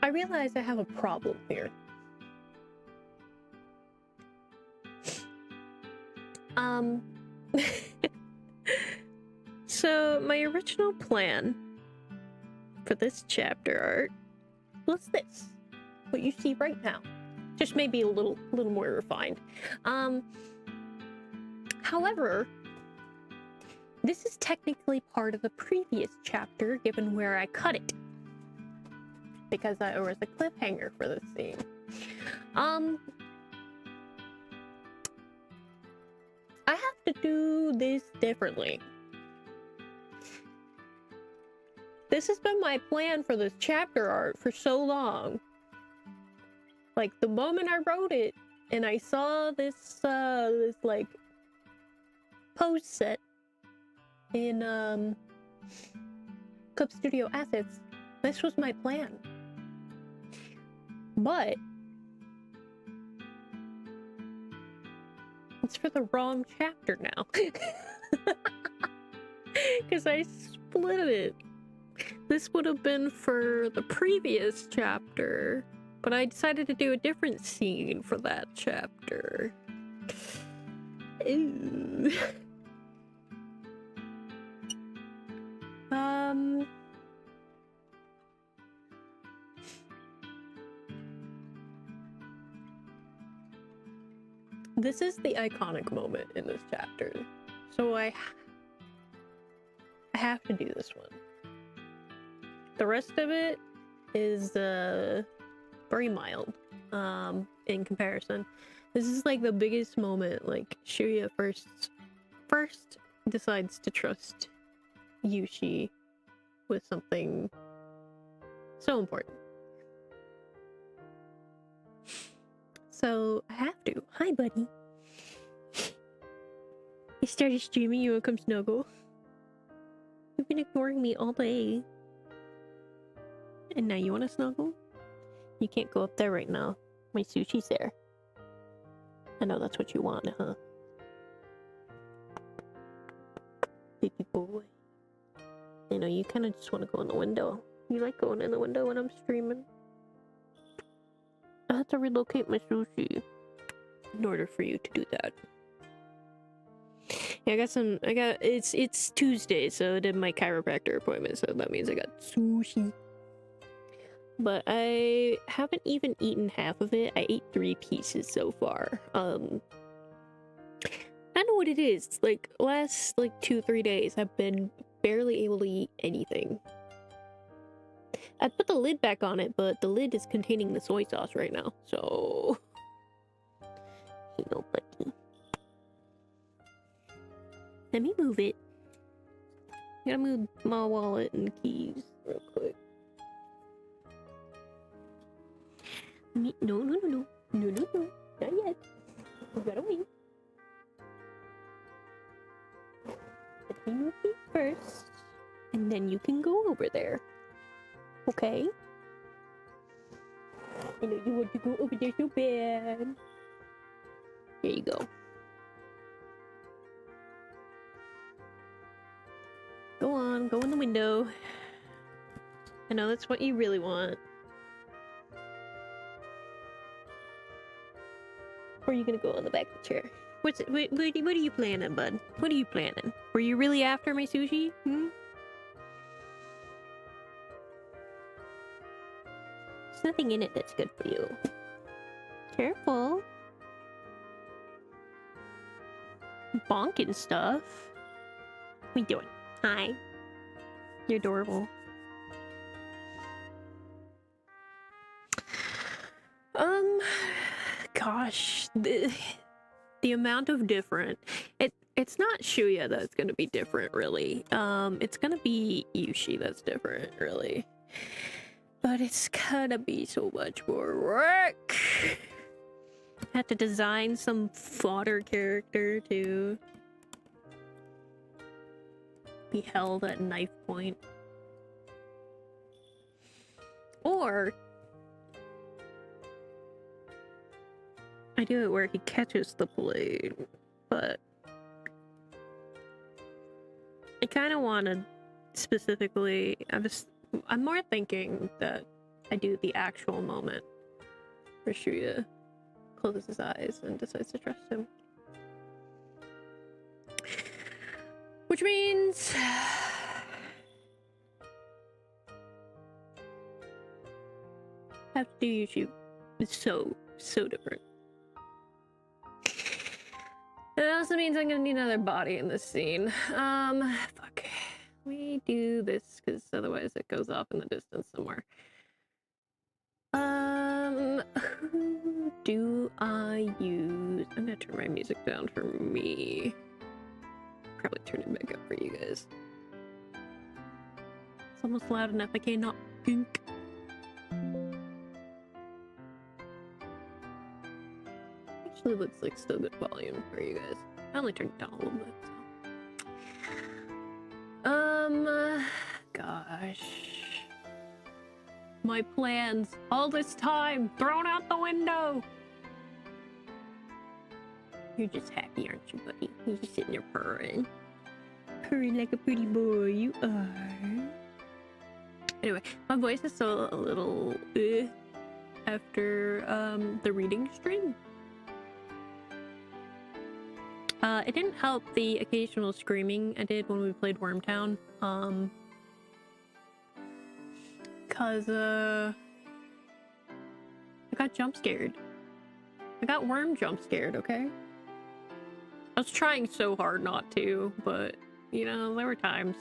I realize I have a problem here. So my original plan for this chapter art was this, what you see right now, just maybe a little more refined. However, this is technically part of the previous chapter, given where I cut it, because there was a cliffhanger for this scene. I have to do this differently. This has been my plan for this chapter art for so long. Like, the moment I wrote it and I saw this like pose set in Club Studio Assets, this was my plan. But it's for the wrong chapter now. Because I split it. This would have been for the previous chapter, but I decided to do a different scene for that chapter. Ew. This is the iconic moment in this chapter, so I have to do this one. The rest of it is very mild in comparison. This is like the biggest moment, like Shuya first decides to trust Yushi with something so important. So I have to. Hi, buddy. You started streaming, you wanna come snuggle? You've been ignoring me all day. And now you wanna snuggle? You can't go up there right now. My sushi's there. I know that's what you want, huh? Baby boy. I know you kinda just wanna go in the window. You like going in the window when I'm streaming. I have to relocate my sushi in order for you to do that. Yeah, it's Tuesday, so I did my chiropractor appointment, so that means I got sushi. But I haven't even eaten half of it. I ate 3 pieces so far. I don't know what it is. Like, last, 2-3 days, I've been barely able to eat anything. I put the lid back on it, but the lid is containing the soy sauce right now, so... Hey, no, buddy. Let me move it. I gotta move my wallet and keys real quick. No, not yet. We gotta wait. Let me move these first, and then you can go over there. Okay? I know you want to go over there so bad. There you go. Go on, go in the window. I know that's what you really want. Or are you gonna go on the back of the chair? What are you planning, bud? What are you planning? Were you really after my sushi? There's nothing in it that's good for you. Careful. Bonking stuff. What are you doing? Hi. You're adorable. Gosh, the amount of different. It's not Shuya that's gonna be different, really. It's gonna be Yushi that's different, really. But it's gonna be so much more work. I had to design some fodder character to be held at knife point. Or I do it where he catches the blade, but I kind of want to specifically, I'm more thinking that I do the actual moment where Shuya closes his eyes and decides to trust him. Which means have to do YouTube. It's so different. It also means I'm gonna need another body in this scene. Fuck. Let me do this, because otherwise it goes off in the distance somewhere. Who do I use? I'm gonna turn my music down for me. Probably turn it back up for you guys. It's almost loud enough. I cannot think. Actually looks like still good volume for you guys. I only turned it down a little bit, so. Gosh. My plans all this time thrown out the window. You're just happy, aren't you, buddy? You're just sitting there purring. Purring like a pretty boy, you are. Anyway, my voice is still a little after the reading stream. It didn't help the occasional screaming I did when we played Wormtown. Cause I got jump scared. I got worm jump scared, okay? I was trying so hard not to, but you know, there were times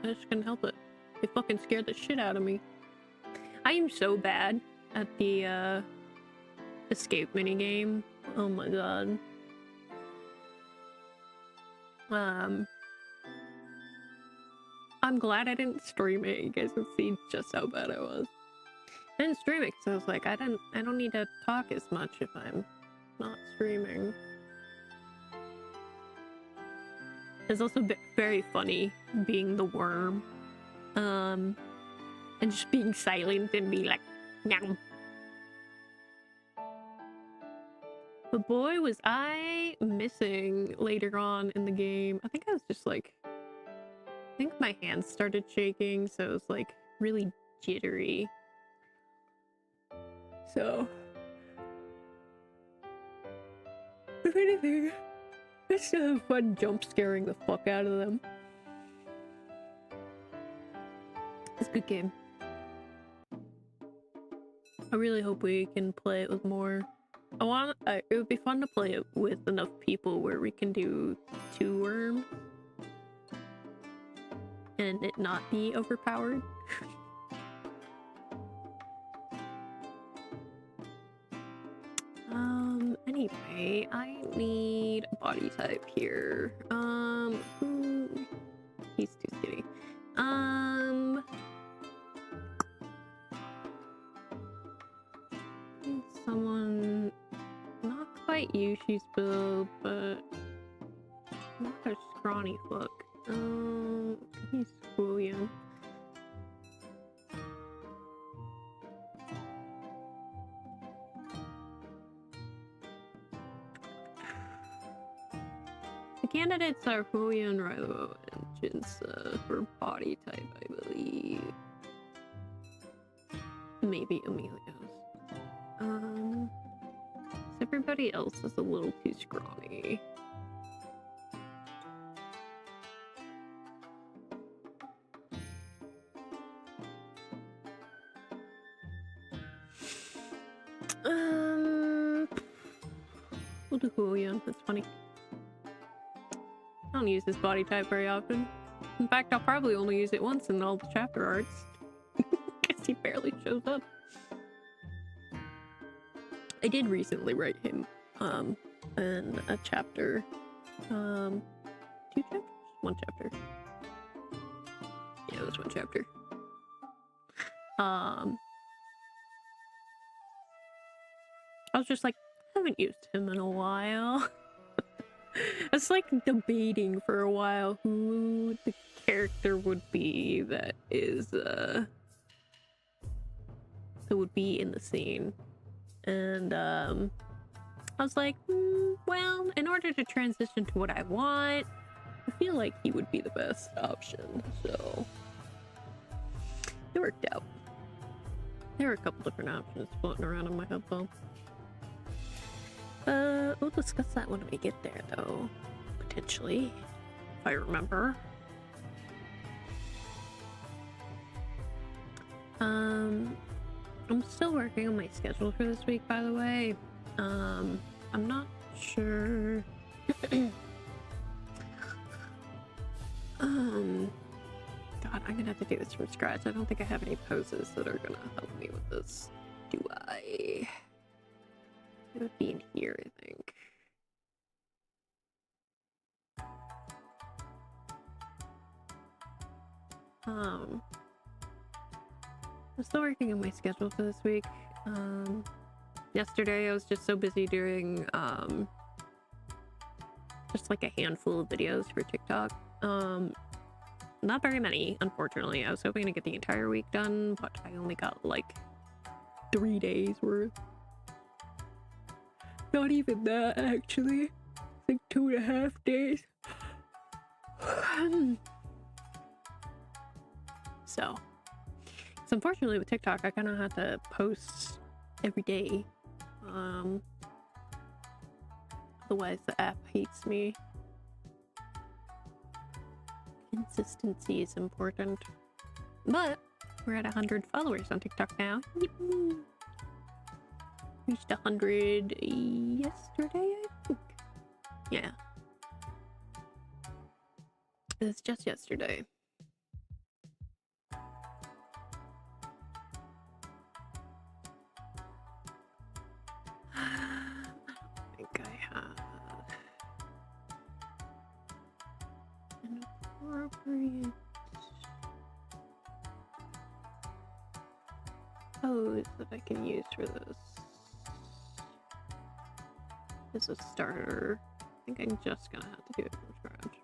I just couldn't help it. They fucking scared the shit out of me. I am so bad at the escape minigame. Oh my god. I'm glad I didn't stream it. You guys can see just how bad I was. I didn't stream it because I was like, I don't need to talk as much if I'm not streaming. It's also very funny being the worm, and just being silent and being like, "Nyam." But boy, was I missing later on in the game. I think I was just like, I think my hands started shaking, so it was like really jittery. So, if anything, I still have fun jump scaring the fuck out of them. It's a good game. I really hope we can play it with more. It would be fun to play it with enough people where we can do 2 worms and it not be overpowered. Anyway, I need a body type here. He's too skinny. Someone not quite Yushi's build, but not a scrawny fuck. He's William. The candidates are Fuya and Ryuuna and Jinsa for body type, I believe. Maybe Emilio's. Everybody else is a little too scrawny. We'll do Julian, that's funny. I don't use this body type very often. In fact, I'll probably only use it once in all the chapter arts. Guess he barely shows up. I did recently write him, in a chapter, 2 chapters? 1 chapter. Yeah, it was 1 chapter. I was just like, I haven't used him in a while. I was like debating for a while who the character would be that is, that would be in the scene. And I was like, well, in order to transition to what I want, I feel like he would be the best option. So it worked out. There are a couple different options floating around in my head, though. We'll discuss that when we get there, though. Potentially. If I remember. I'm still working on my schedule for this week, by the way. I'm not sure. God, I'm gonna have to do this from scratch. I don't think I have any poses that are gonna help me with this. Do I? It would be in here, I think. I'm still working on my schedule for this week. Yesterday I was just so busy doing just like a handful of videos for TikTok. Not very many, unfortunately. I was hoping to get the entire week done, but I only got like 3 days worth. Not even that, actually. Like 2.5 days. So unfortunately with TikTok, I kind of have to post every day. Otherwise the app hates me. Consistency is important. But we're at 100 followers on TikTok now. Yippee. Reached 100 yesterday, I think. Yeah. It was just yesterday. I don't think I have an appropriate pose that I can use for this. As a starter, I think I'm just gonna have to do it from scratch.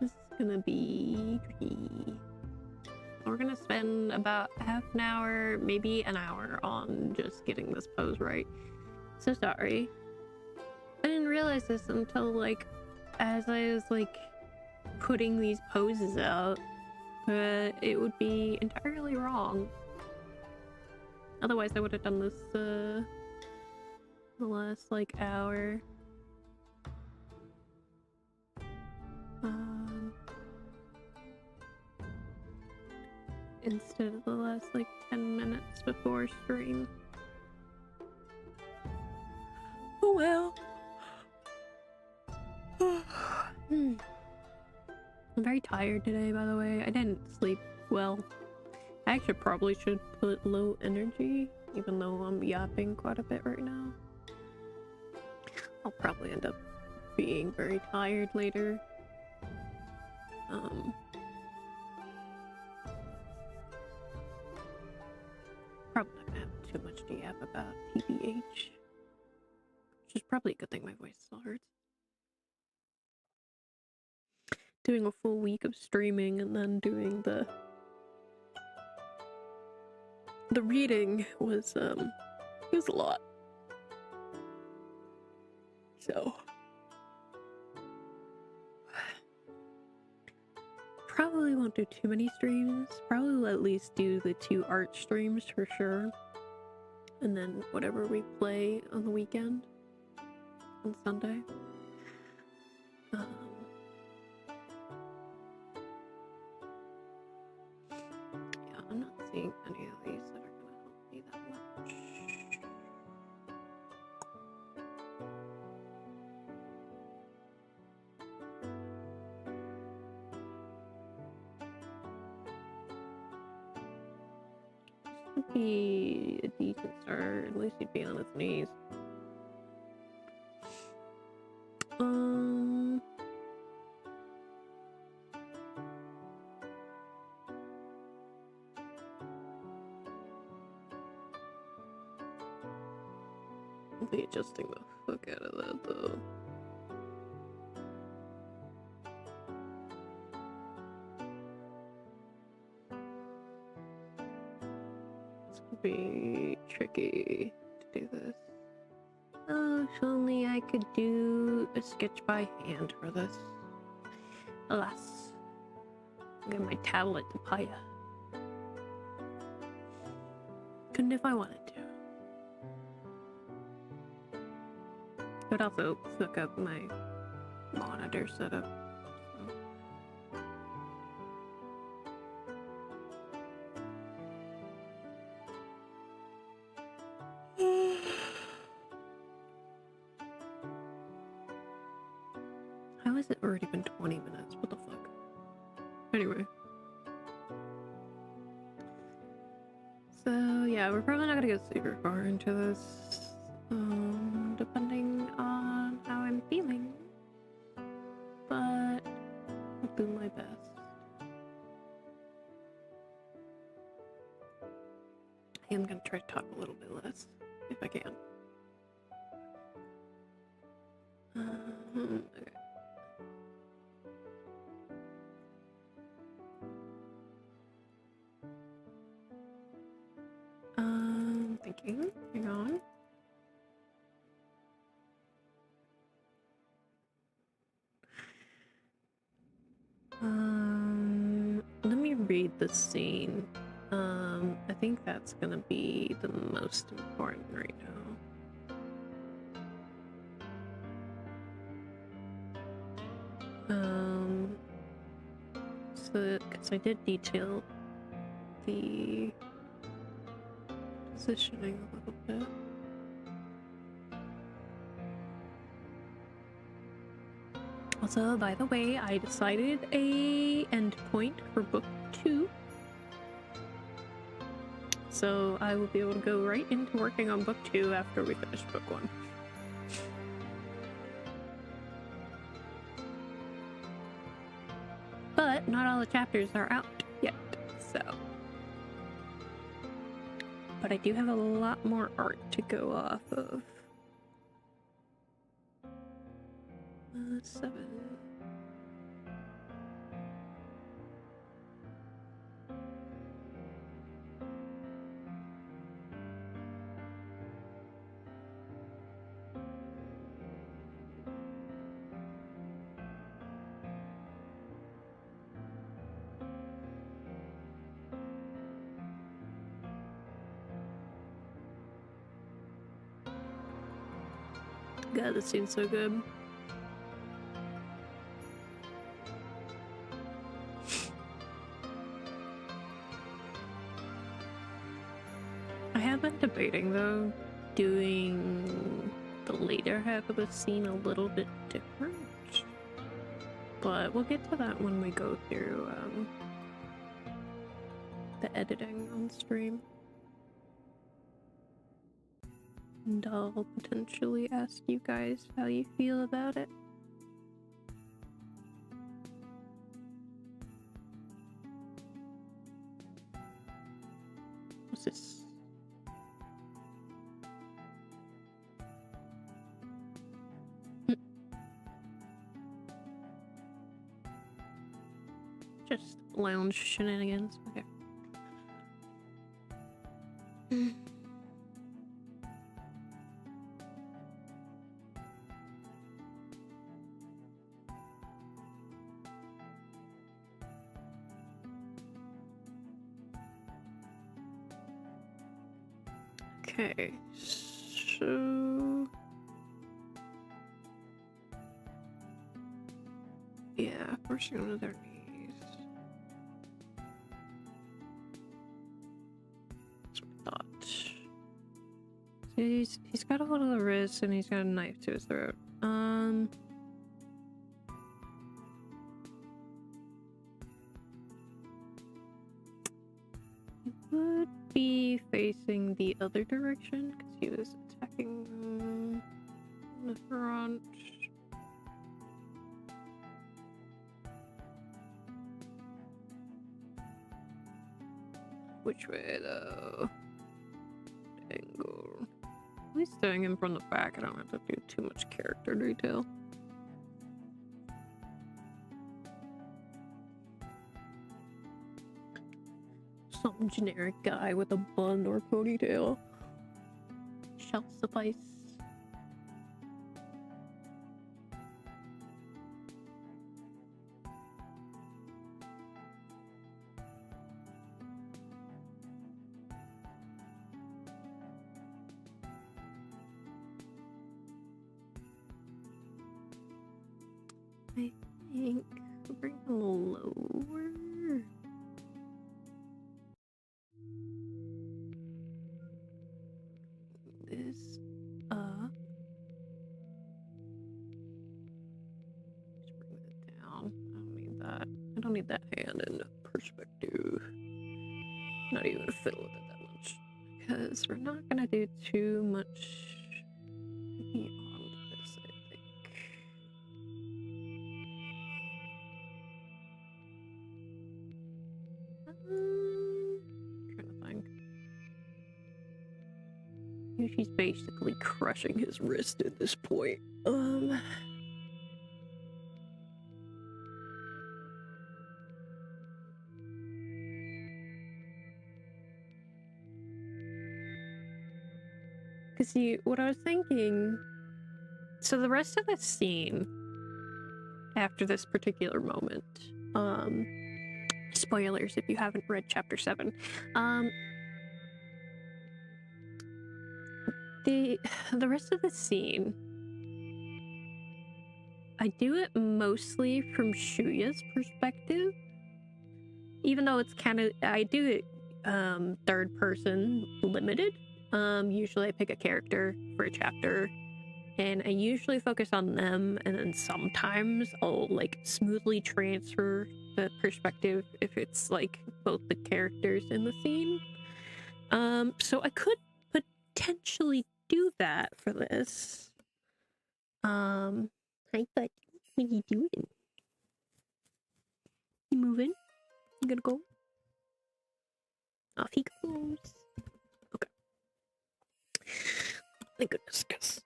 This is gonna be tricky. We're gonna spend about half an hour, maybe an hour on just getting this pose right. So sorry. I didn't realize this until like as I was like putting these poses out, but it would be entirely wrong. Otherwise I would have done this the last like hour. Instead of the last like 10 minutes before stream. Oh well. I'm very tired today, by the way. I didn't sleep well. I actually probably should put low energy, even though I'm yapping quite a bit right now. I'll probably end up being very tired later. Probably not gonna have too much to yap about, TBH. Which is probably a good thing my voice still hurts. Doing a full week of streaming and then doing the reading was it was a lot. So probably won't do too many streams. Probably will at least do the 2 art streams for sure. And then whatever we play on the weekend. On Sunday. Yeah, I'm not seeing any of these that are gonna help me that much. Would be a decent start. At least he'd be on his knees. I'll be adjusting the fuck out of that though. be tricky to do this. Oh, if only I could do a sketch by hand for this. Alas, I'll get my tablet to Paya. Couldn't if I wanted to. Could also hook up my monitor setup. How has it already been 20 minutes? What the fuck? Anyway. So, yeah, we're probably not gonna get super far into this. Depending on how I'm feeling. But I'll do my best. I am gonna try to talk a little bit less, if I can. Okay. Thinking. Hang on. Let me read the scene. I think that's gonna be the most important right now. So, because I did detail the positioning a little bit. Also, by the way, I decided a endpoint for book 2. So I will be able to go right into working on book 2 after we finish book 1. But not all the chapters are out yet, so. But I do have a lot more art to go off of. 7. God, this seems so good. I have been debating, though, doing the later half of the scene a little bit different. But we'll get to that when we go through the editing on stream. And I'll potentially ask you guys how you feel about it. What's this? Just lounge shenanigans. Okay. Okay, so yeah, forcing onto their knees. That's what I thought. So he's got a hold of the wrist and he's got a knife to his throat. He would be facing the other direction because he was attacking the front. Which way though? Angle. At least doing him from the back, I don't have to do too much character detail. So, some generic guy with a bun or ponytail shall suffice. I think I'll bring it a little lower. This up. Just bring that down. I don't need that. I don't need that hand in perspective. Not even fiddle with it that much. Because we're not gonna do too much beyond this, I think. Trying to think. She's basically crushing his wrist at this point. Cause see, what I was thinking. So the rest of the scene after this particular moment, spoilers if you haven't read chapter 7. The rest of the scene, I do it mostly from Shuya's perspective. Even though it's kind of, I do it third person limited. Usually I pick a character for a chapter and I usually focus on them, and then sometimes I'll like smoothly transfer the perspective if it's like both the characters in the scene. So I could potentially do that for this. Hi bud, what are you doing? You moving? You gonna go? Off he goes. Okay. Thank goodness, because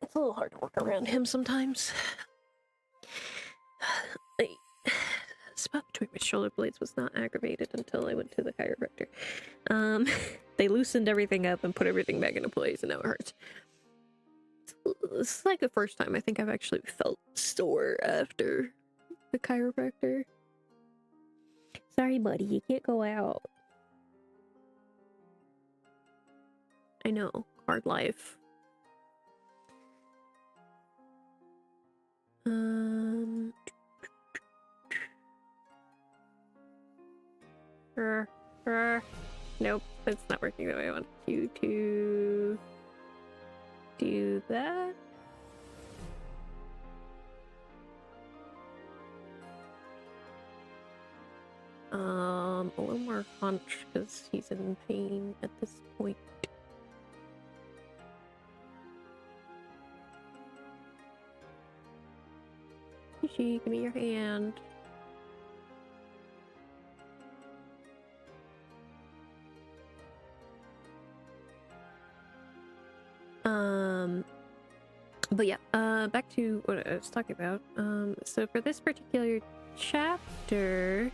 it's a little hard to work around him sometimes. The spot between my shoulder blades was not aggravated until I went to the chiropractor. They loosened everything up and put everything back into place, and now it hurts. This is like the first time I think I've actually felt sore after the chiropractor. Sorry, buddy, you can't go out. I know, hard life. Nope, that's not working the way I want you to do that. A little more hunch because he's in pain at this point. She, give me your hand. But yeah, back to what I was talking about. So for this particular chapter,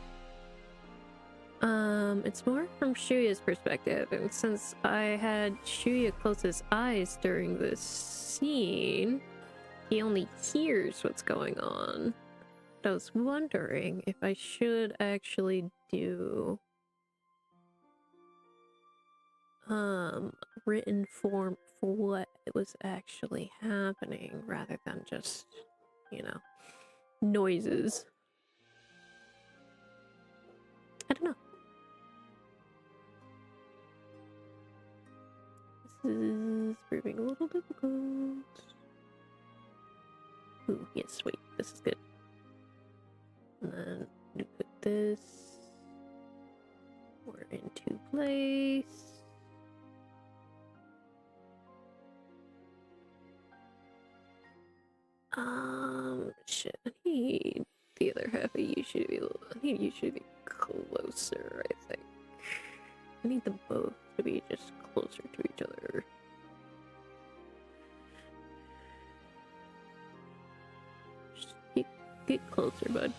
it's more from Shuya's perspective, and since I had Shuya close his eyes during this scene, he only hears what's going on. But I was wondering if I should actually do written form for what was actually happening rather than just, you know, noises. I don't know. This is proving a little difficult. Ooh, yes, wait, this is good. And then we put this more into place. Shit, I need the other half of you should be, I need you should be closer, I think. I need them both to be just closer to each other. Just get closer, bud.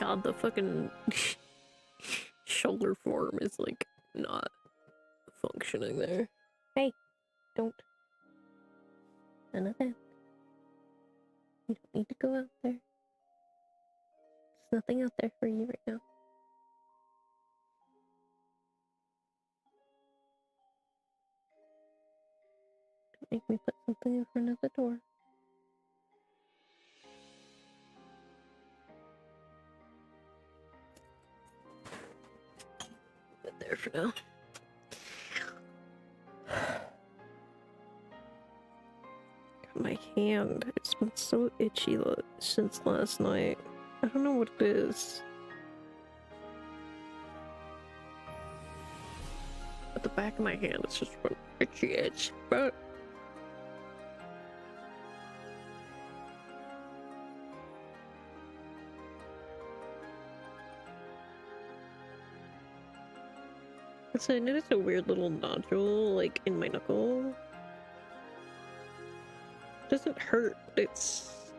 God, the fucking shoulder form is like not functioning there. Hey, don't. None of that. You don't need to go out there. There's nothing out there for you right now. Don't make me put something in front of the door. Put it there for now. My hand, it's been so itchy since last night. I don't know what it is. At the back of my hand, it's just an itchy itch, but so I noticed a weird little nodule, like, in my knuckle. Doesn't hurt. It's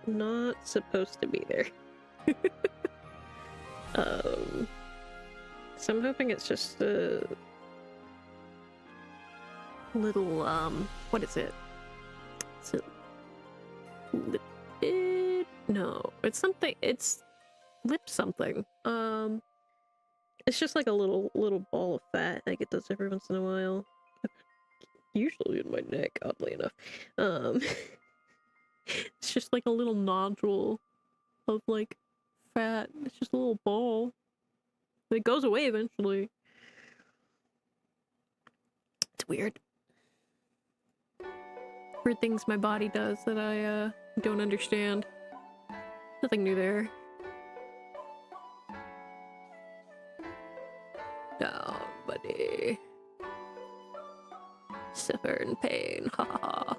not supposed to be there. So I'm hoping it's just a little what is it? Is it lipid? No, it's something. It's lip something. It's just like a little ball of fat. Like it does every once in a while. Usually in my neck, oddly enough. It's just like a little nodule of like fat. It's just a little ball. It goes away eventually. It's weird. Weird things my body does that I don't understand. Nothing new there. Down, buddy. Suffer in pain, ha ha ha.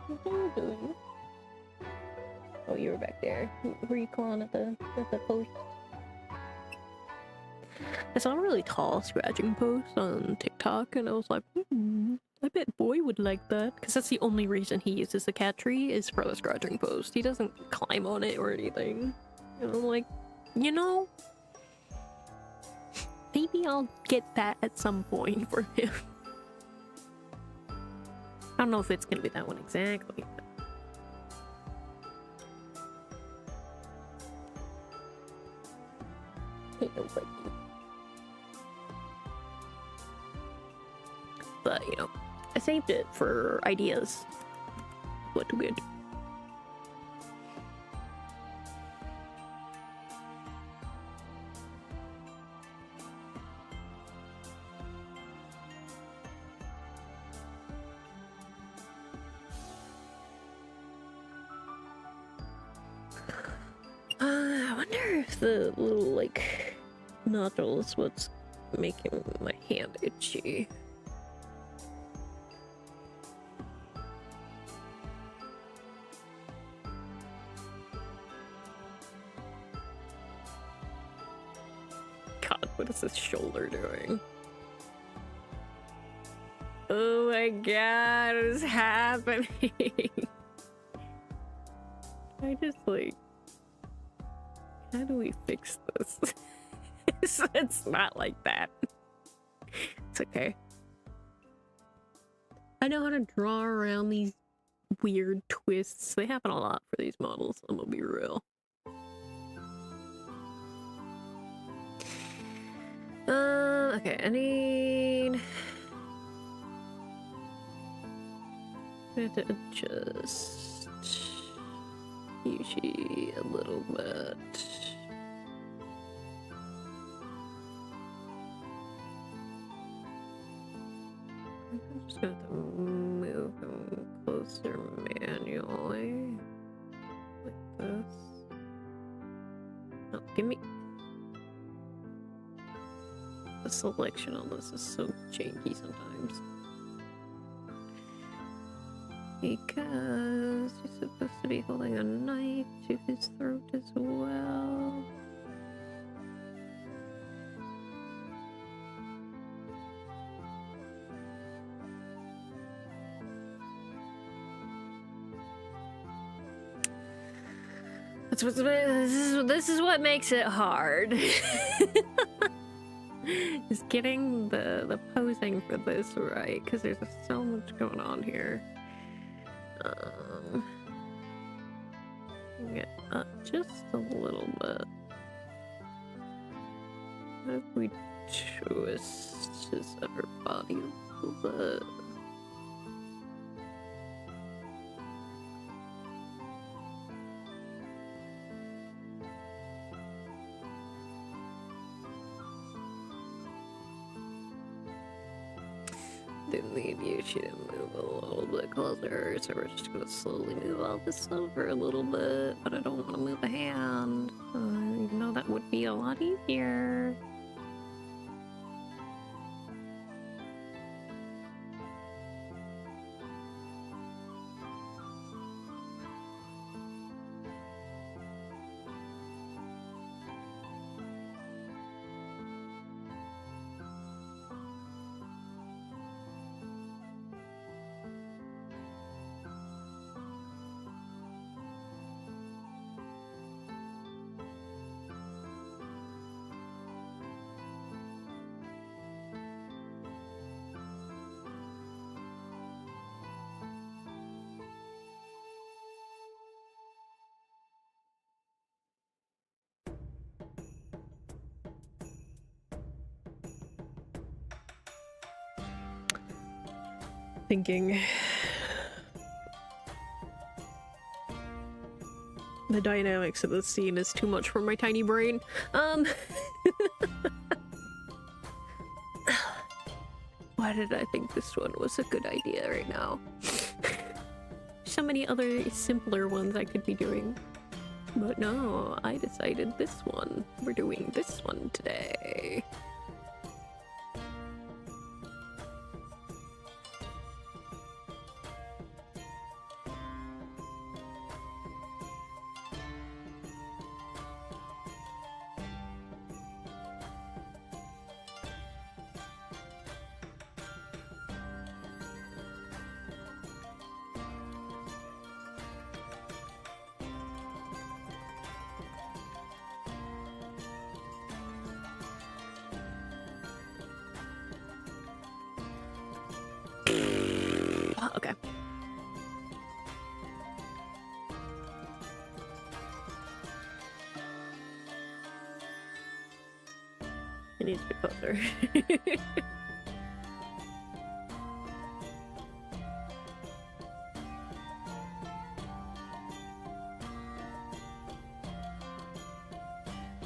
What are you doing? Oh, you were back there. Were you clawing at the post? I saw a really tall scratching post on TikTok, and I was like, I bet Boy would like that. Because that's the only reason he uses the cat tree is for the scratching post. He doesn't climb on it or anything. And I'm like, you know, maybe I'll get that at some point for him. I don't know if it's gonna be that one exactly. But, you know, I saved it for ideas. What good. I wonder if the little, like, nodule is what's making my hand itchy. God, what is this shoulder doing? Oh my God, what is happening? I just, like... How do we fix this? It's not like that. It's okay. I know how to draw around these weird twists. They happen a lot for these models, I'm gonna be real. Okay, I need... I have to adjust Yushi a little bit. I'm just gonna have to move him closer manually. Like this. Oh, give me... The selection on this is so janky sometimes. Because he's supposed to be holding a knife to his throat as well. This is what makes it hard. Is getting the posing for this right, because there's so much going on here. Get up just a little bit. What if we twist his upper body a little bit? Didn't leave you, she didn't move a little bit closer, so we're just gonna slowly move all this over a little bit, but I don't want to move a hand, even though that would be a lot easier. Thinking the dynamics of this scene is too much for my tiny brain. Why did I think this one was a good idea right now? So many other simpler ones I could be doing. But no, I decided this one. We're doing this one today. Okay. It needs to be closer.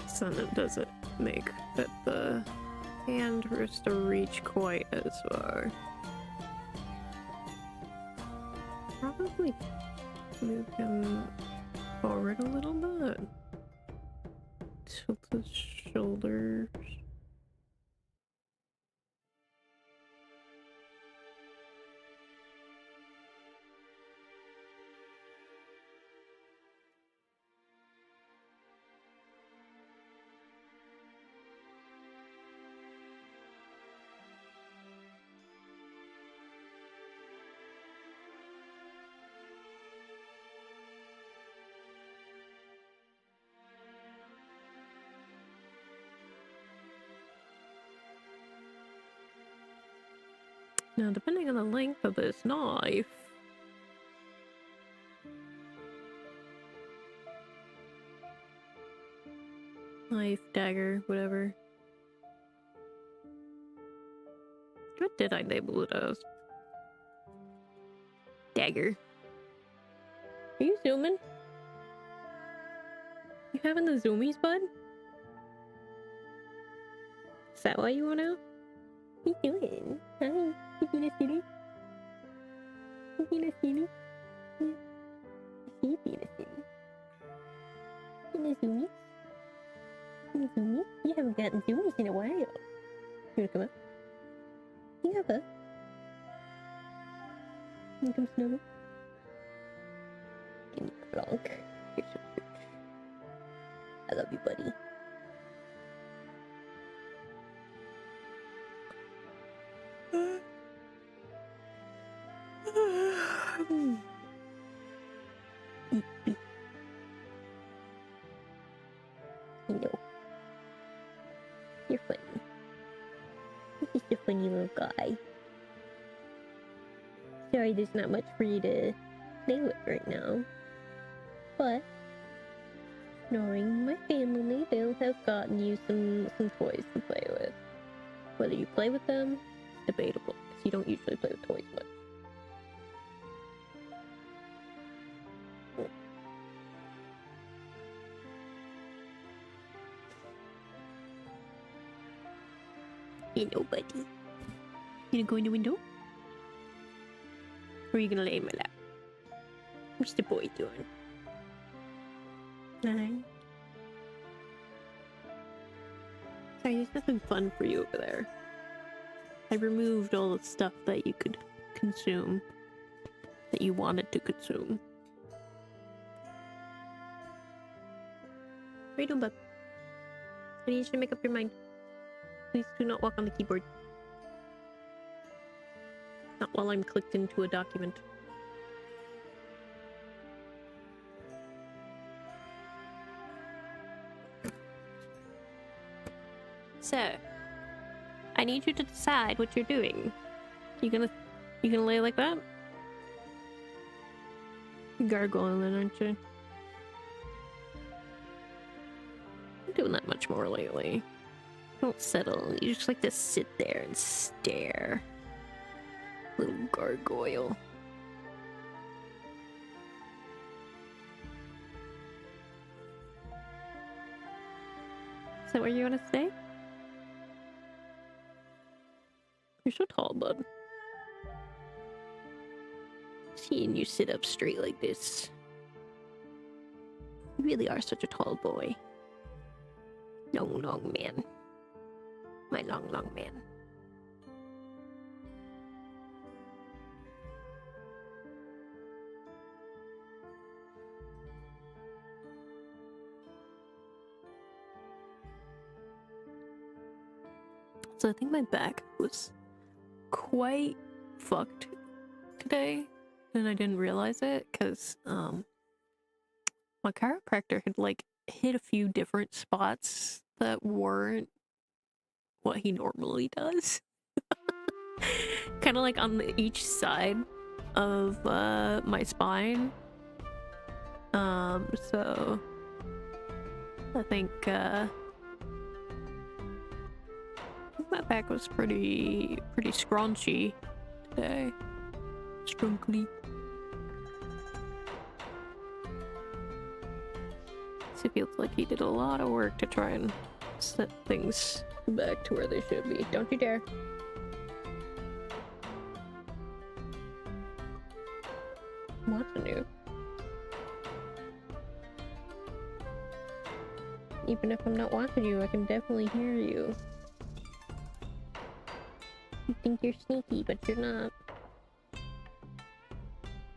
So it doesn't make that the hand has to reach quite as far. Probably move him forward a little bit. Tilt his shoulders. Now, depending on the length of this knife, dagger, whatever. What did I label it as? Dagger. Are you zooming? You having the zoomies, bud? Is that why you want out? What you doing? Hi, you being a silly? You being a silly? Yeah. I see you being a silly. You a zoomies? You a zoomies? You haven't gotten zoomies in a while. You wanna come up? You have a? You come snuggle? Skinny clunk. You're so cute. I love you, buddy. Hello. You're funny. You're just a funny little guy. Sorry there's not much for you to play with right now. But knowing my family, they'll have gotten you some toys to play with. Whether you play with them, it's debatable, because you don't usually play with toys much. Hello, buddy. You gonna go in the window? Or are you gonna lay in my lap? What's the boy doing? Hi. Sorry, there's nothing fun for you over there. I removed all the stuff that you could consume. That you wanted to consume. What are you doing, bub? I need you to make up your mind. Please do not walk on the keyboard. Not while I'm clicked into a document. So, I need you to decide what you're doing. You gonna lay like that? You're gargoyling, aren't you? I'm doing that much more lately. Don't settle. You just like to sit there and stare. Little gargoyle. Is that where you want to stay? You're so tall, bud. Seeing you sit up straight like this. You really are such a tall boy. Long, long man. My long, long man. So I think my back was quite fucked today, and I didn't realize it because my chiropractor had like hit a few different spots that weren't what he normally does. Kind of like on each side of my spine. So I think my back was pretty scrunchy today. Strunkly. So it feels like he did a lot of work to try and set things back to where they should be. Don't you dare. I'm watching you. Even if I'm not watching you, I can definitely hear you. You think you're sneaky, but you're not.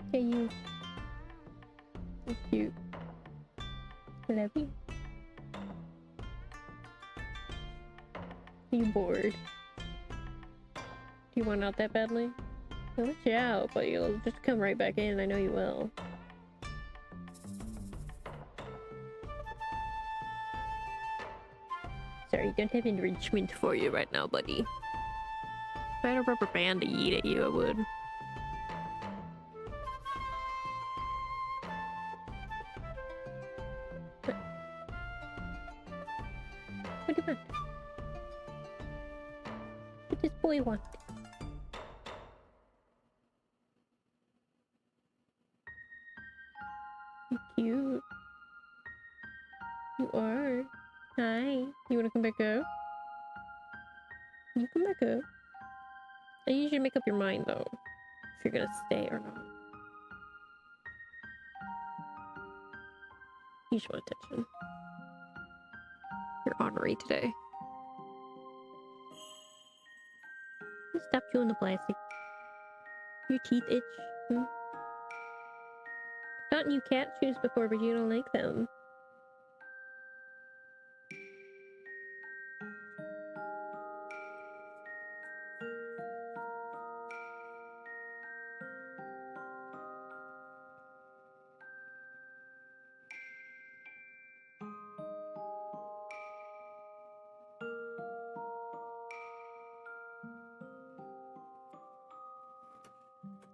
Okay, you. So cute. I love you. Are you bored? Do you want out that badly? I'll let you out, but you'll just come right back in. I know you will. Sorry, don't have enrichment for you right now, buddy. If I had a rubber band to eat at you, I would. What do you want? What does boy want? You're cute. You are. Hi. You wanna come back up? You come back up. I need you to make up your mind though. If you're gonna stay or not. You just want attention. You're ornery today. Stop chewing the plastic. Your teeth itch. Hmm? gotten you cat shoes before, but you don't like them.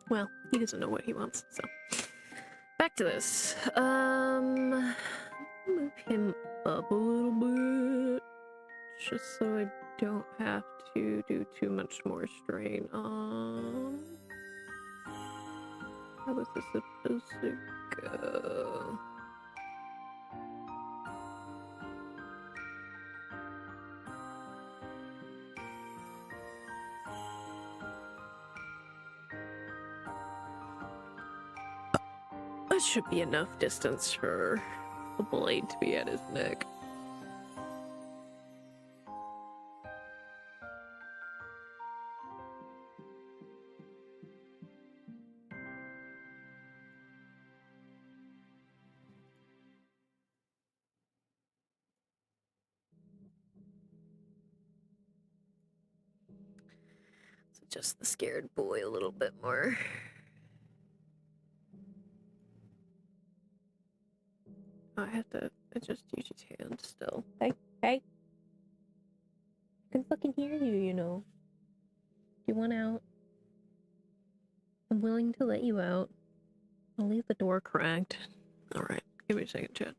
Well, he doesn't know what he wants, so. Back to this. Move him up a little bit. Just so I don't have to do too much more strain on. How was this supposed to go? That should be enough distance for the blade to be at his neck. So just the scared boy a little bit more. I have to adjust Yuji's hand still. Hey. I can fucking hear you, you know. Do you want out? I'm willing to let you out. I'll leave the door cracked. Alright, give me a second, chat.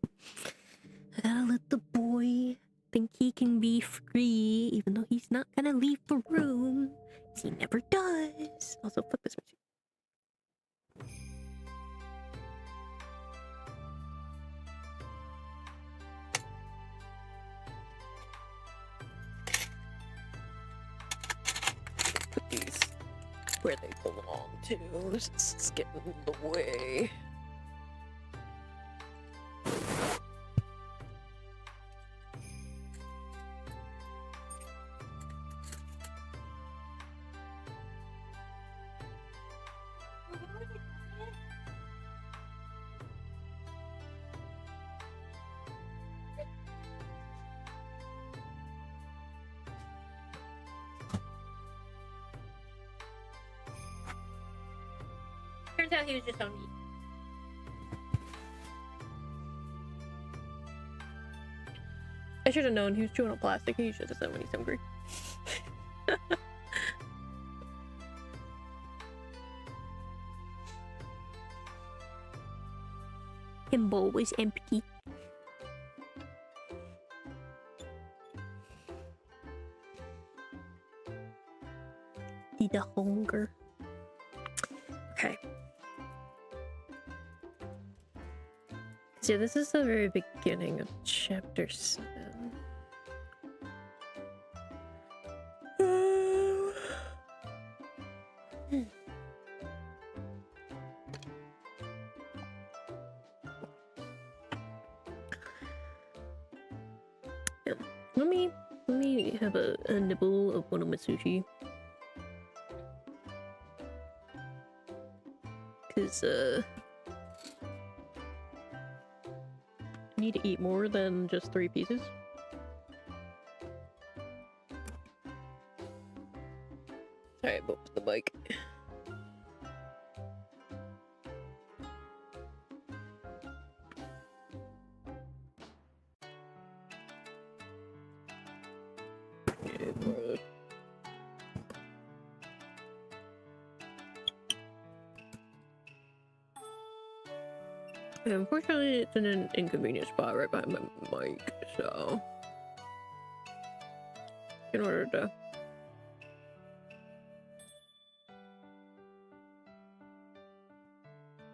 I gotta let the boy think he can be free, even though he's not gonna leave the room. 'Cause he never does. Also, fuck this music. Put these where they belong to. This is getting in the way. Turns out he was just on me. I should have known he was chewing on plastic. He should have said when he's hungry. His bowl was empty. The hunger. Okay. So this is the very beginning of chapter 7. Yeah. Let me have a nibble of one of my sushi. Cause I need to eat more than just 3 pieces. Sorry, I bumped the mic. Yeah, unfortunately, it's in an inconvenient spot right behind my mic, so in order to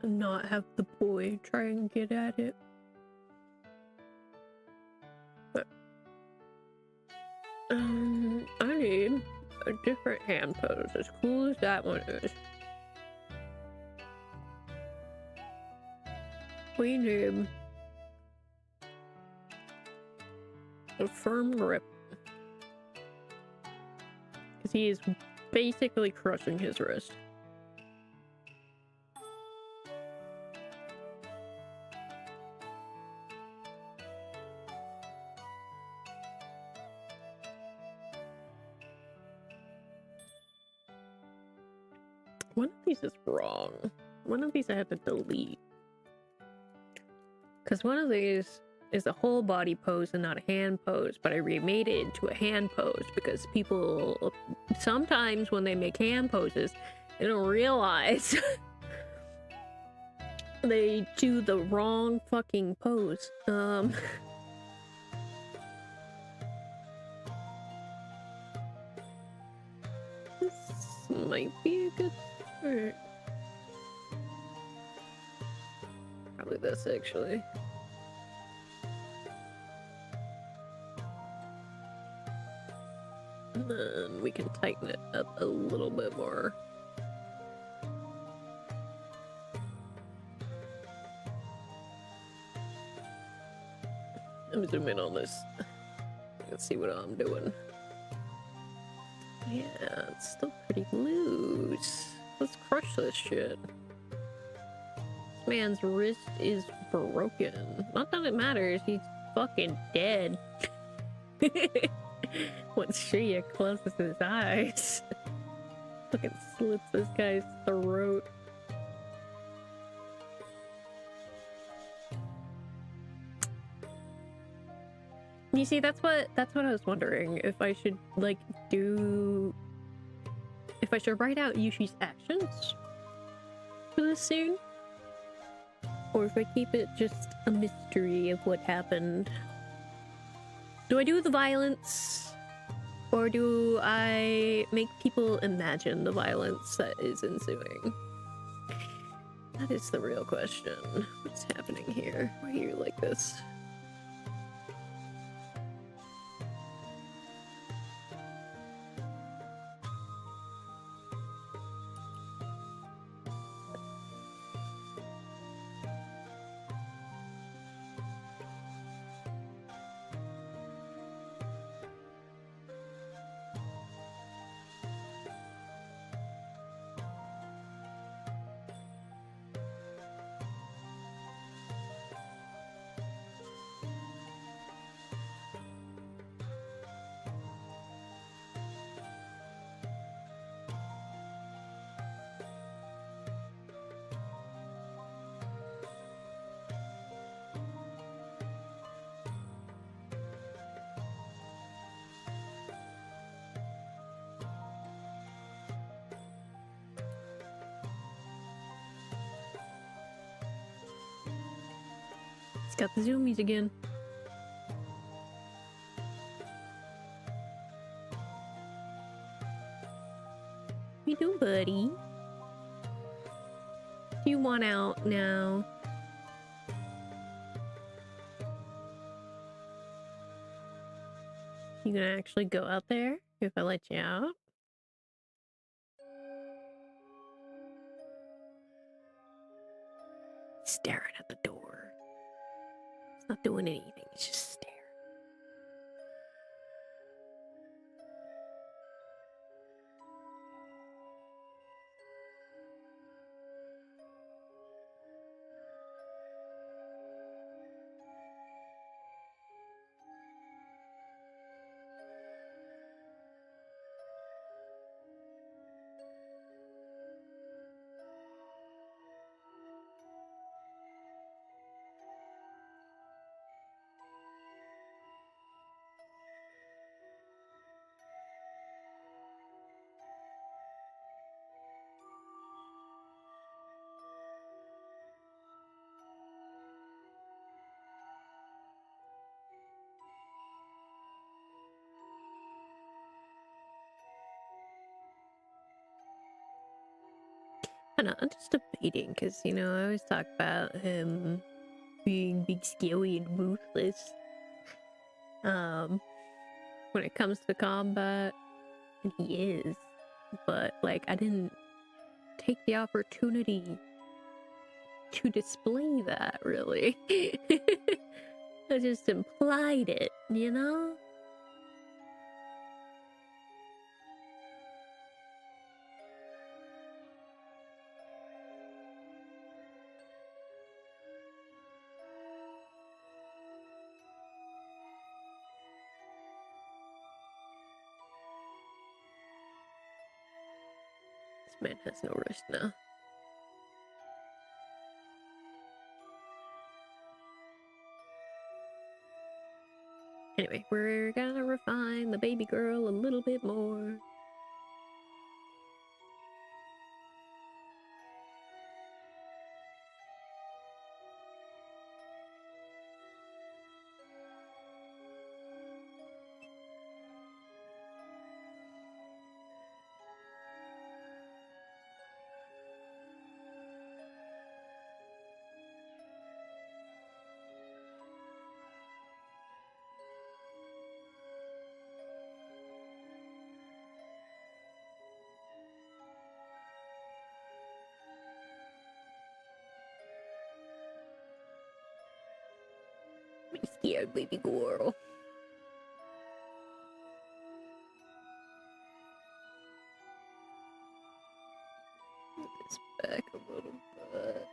not have the boy try and get at it. But I need a different hand pose, as cool as that one is. We need a firm grip, because he is basically crushing his wrist. One of these is wrong. One of these I have to delete. Because one of these is a whole body pose and not a hand pose, but I remade it into a hand pose because people sometimes when they make hand poses, they don't realize they do the wrong fucking pose. This might be a good start. Probably this, actually. And then we can tighten it up a little bit more. Let me zoom in on this. Let's see what I'm doing. Yeah, it's still pretty loose. Let's crush this shit. This man's wrist is broken. Not that it matters, he's fucking dead. Once Shia closes his eyes, fucking slits this guy's throat. You see, that's what I was wondering, if I should like if I should write out Yushi's actions for this scene, or if I keep it just a mystery of what happened. Do I do the violence, or do I make people imagine the violence that is ensuing? That is the real question. What's happening here? Why are you like this? Got the zoomies again. What you doing, buddy? Do you want out now? You gonna actually go out there if I let you out? Staring at the door. It's not doing anything, it's just staring. I know, I'm just debating, because, you know, I always talk about him being big, scary, and ruthless. When it comes to combat, and he is. But, like, I didn't take the opportunity to display that, really. I just implied it, you know? Man has no wrist now. Anyway, we're gonna refine the baby girl a little bit more. I'm scared, baby girl. Move this back a little bit.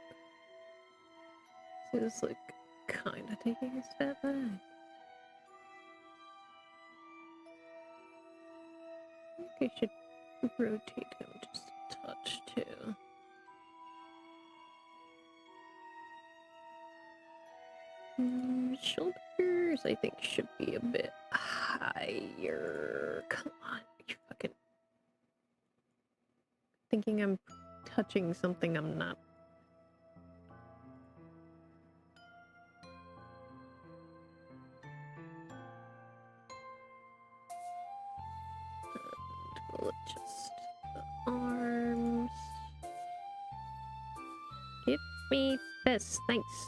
So it's like kind of taking a step back. I think I should rotate him just a touch too. Shoulders, I think, should be a bit higher. Come on, you fucking... Thinking I'm touching something I'm not. And we'll adjust the arms. Give me this, thanks.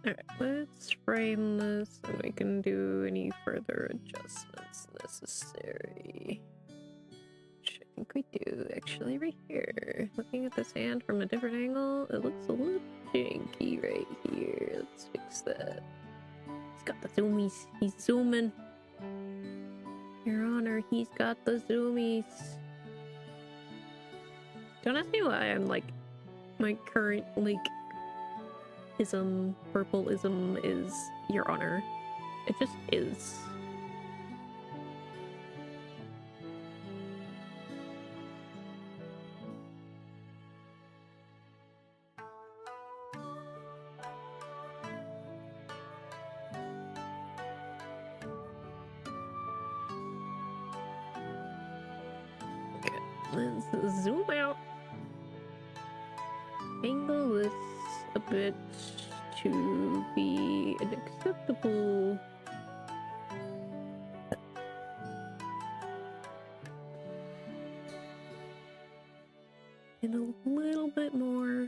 Alright, let's frame this and we can do any further adjustments necessary. Which I think we do actually right here. Looking at this hand from a different angle, it looks a little janky right here. Let's fix that. He's got the zoomies. He's zooming. Your Honor, he's got the zoomies. Don't ask me why I'm like, my current, like, purple-ism is Your Honor. It just is. Okay, let's zoom out. Angle this a bit to be an acceptable and a little bit more.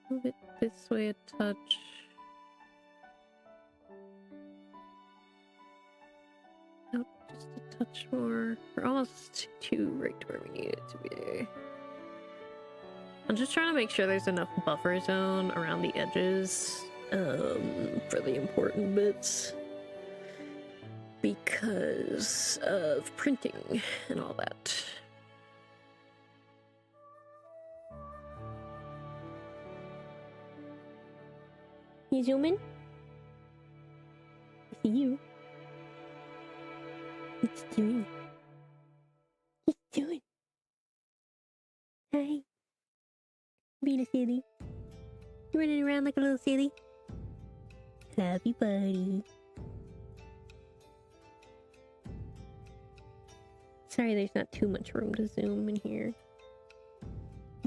Move it this way a touch. Nope, just a touch more. We're almost too right to where we need it to be. I'm just trying to make sure there's enough buffer zone around the edges for the important bits because of printing and all that. You zoom in? I see you. What's doing? What's doing? Hi. Being a silly. You're running around like a little silly. Love you, buddy. Sorry, there's not too much room to zoom in here.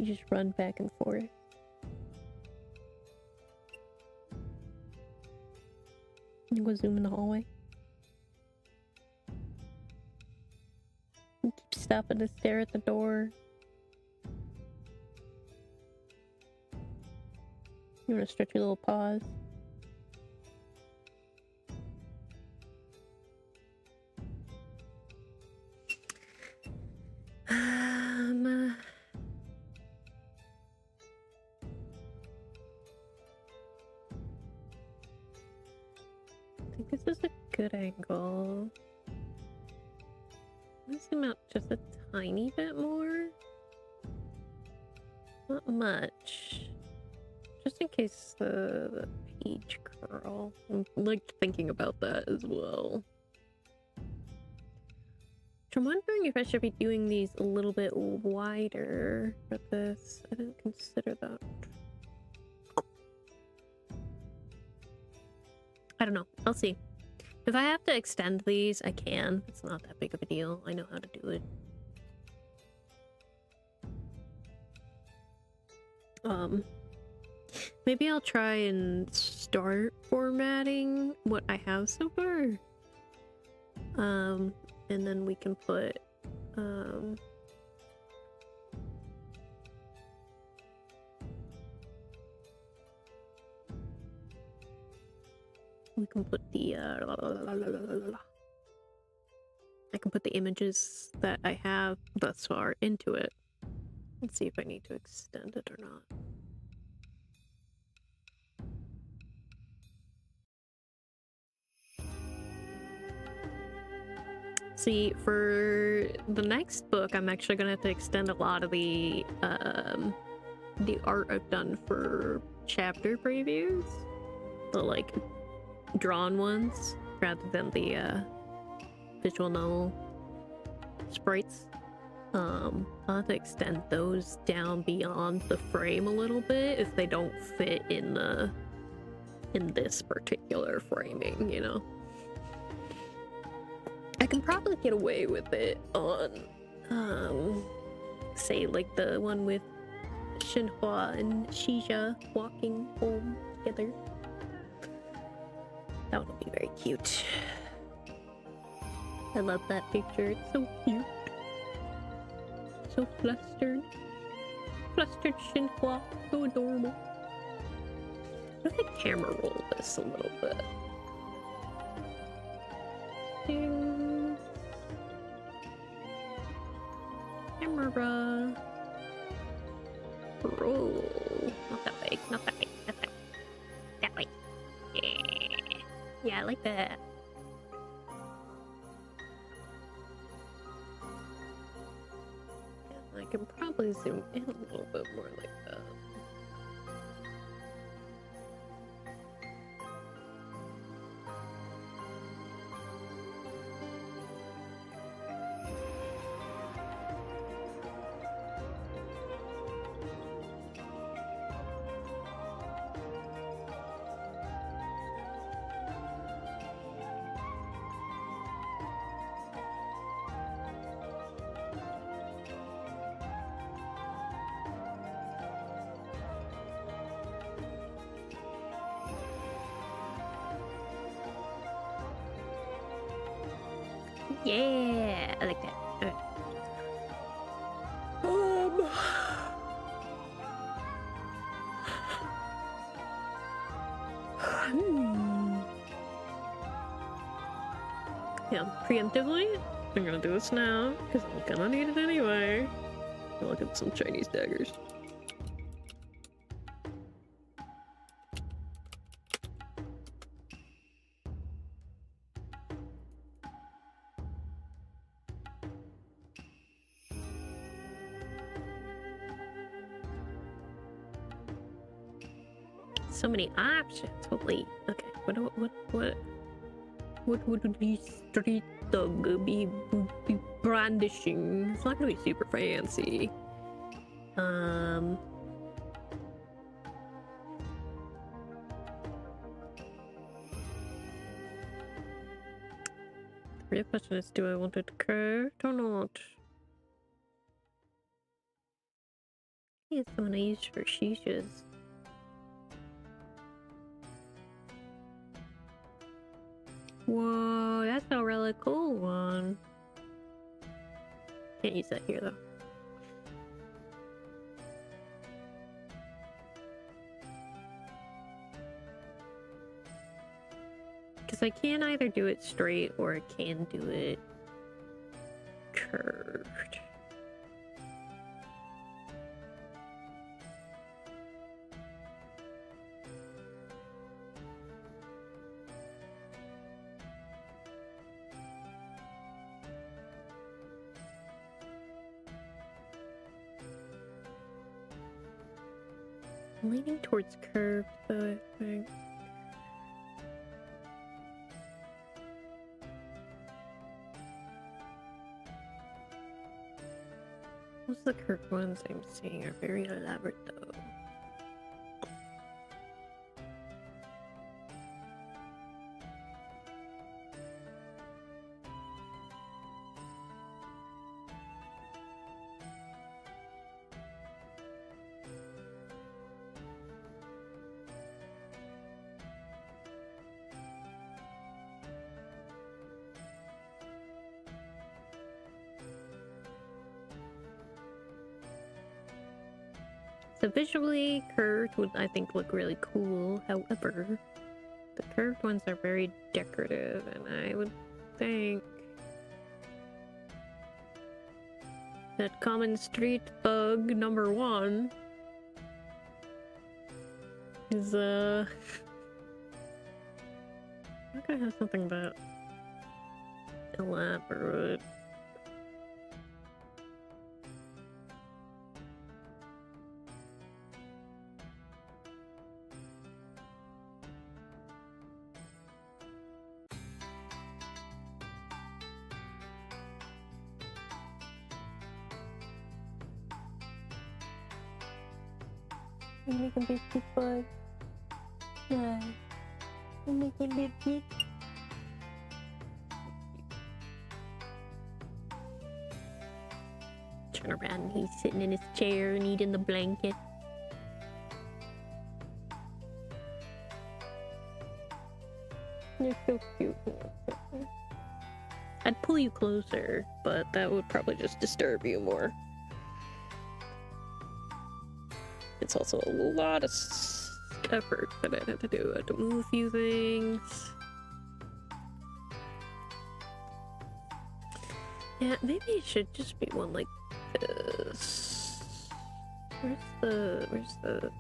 You just run back and forth. You go zoom in the hallway. You keep stopping to stare at the door. You want to stretch your little paws. I think this is a good angle. I'm gonna zoom out just a tiny bit more. Not much. Just in case the page curl. I'm like thinking about that as well. I'm wondering if I should be doing these a little bit wider for this. I didn't consider that. I don't know. I'll see. If I have to extend these, I can. It's not that big of a deal. I know how to do it. Maybe I'll try and start formatting what I have so far. And then we can put, we can put the, I can put the images that I have thus far into it. Let's see if I need to extend it or not. See, for the next book, I'm actually gonna have to extend a lot of the art I've done for chapter previews, the like drawn ones, rather than the visual novel sprites. I'll have to extend those down beyond the frame a little bit if they don't fit in this particular framing, you know. I can probably get away with it on, say, like the one with Shinhua and Shija walking home together. That would be very cute. I love that picture. It's so cute. So flustered. Flustered Shinhua. So adorable. What if I camera roll this a little bit? Ding. Camera. Roll. Not that way. Not that way. That way. That way. Yeah. Yeah, I like that. I can probably zoom in a little bit more like that. Yeah, I like that. Okay. Yeah, preemptively, I'm gonna do this now because I'm gonna need it anyway. I'll look at some Chinese daggers. So many options. Holy. Okay. What would the street dog be brandishing? It's not gonna be super fancy. The real question is, do I want it curved or not? It's the one I use for shishas. Whoa, that's a really cool one. Can't use that here though. Because I can either do it straight or I can do it curved. I'm leaning towards curved though, I think. Most of the curved ones I'm seeing are very elaborate though. So visually, curved would, I think, look really cool. However, the curved ones are very decorative, and I would think that common street thug #1 is, I'm gonna have something about elaborate. You make a big bug. Yeah. You make a big. Turn around and he's sitting in his chair and eating the blanket. They're so cute. I'd pull you closer, but that would probably just disturb you more. It's also a lot of effort that I had to do. I had to move a few things. Yeah, maybe it should just be one like this. Where's the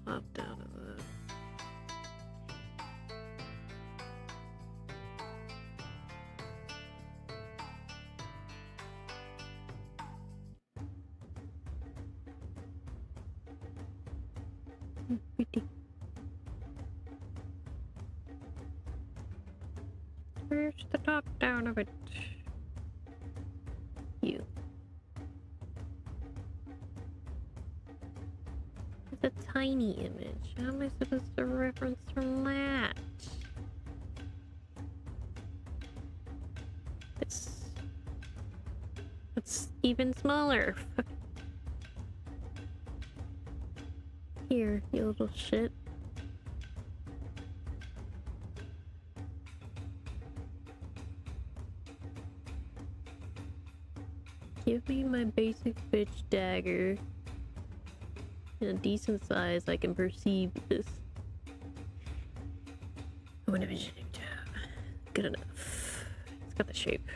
top down of that? Pretty. Where's the top down of it? You. It's a tiny image. How am I supposed to reference from that? It's even smaller. Here, you little shit. Give me my basic bitch dagger. In a decent size, I can perceive this. Oh, an envisioning tab. Good enough. It's got the shape.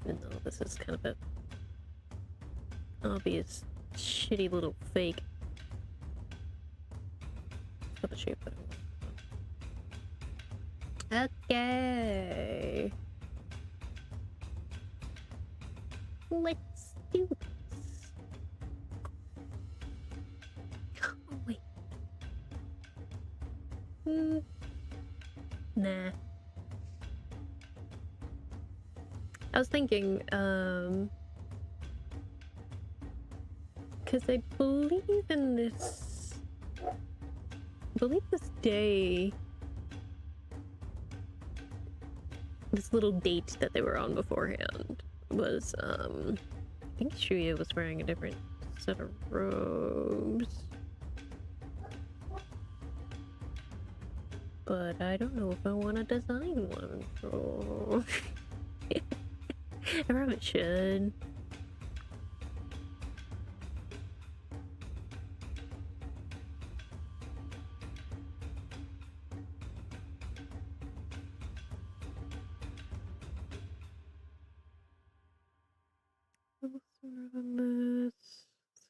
Even though this is kind of a obvious, shitty little fake. It's got the shape that I want. Okay. Let's do this. Oh, wait. Nah. I was thinking, because I believe in this, day, this little date that they were on beforehand was, I think Shuya was wearing a different set of robes. But I don't know if I want to design one, so... I probably should.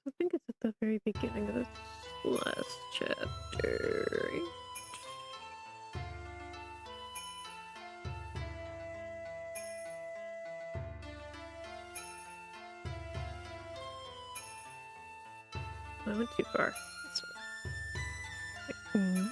I think it's at the very beginning of this last chapter. I went too far. This one.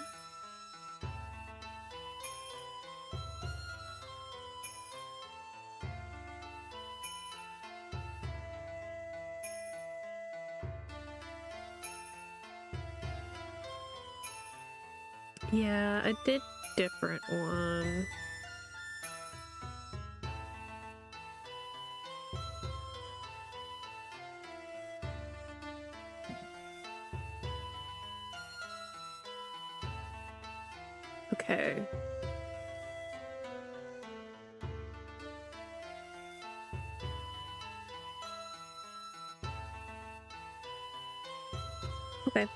Yeah, I did different one. Okay. Okay.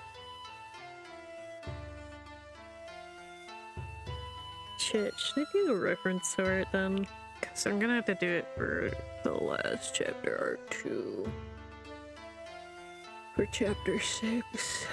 Shit, should I do a reference sort then? Because I'm gonna have to do it for the last chapter art too. For chapter 6.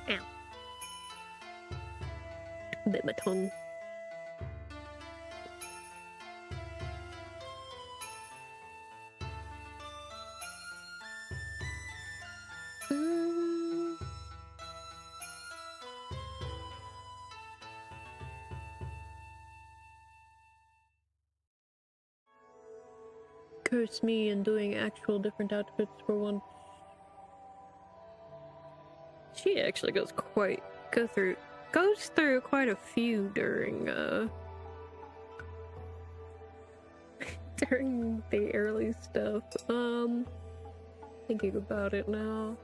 Ow. Bit my tongue. Curse me in doing actual different outfits for one. She actually goes through quite a few during during the early stuff. Thinking about it now.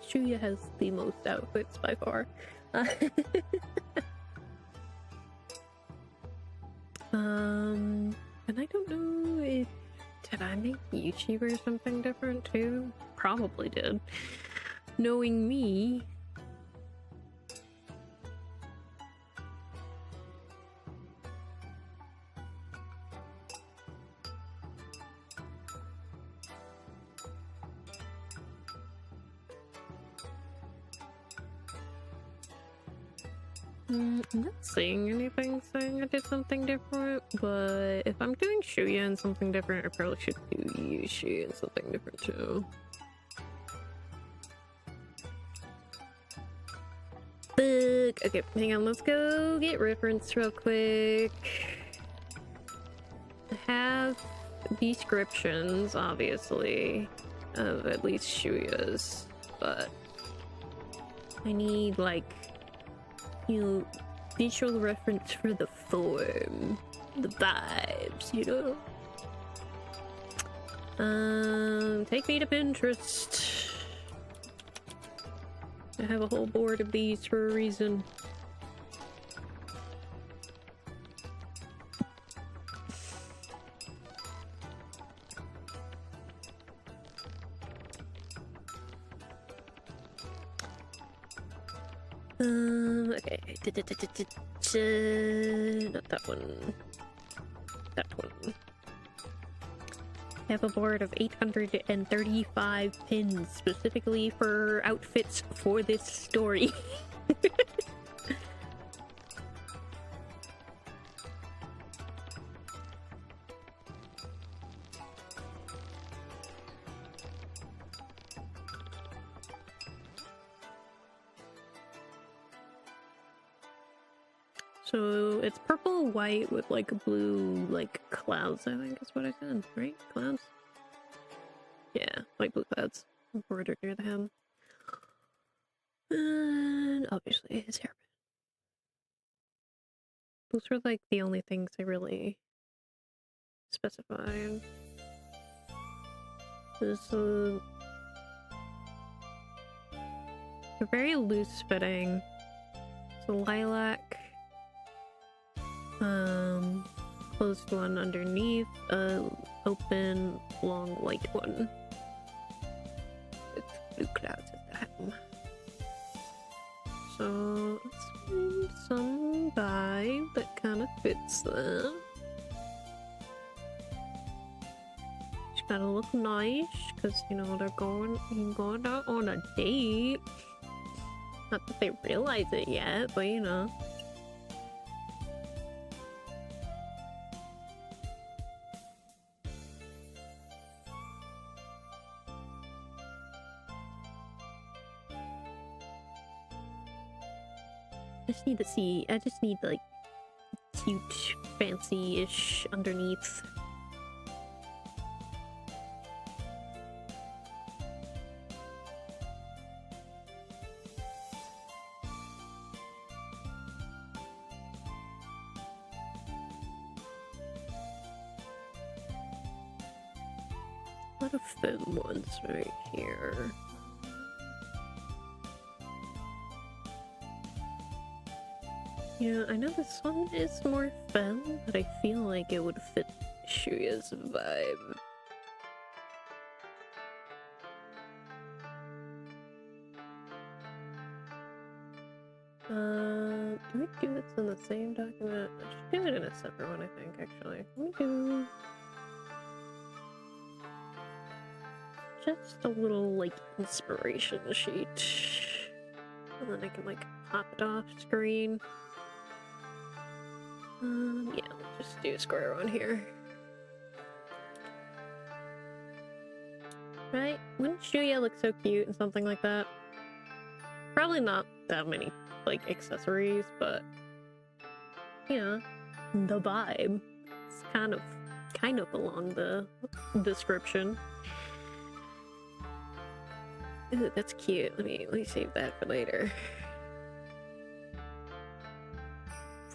Shuya has the most outfits by far. And I don't know if... Did I make Yuchi wear something different too? Probably did. Knowing me... I'm not seeing anything saying I did something different, but if I'm doing Shuya and something different, I probably should do Yushi and something different too. But, okay, hang on, let's go get reference real quick. I have descriptions, obviously, of at least Shuya's, but I need, like, you know, visual reference for the form, the vibes, you know? Take me to Pinterest. I have a whole board of these for a reason. Okay. Not that one. That one. I have a board of 835 pins specifically for outfits for this story. So it's purple, white with like blue, like clouds, I think is what I said, right? Clouds? Yeah, white blue clouds embroidered near the hem. And obviously his hair. Those were like the only things I really specified. This they're very loose fitting. So lilac. Closed one underneath, open long white one. With blue clouds at the hem. So let's find some vibe that kind of fits that. It's gotta look nice, because you know they're going out on a date. Not that they realize it yet, but you know. I just need like cute, fancy-ish underneath. A lot of thin ones right here. Yeah, I know this one is more femme, but I feel like it would fit Shuya's vibe. Do we do this in the same document? I should do it in a separate one, I think, actually. Let me do just a little, like, inspiration sheet. And then I can, like, pop it off screen. Yeah, let's just do a square one here. Right? Wouldn't Shuya look so cute in something like that? Probably not that many, like, accessories, but, you know, the vibe. It's kind of along the description. Ooh, that's cute. Let me save that for later.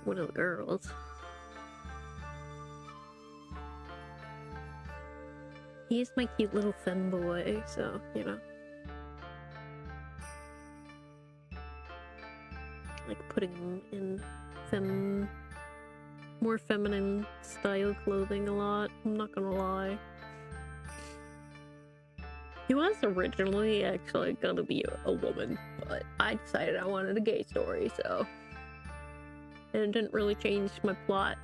One of the girls. He is my cute little femboy, so, you know. Like putting him in more feminine style clothing a lot, I'm not gonna lie. He was originally actually gonna be a woman, but I decided I wanted a gay story, so. And it didn't really change my plot.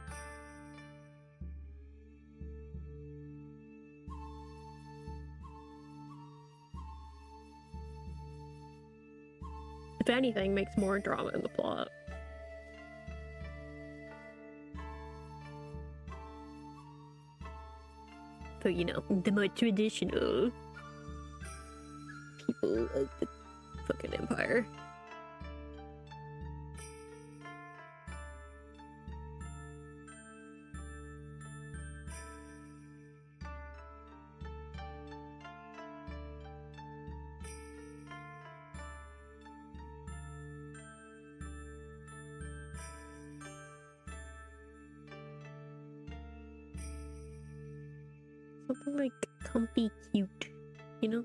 If anything, makes more drama in the plot. But you know, the more traditional people of the fucking empire. Something like comfy cute, you know?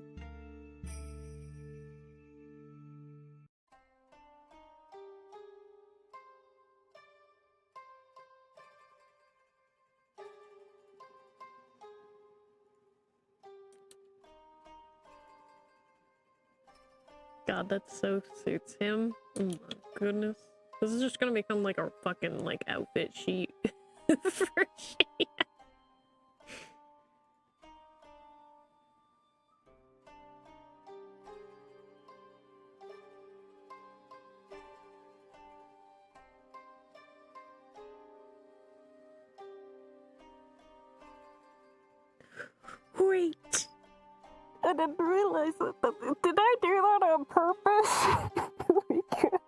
God, that so suits him. Oh my goodness. This is just gonna become like a fucking like outfit sheet for shit. Wait! I didn't realize that. Did I do that on purpose? Oh my god.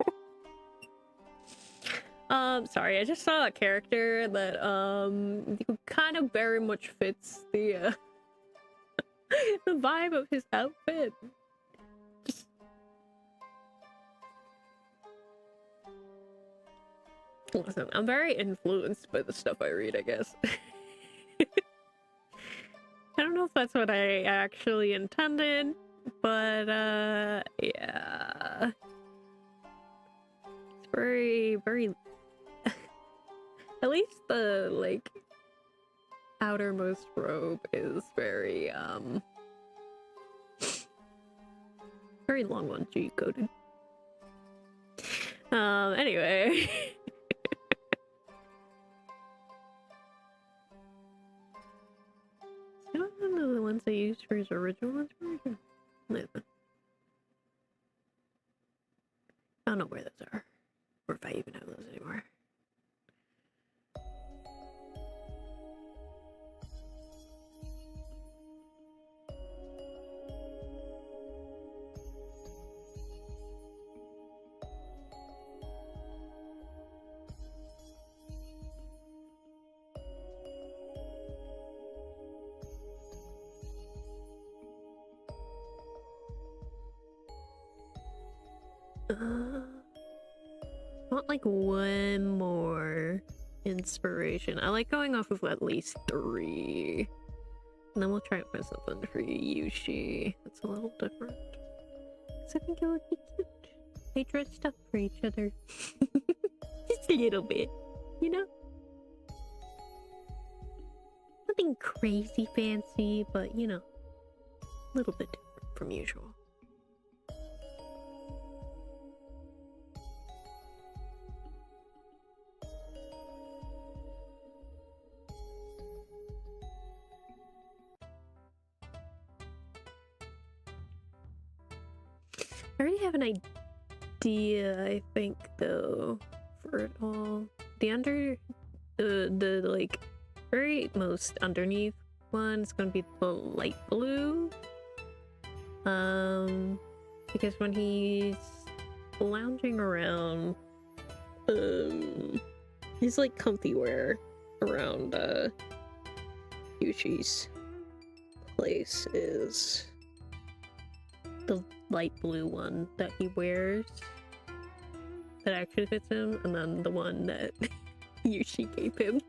Sorry, I just saw a character that kind of very much fits the the vibe of his outfit. Just... Listen, I'm very influenced by the stuff I read, I guess. I don't know if that's what I actually intended, but yeah. It's very, very... At least the, like, outermost robe is very, very long on G-coded. Anyway. I don't know the ones I used for his original inspiration. No. I don't know where those are. Or if I even have those anymore. I want like one more inspiration. I like going off of at least 3. And then we'll try and find something for Yushi that's a little different. Because I think it would be cute. They dressed up for each other. Just a little bit, you know? Nothing crazy fancy, but you know, a little bit different from usual. I already have an idea, I think, though, for it all. The like, very most underneath one is gonna be the light blue. Because when he's lounging around, his, like, comfy wear around, Yushi's place is the light blue one that he wears that actually fits him, and then the one that Yushi gave him.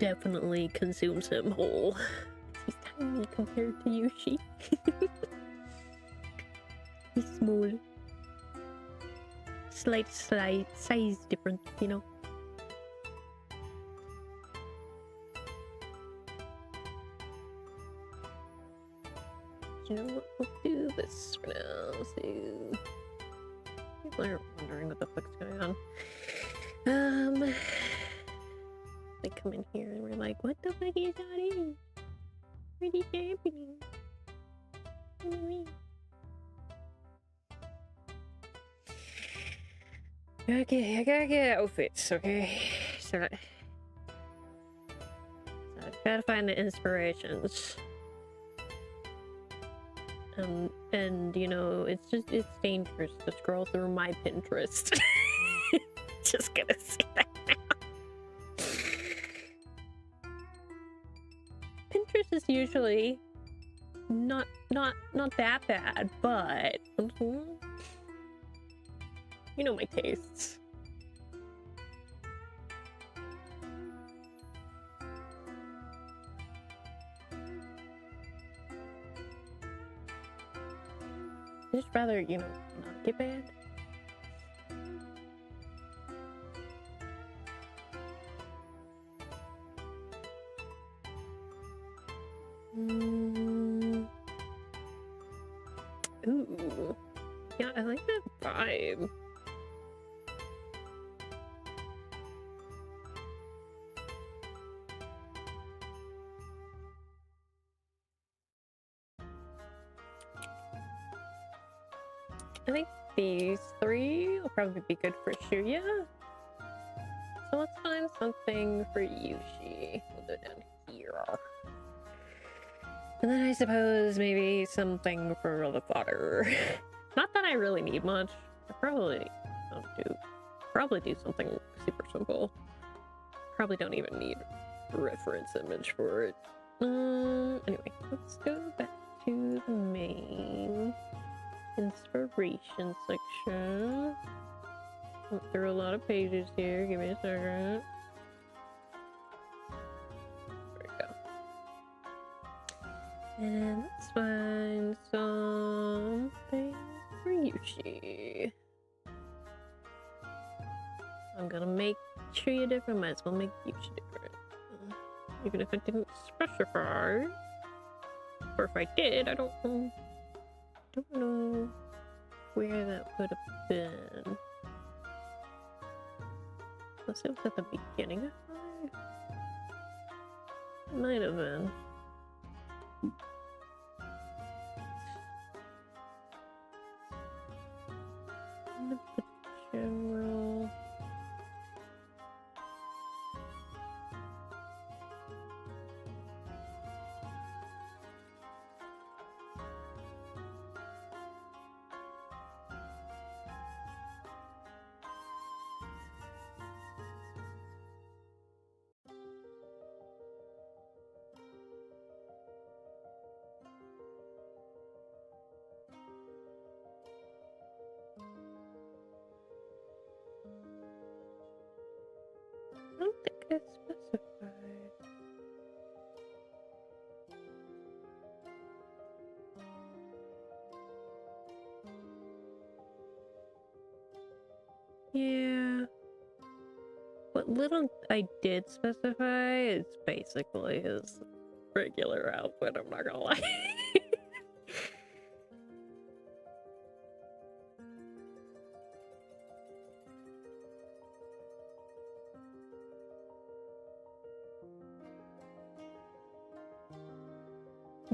Definitely consumes him whole. He's tiny compared to Yushi. He's small. Slight size difference, you know. You know what, we'll do this for now, so people are wondering what the fuck's going on. They come in here and we're like, what the fuck is that? What is happening? What do you mean? Okay, I gotta get outfits, okay? So I've gotta find the inspirations. And you know, it's dangerous to scroll through my Pinterest. Just gonna say that now. Pinterest is usually not that bad, but you know my tastes. I'd just rather, you know, not get banned. Ooh. Yeah, I like that vibe. I think these 3 will probably be good for Shuya. So let's find something for Yushi. We'll go down here. And then I suppose maybe something for the fodder. Not that I really need much. I probably do something super simple. Probably don't even need a reference image for it. Anyway, let's go back to the main inspiration section. Went through a lot of pages here. Give me a second. There we go. And let's find something for Yushi. I'm gonna make sure you different. Might as well make Yushi different. Even if I didn't specify. Or if I did, I don't know where that would have been. Unless it was at the beginning of it? Might have been. The general. I don't think I specified. Yeah. What little I did specify is basically his regular outfit, I'm not gonna lie.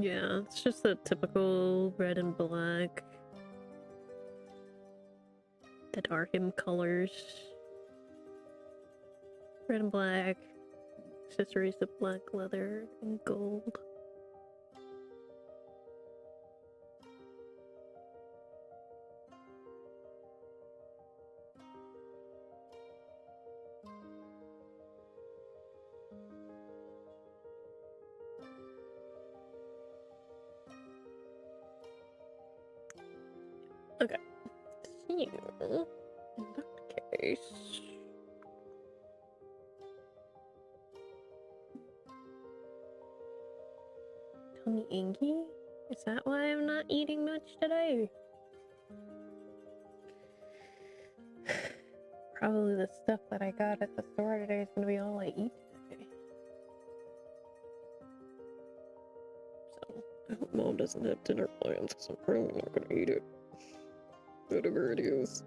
Yeah, it's just the typical red and black that are him colors. Red and black, accessories of black leather and gold. Okay, so in that case, tummy ingy? Is that why I'm not eating much today? Probably the stuff that I got at the store today is gonna be all I eat today. So, I hope Mom doesn't have dinner plans because I'm probably not gonna eat it. Whatever it is.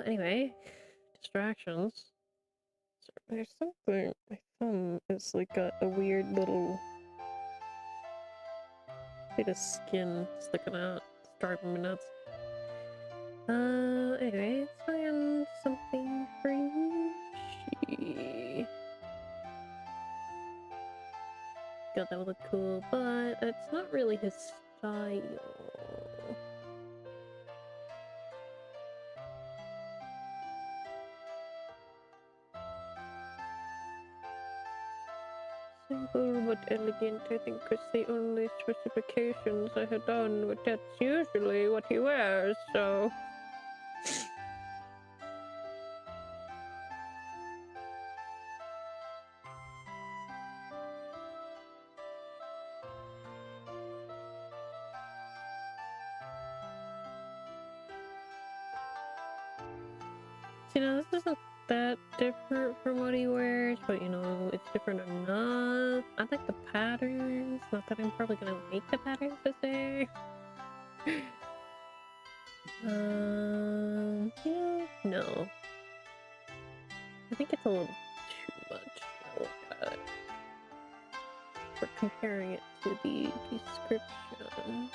Anyway, distractions. So there's something, my thumb is like got a weird little bit of skin sticking out. It's driving me nuts. Anyway, let's find something for Yushi. God, that would look cool, but it's not really his style. Simple but elegant, I think, is the only specifications I had done, but that's usually what he wears, so... You know, this isn't that different from what he wears, but you know, it's different enough. I like the patterns, not that I'm probably gonna make the patterns to say. Yeah, no. I think it's a little too much now look at it. We're comparing it to the description.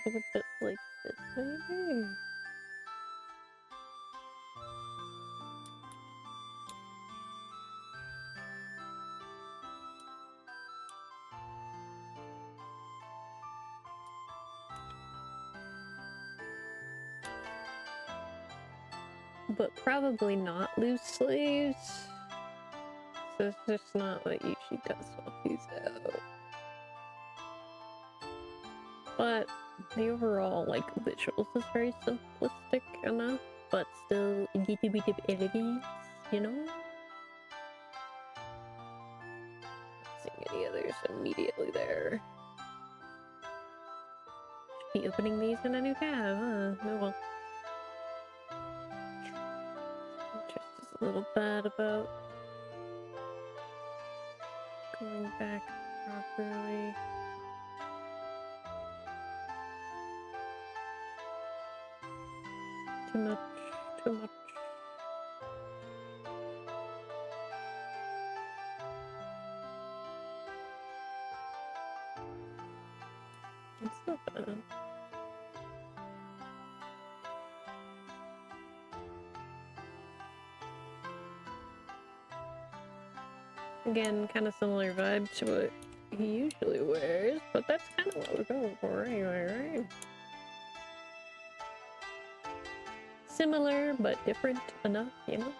something a bit like this, maybe? But probably not loose sleeves. So it's just not what usually does while he's out. But the overall, like, visuals is very simplistic enough, but still a little bit of elegance, you know? Not seeing any others immediately there. Should be opening these in a new tab, huh? Oh well. Just a little bad about going back properly. Too much, too much. It's not bad. Again, kind of similar vibe to what he usually wears, but that's kind of what we're going for anyway, right? Similar, but different enough, you know?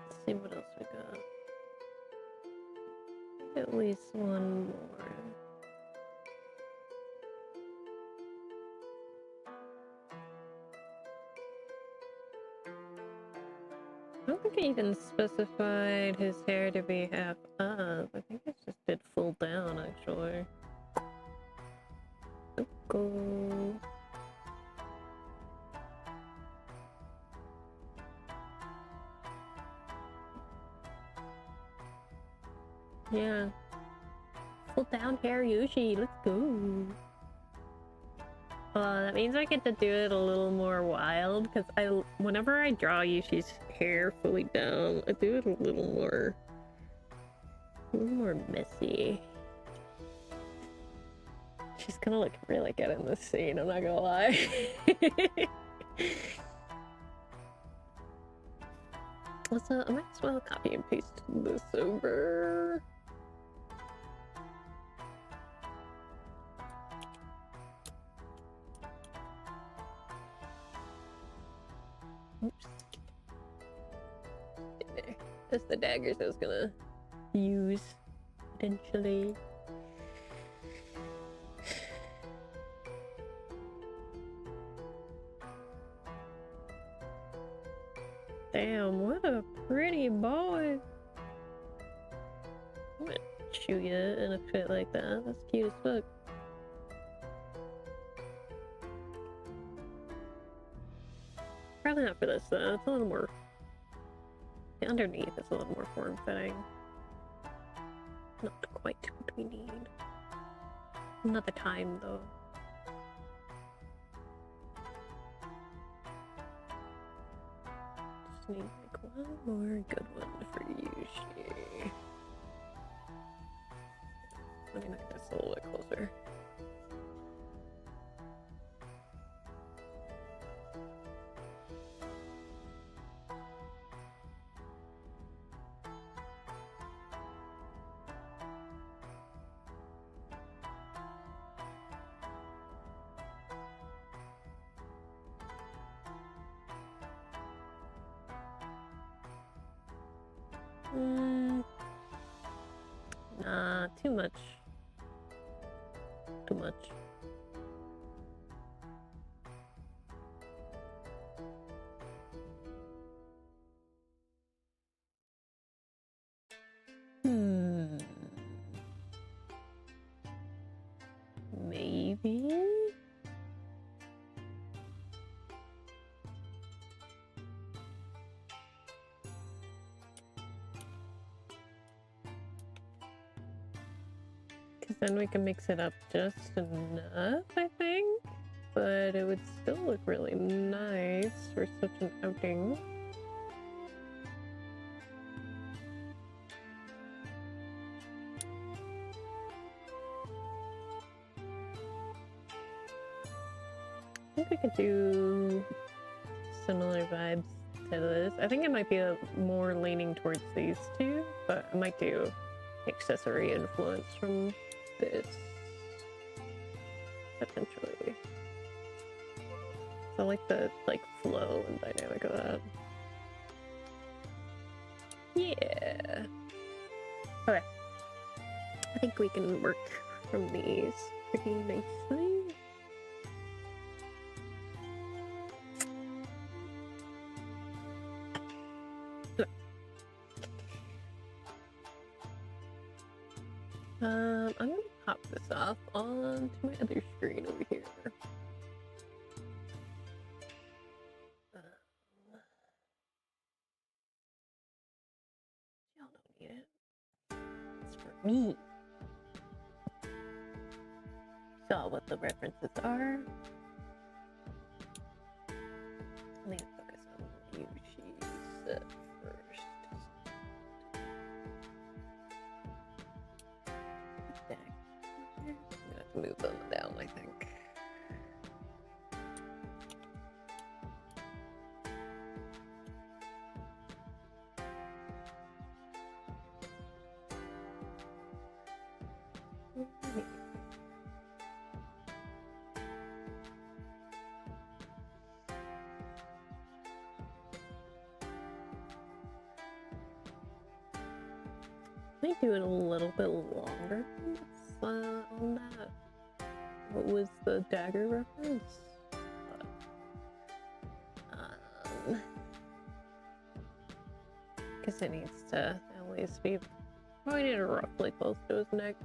Let's see what else we got. At least one more. I don't think I even specified his hair to be half up. I think I just did full down, actually. Go. Yeah. Full down hair Yoshi, let's go. That means I get to do it a little more wild, because whenever I draw Yoshi's hair fully down, I do it a little more messy. She's gonna look really good in this scene, I'm not gonna lie. Also, I might as well copy and paste this over. Oops. There. That's the daggers I was gonna use potentially. Damn, what a pretty boy. I'm gonna chew you in a fit like that. That's cute as fuck. Probably not for this though. It's a little more. The underneath is a little more form-fitting. Not quite what we need. Another time though. Just need like one more good one for Yushi. Let me make this a little bit closer. Nah, too much. Too much. maybe? Because then we can mix it up just enough, I think. But it would still look really nice for such an outing. I think we could do similar vibes to this. I think it might be more leaning towards these two, but I might do accessory influence from this, potentially. I like the flow and dynamic of that. Yeah. Okay. I think we can work from these pretty nicely. I'm gonna pop this off onto my other screen over here. Y'all don't need it. It's for me. Saw what the references are. Let me focus on you. She's first. I'm gonna have to move them down, I think. Might do it a little bit longer on that. What was the dagger reference? Guess it needs to at least be pointed roughly close to his neck.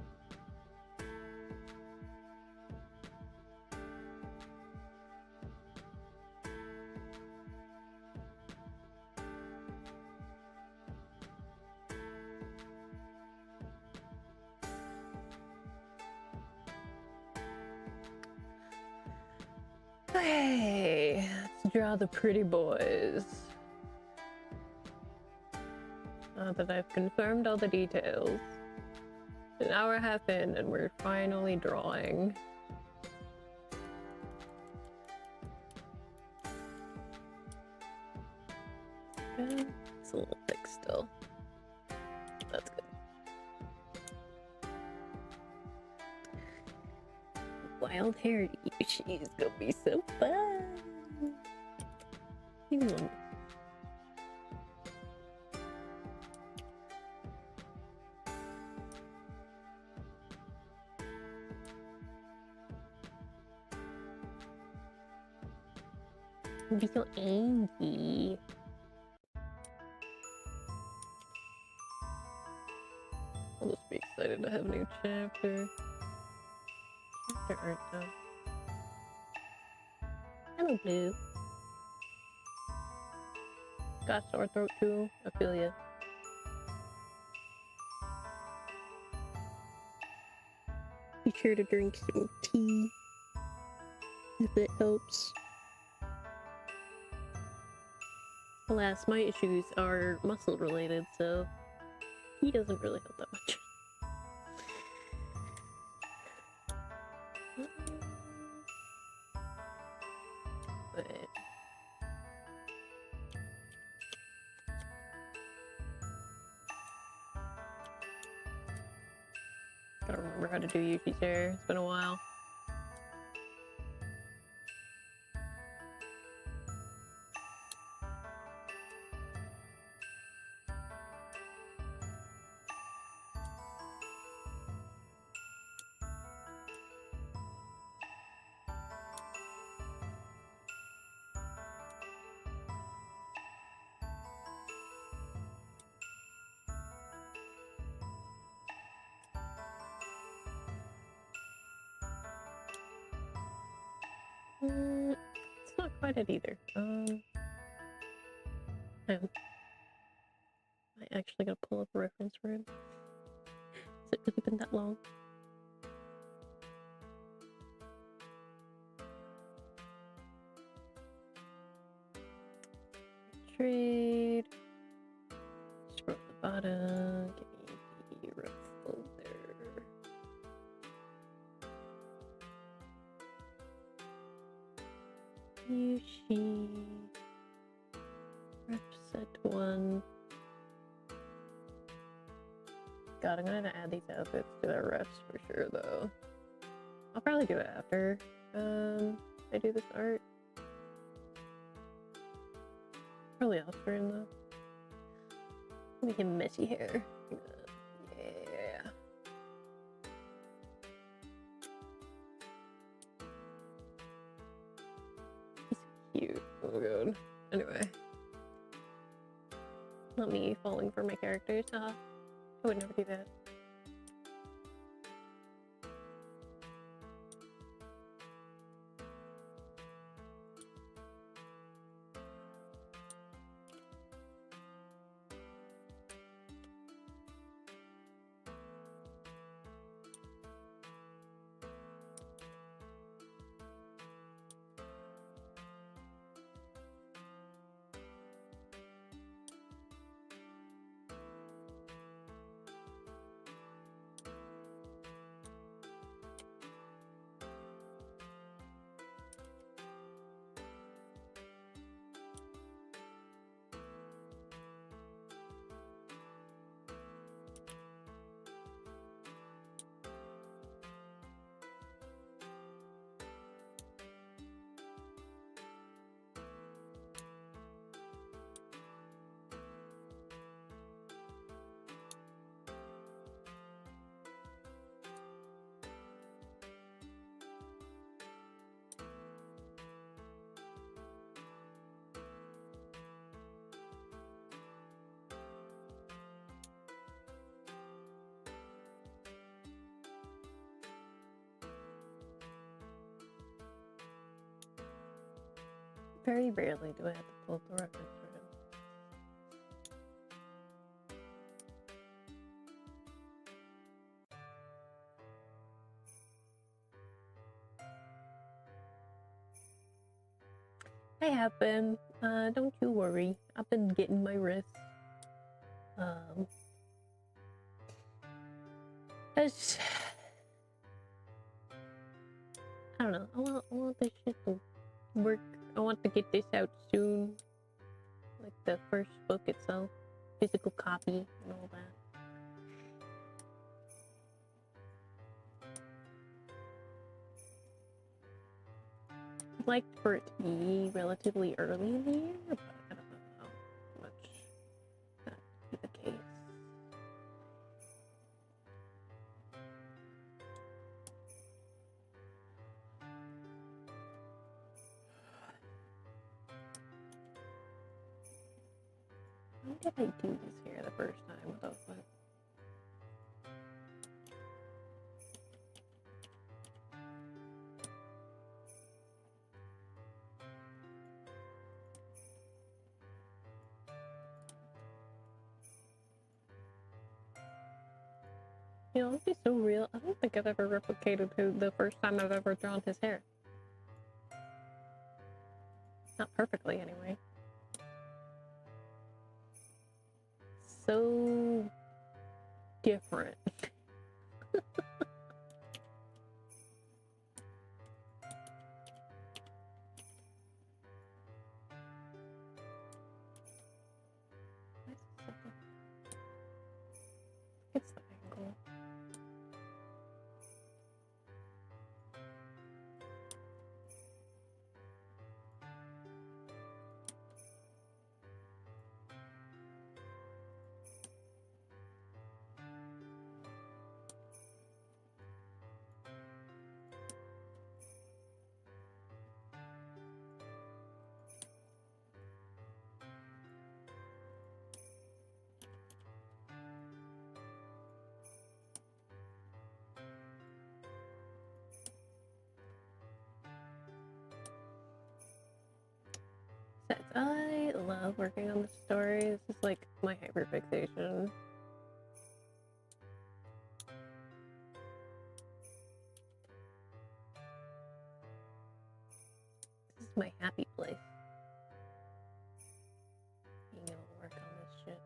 Okay, let's draw the pretty boys. Now that I've confirmed all the details. An hour and a half in and we're finally drawing. Good. It's a little thick still. That's good. Wild haired Yoshi's gonna be so fun. Even though I'd be so angry. I'll just be excited to have a new chapter. Chapter art though. Hello, Blue. Got sore throat too. I feel ya. Be sure to drink some tea if it helps. Alas, my issues are muscle related, so he doesn't really help that much. But gotta remember how to do Yuki's hair. It's been a while. It's not quite it either. I actually gotta pull up a reference for him. Has it really been that long? Trade. Scroll to the bottom. Give me the rough folder. Yushi. Ref set 1. God, I'm gonna add these outfits to our refs for sure, though. I'll probably do it after I do this art. Probably after him, though. Make him messy hair. Yeah. He's cute. Oh god. Anyway. Not me falling for my characters, huh? I would never do that. Very rarely do I have to pull up the reference for him. I have been. Don't you worry. I've been getting my rest. It's, I don't know. I want this shit to work. I want to get this out soon. Like the first book itself. Physical copy and all that. I'd like for it to be relatively early in the year, but I don't know how much that would be the case. How did I do this here the first time without that? You know, it'd be so real. I don't think I've ever replicated the first time I've ever drawn his hair. Not perfectly, anyway. So different. It's the angle. I love working on the story. This is like my hyperfixation. This is my happy place. Being able to work on this shit.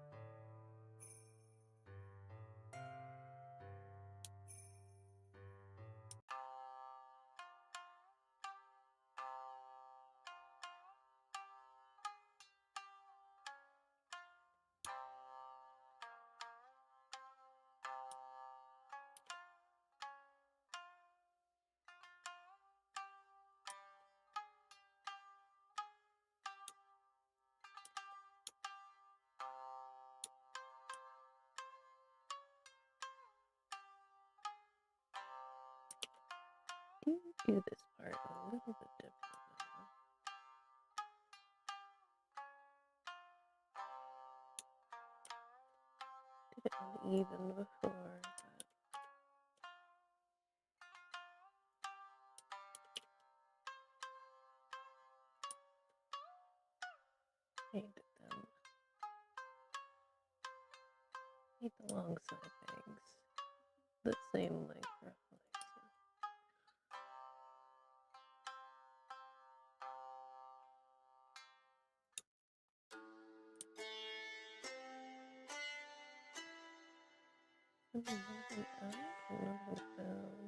Do this part a little bit different now. Did it uneven before, but painted them. Need the long side bangs the same length roughly. Nothing out, nothing down.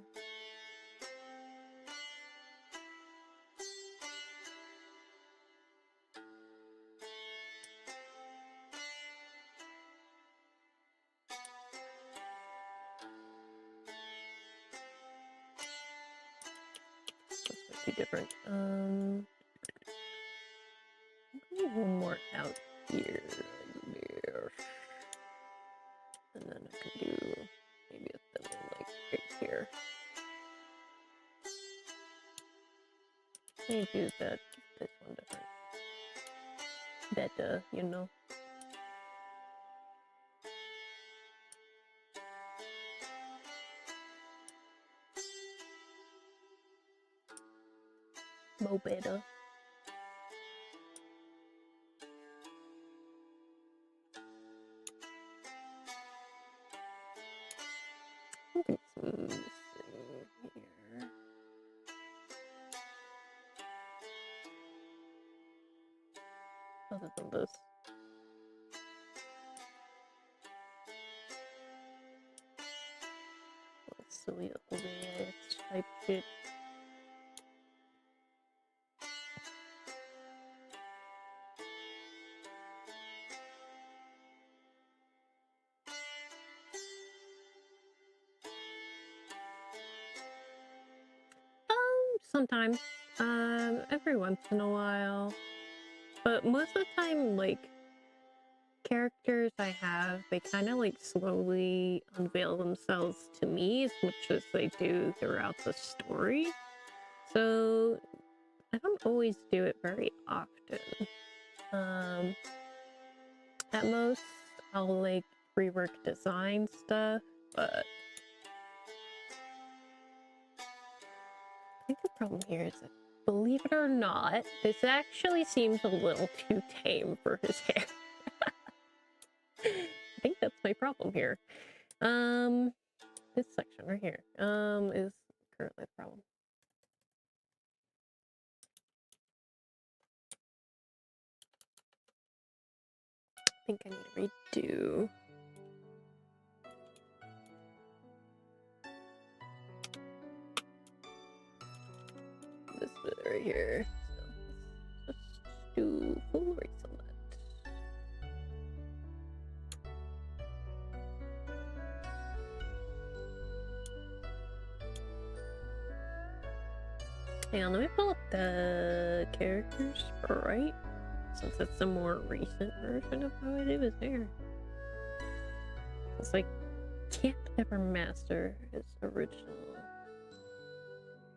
This might be different. One more out here, and then I can do maybe a thin one like right here. I do that. This one different. Better, you know. Mo better. Something's missing here. Other than this. Silly little type shit. Sometimes, every once in a while, but most of the time, like, characters I have, they kind of like slowly unveil themselves to me as much as they do throughout the story. So I don't always do it very often. At most, I'll like rework design stuff, but I think the problem here is that, believe it or not, this actually seems a little too tame for his hair. I think that's my problem here. This section right here, is currently the problem. I think I need to redo. This bit right here. So let's just do full erase on that. Hang on, let me pull up the character sprite, since it's a more recent version of how I do his hair. It's like, can't ever master his original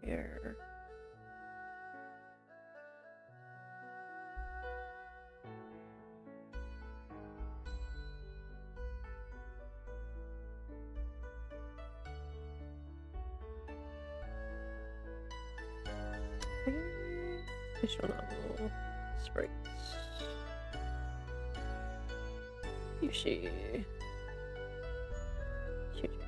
hair. Visual novel sprites. Yushi. Shooting.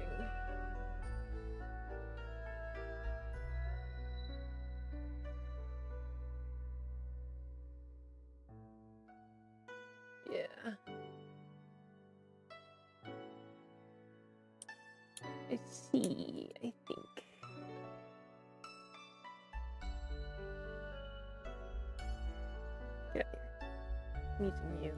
Yeah. I see, I think. Get out here. I'm using you.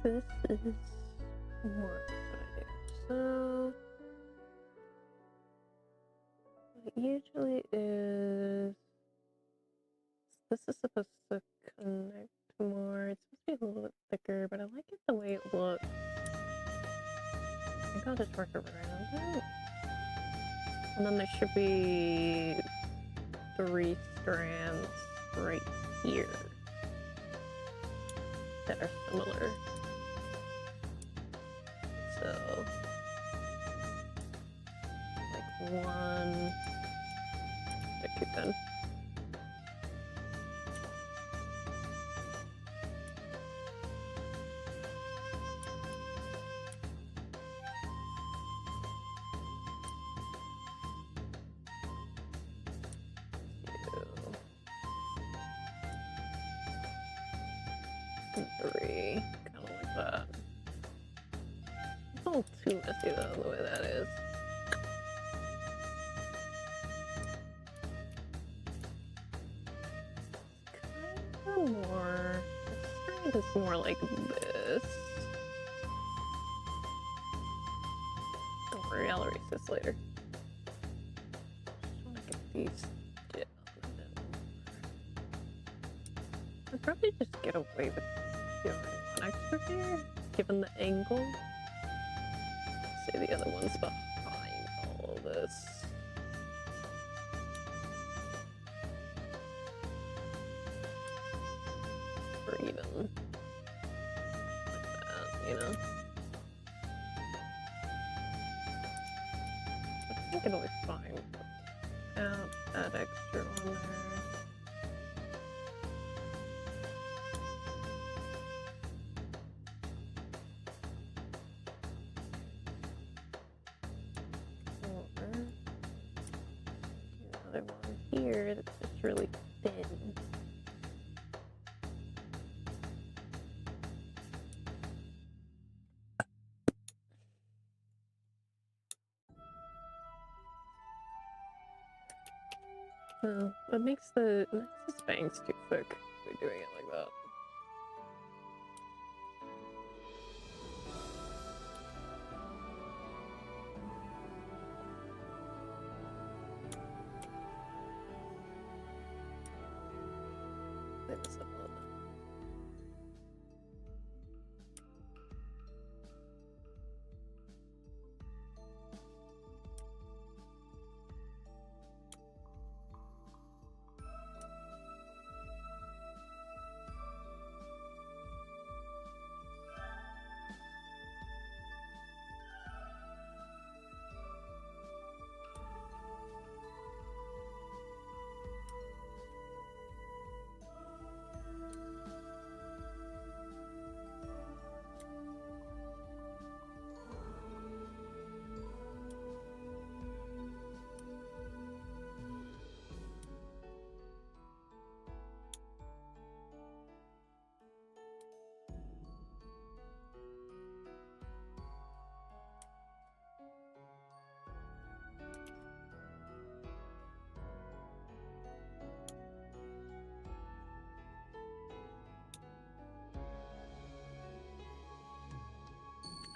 This is more what I do. So it usually is. This is supposed to connect more. It's supposed to be a little bit thicker, but I like it the way it looks. I think I'll just work around it. And then there should be 3 strands right here that are similar. So, like 1, they're too thin. Three, kind of like that. It's a little too messy though, the way that is. Kind of more. This is more like this. Don't worry, I'll erase this later. Just want to get these down. I'd probably just get away with doing one extra here, given the angle. Let's say the other one's behind all of this. Or even like that, you know? I think it'll be fine without that extra on there. Another one here that's just really thin. Oh, it makes the bangs too thick. We're doing it like that. Clean this up a little bit.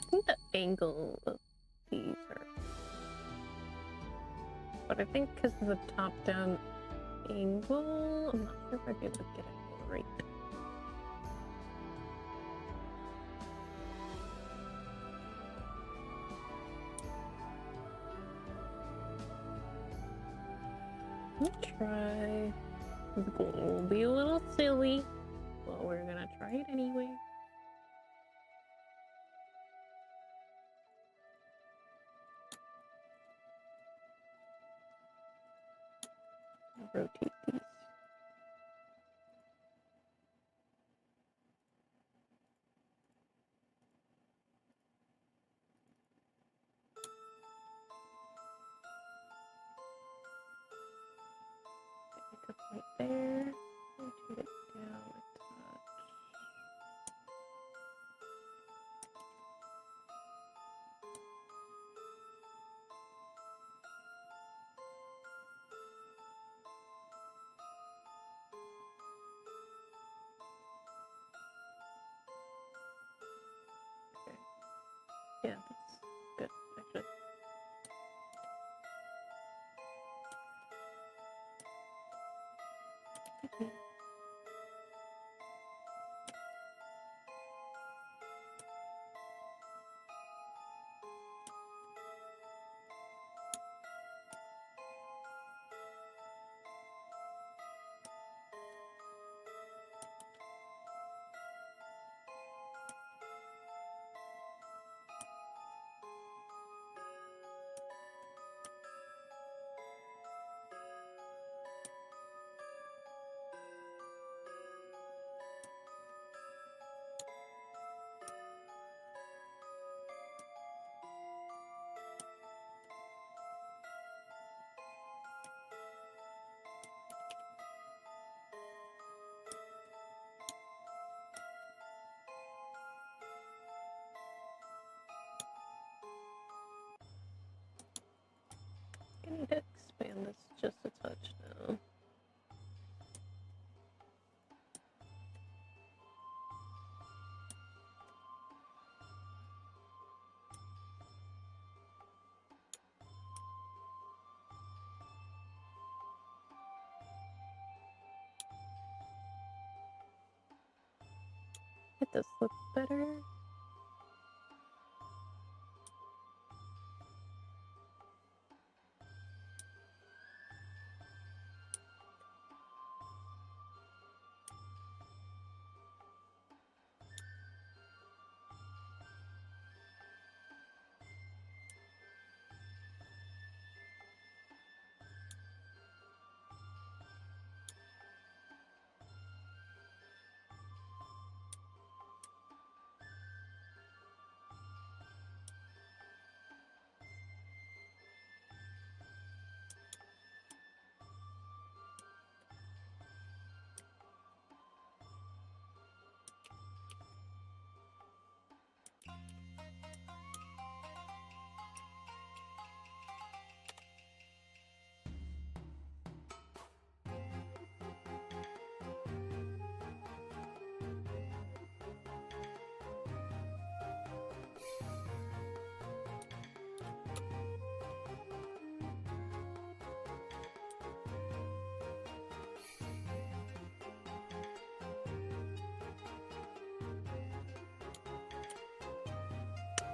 I think the angle of these are, but I think because of the top-down angle, I'm not sure if I'd be able to get it right. Let me try. The gold will be a little silly. Well, we're gonna try it anyway. Rotate these. Pick up right there. Rotate it down a touch. Okay. Yeah, that's good, actually. Okay. I need to expand this just a touch now. It does look better.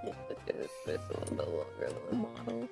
Yeah, let's get this space a little bit longer than the model.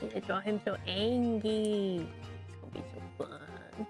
Yeah, draw him so angry. It's gonna be so fun.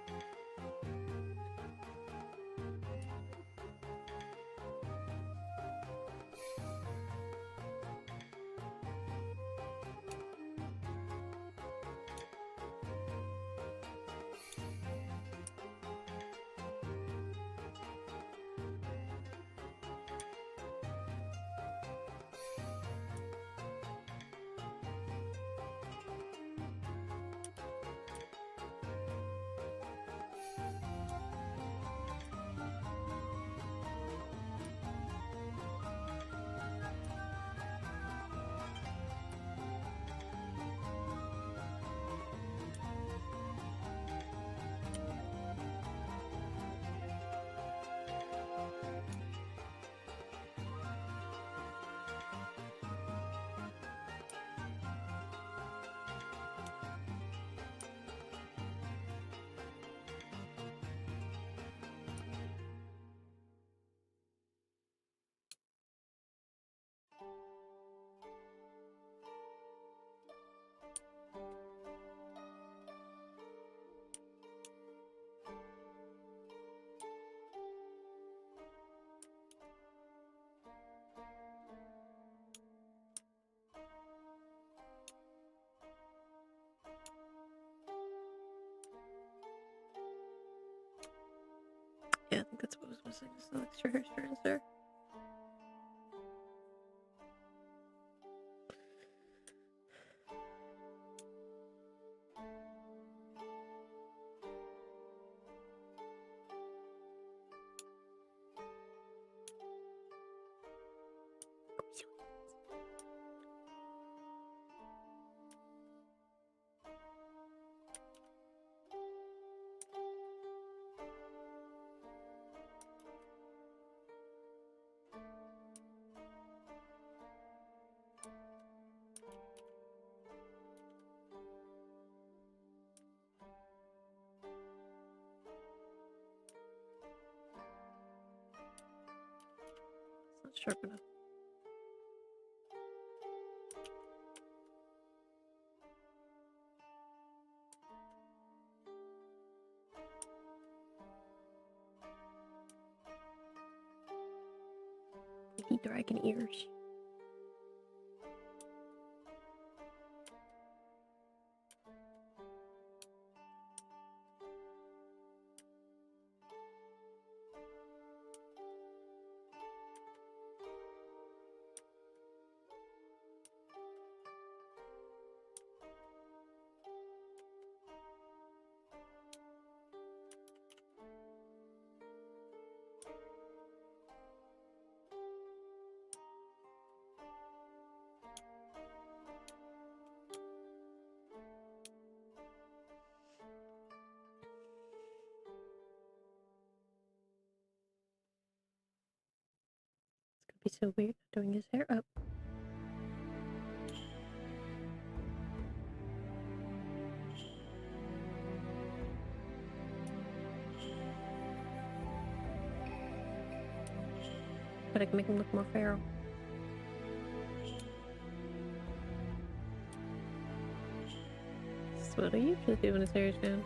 Yeah, I think that's what was missing. Just some extra hair strands there. It's not sharp enough. Maybe dragon ears. It's gonna be so weird doing his hair up. But I can make him look more feral. That's what I usually do when his hair is down.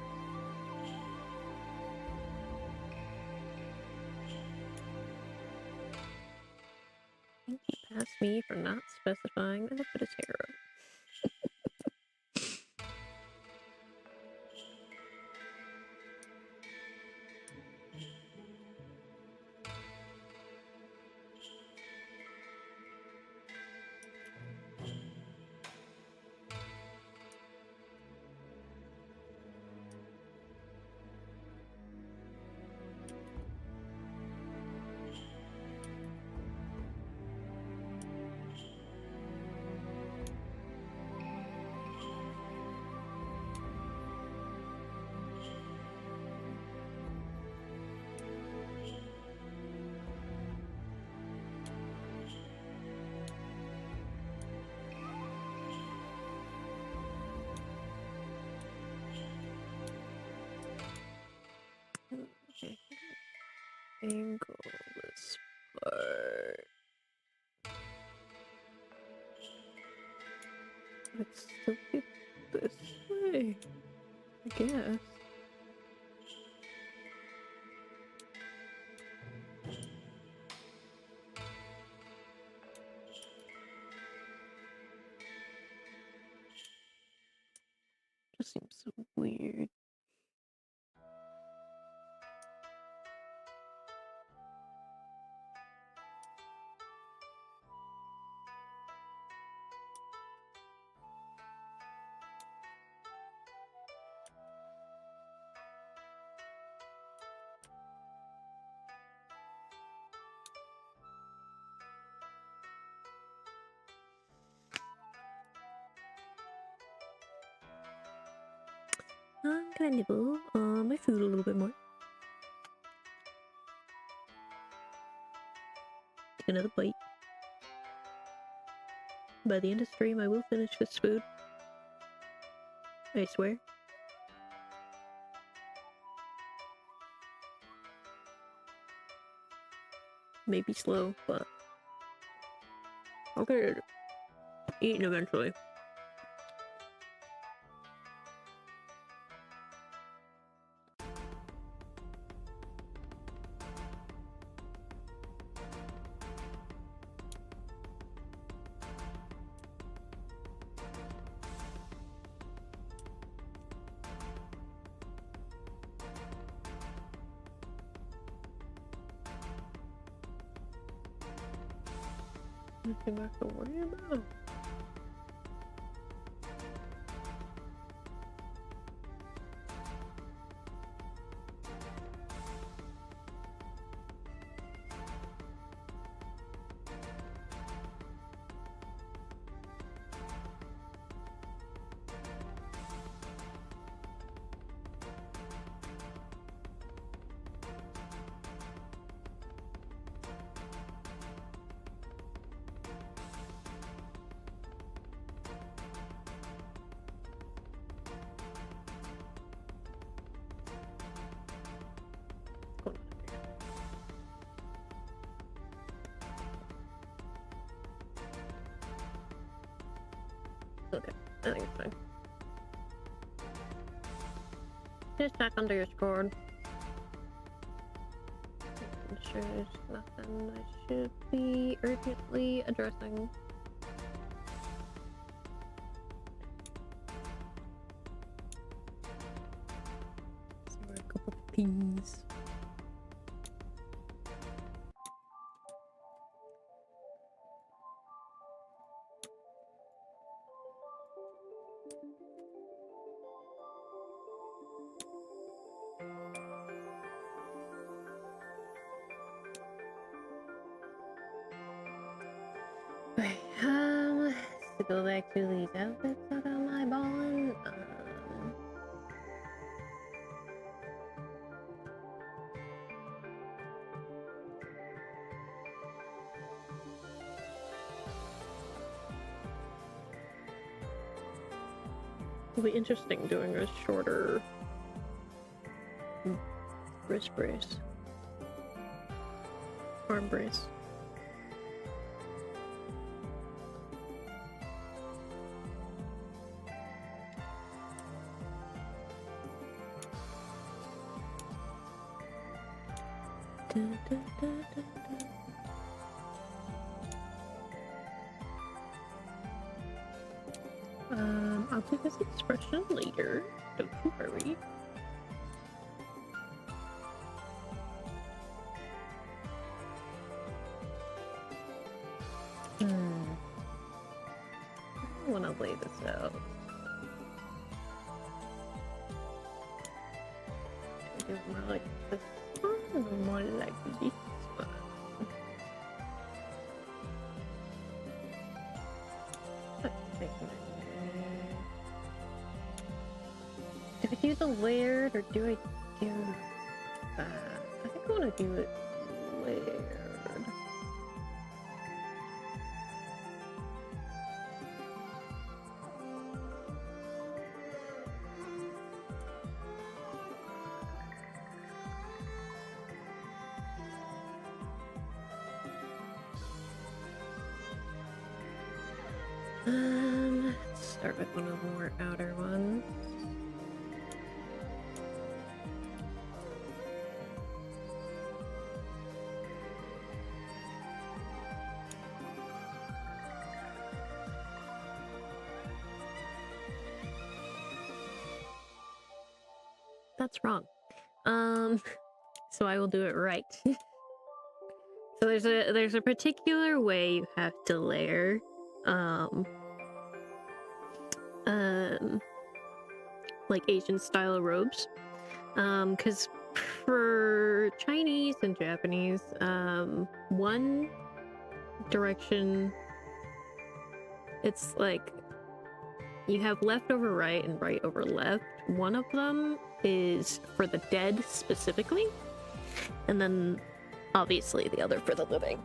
I think he passed me for not specifying that I put his hair up. Okay. Angle this part. Let's still get this way, I guess. Just seems so weird. I'm gonna nibble on my food a little bit more. Take another bite. By the end of stream, I will finish this food. I swear. Maybe slow, but I'll get it eaten eventually. Nothing I have to worry about. Okay, I think it's fine. Just check under your scored. I'm sure there's nothing I should be urgently addressing. So we're a couple pings. Okay, to go back to these outfits that I'm eyeballing. It'll be interesting doing a shorter wrist brace, arm brace. I'll do this expression later. Don't you worry. I want to lay this out. Do it more like this one, or more like this one. Do I do the layered or do I do that? I think I want to do it layered. Let's start with one of the more outer ones. That's wrong. So I will do it right. So there's a particular way you have to layer like Asian style robes, because for Chinese and Japanese, one direction, it's like you have left over right and right over left. One of them is for the dead specifically, and then obviously the other for the living.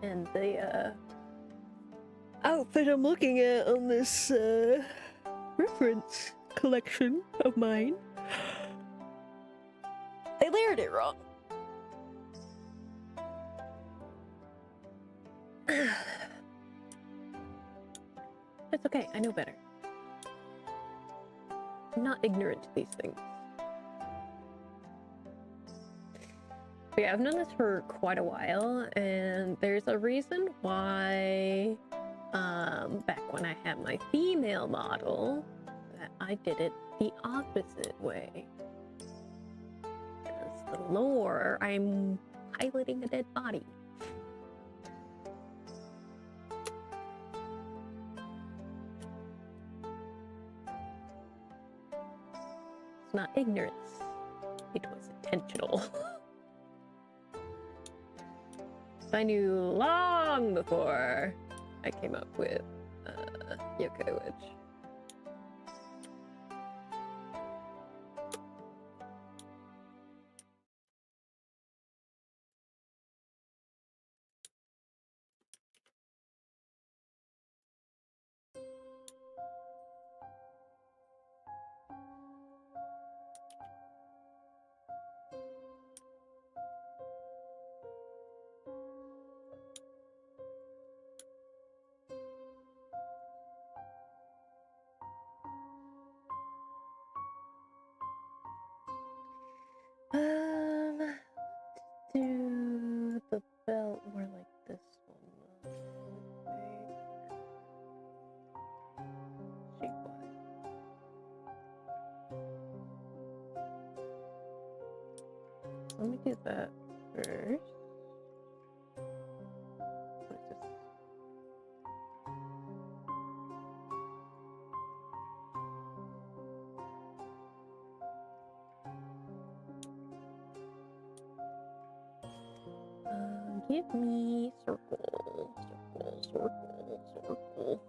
And the outfit I'm looking at on this reference collection of mine, I layered it wrong. It's okay, I know better. I'm not ignorant to these things. But yeah, I've known this for quite a while, and there's a reason why, back when I had my female model, that I did it the opposite way. Because the lore, I'm piloting a dead body. It's not ignorance. It was intentional. I knew long before I came up with Yokai Witch. Let's do the belt more like this one. Shape-wise. So let me do that first. What is this? Give me circle, circle, circle, circle.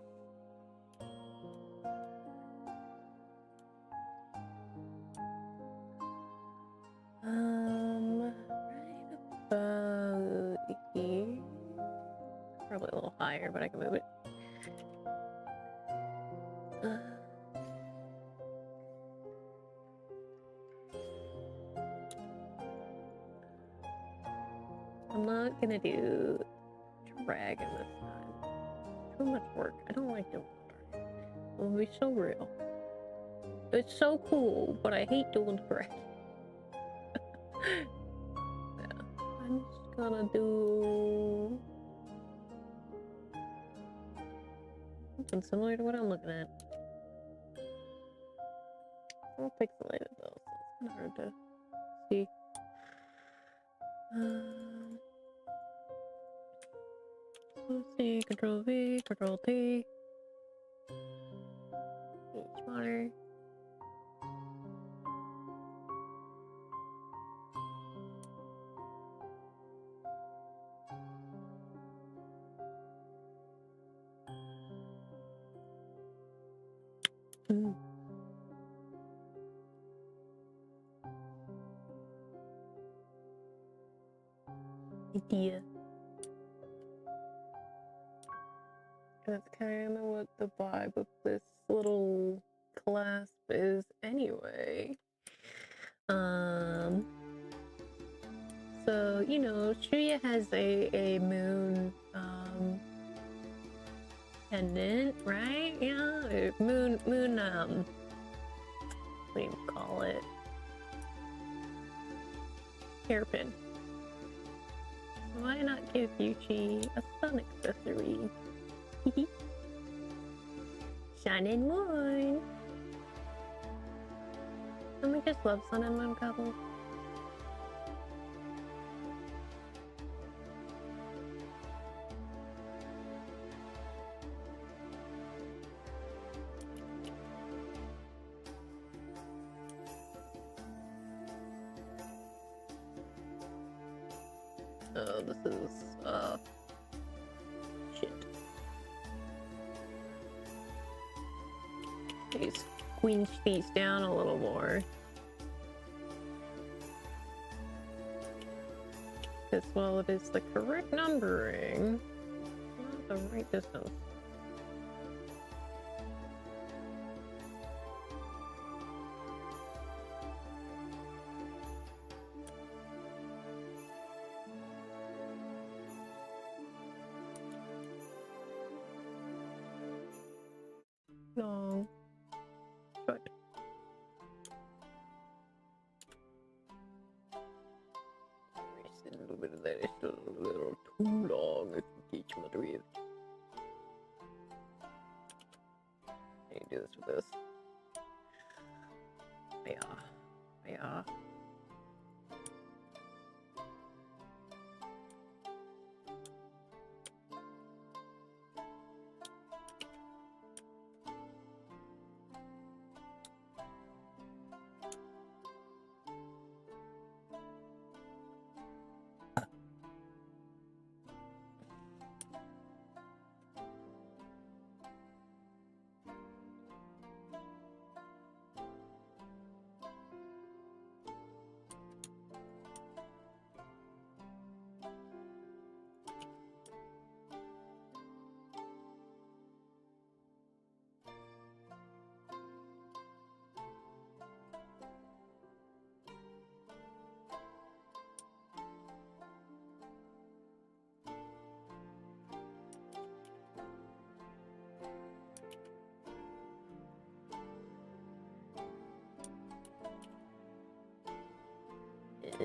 Right about here. Probably a little higher, but I can move it. I'm not gonna do dragon this time. Too much work. I don't like doing work. It'll be so real. It's so cool, but I hate doing dragon. Yeah, I'm just gonna do something similar to what I'm looking at. It's all pixelated though, so it's kind of hard to see. Let's see, Control V, Control T. Each smaller. Idea. That's kind of what the vibe of this little clasp is anyway. So, you know, Shuya has a moon, pendant, right? Yeah, moon, what do you call it? Hairpin. So why not give Yuchi a sun accessory? Sun and Moon! Don't we just love Sun and Moon couples? Oh, this is, shit. Maybe squinch these down a little more. Because while it is the correct numbering, it's not the right distance. long. Short. A little bit of that is still a little too long if you teach mother it. I need to do this with this. Yeah.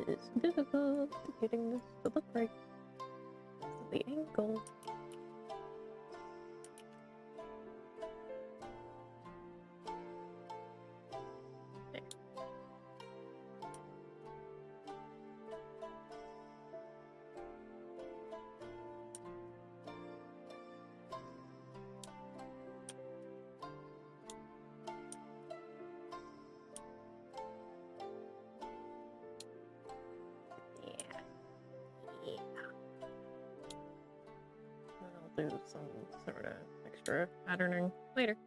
It's difficult getting this to look right. The angle. There. Do some sort of extra patterning later.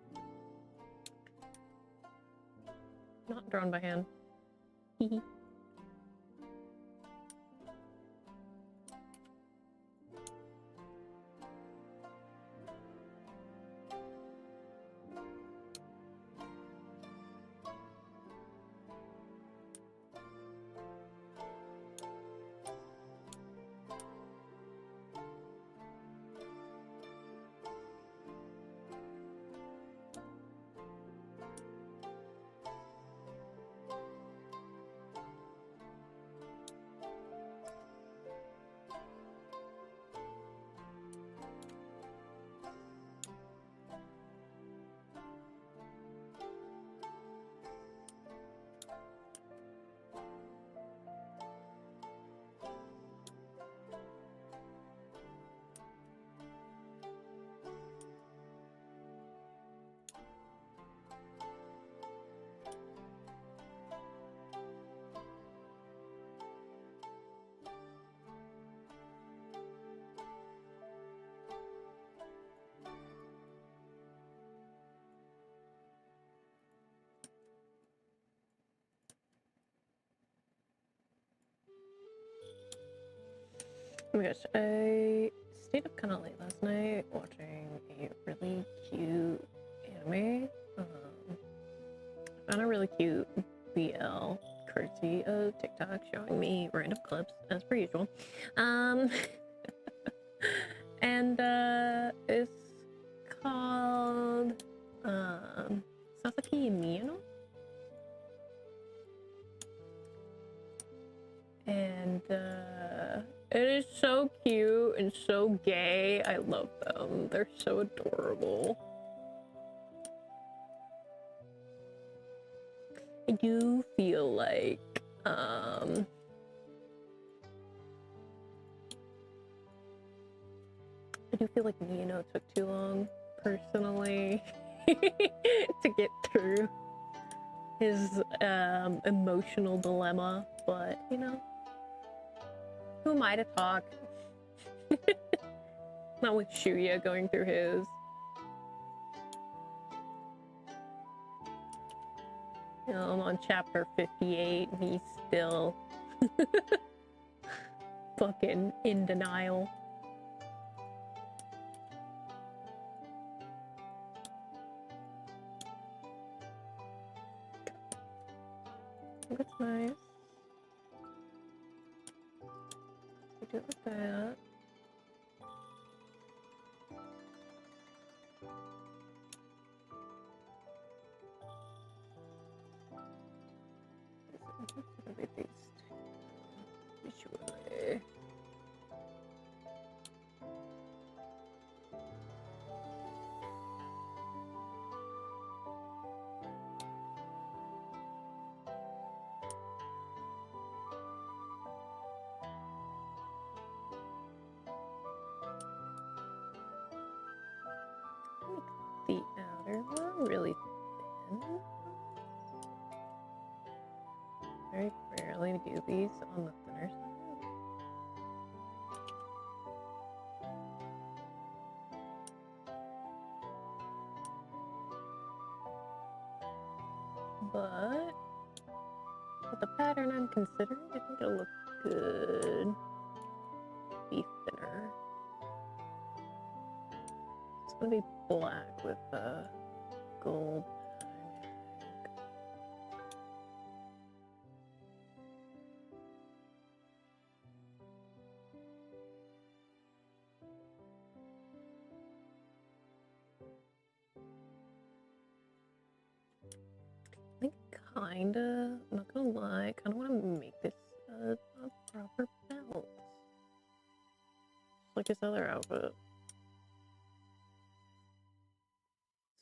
Not drawn by hand. Hee. Oh my gosh, I stayed up kind of late last night watching a really cute anime. I found a really cute BL courtesy of TikTok showing me random clips as per usual. And it's called Sasaki Miyano. And it is so cute and so gay. I love them. They're so adorable. I do feel like I do feel like Miyano took too long personally to get through his emotional dilemma, but you know, who am I to talk? Not with Shuya going through his. You know, I'm on chapter 58 and he's still fucking in denial. That's nice. We do it with that. Be based visually. Make the outer one really thin. Very rarely do these on the thinner side. But with the pattern I'm considering, I think it'll look good. Be thinner. It's gonna be black with gold. I think kinda, I'm not gonna lie, I kinda wanna make this a proper belt. Just like his other outfit.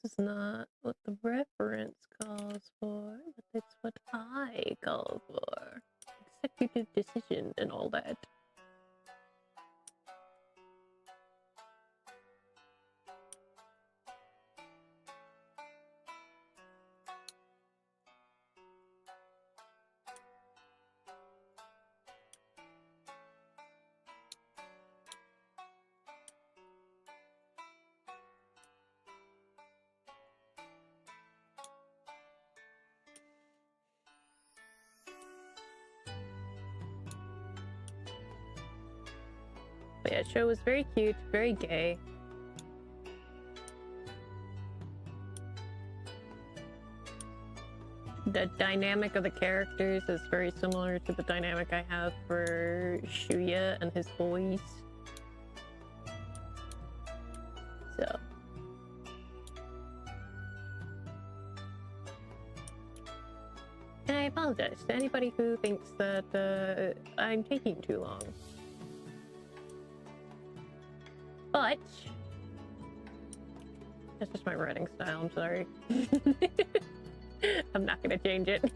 This is not what the reference calls for, but it's what I call for. Executive decision and all that. But yeah, show was very cute, very gay. The dynamic of the characters is very similar to the dynamic I have for Shuya and his boys. So. And I apologize to anybody who thinks that I'm taking too long. But that's just my writing style, I'm sorry. I'm not gonna change it.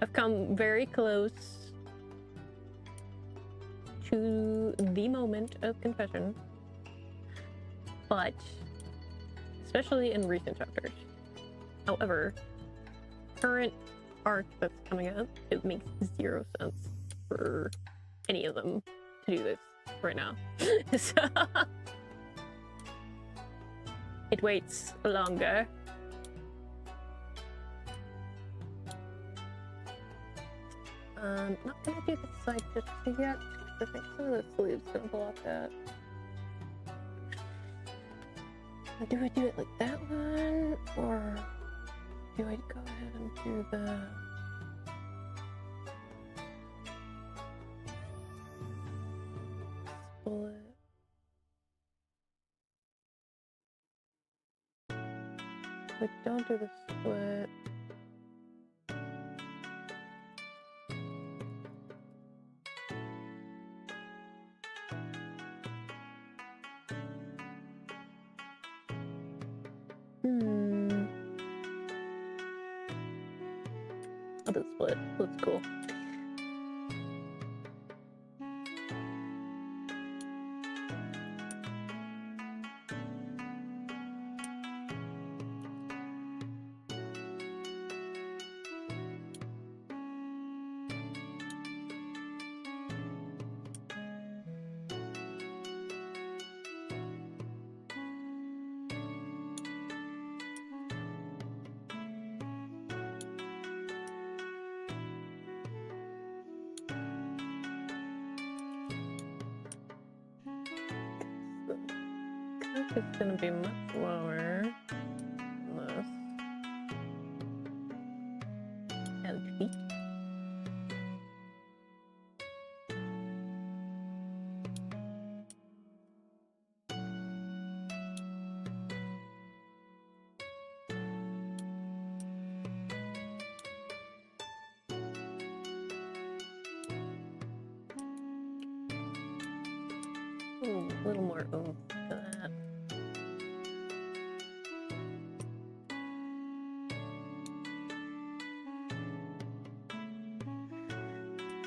I've come very close to the moment of confession, but especially in recent chapters. However, current arc that's coming up, it makes zero sense for any of them to do this right now. So it waits longer. Not gonna do the side just yet, because I think some of the sleeves gonna block that. Do I do it like that one, or do I go ahead and do the split? If I don't do the split, I'll do the split. Looks cool. It's gonna be much lower than this. And feet. little more oomph to that.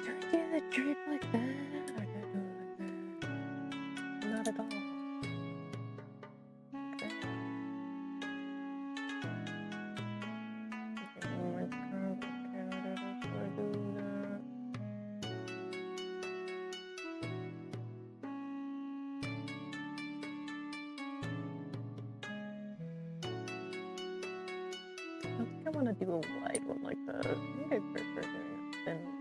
Do I do the drip like that, or do I do it like that? Not at all. Okay. More complicated if I do that. I think I want to do a wide one like that. I think I prefer doing a thin one.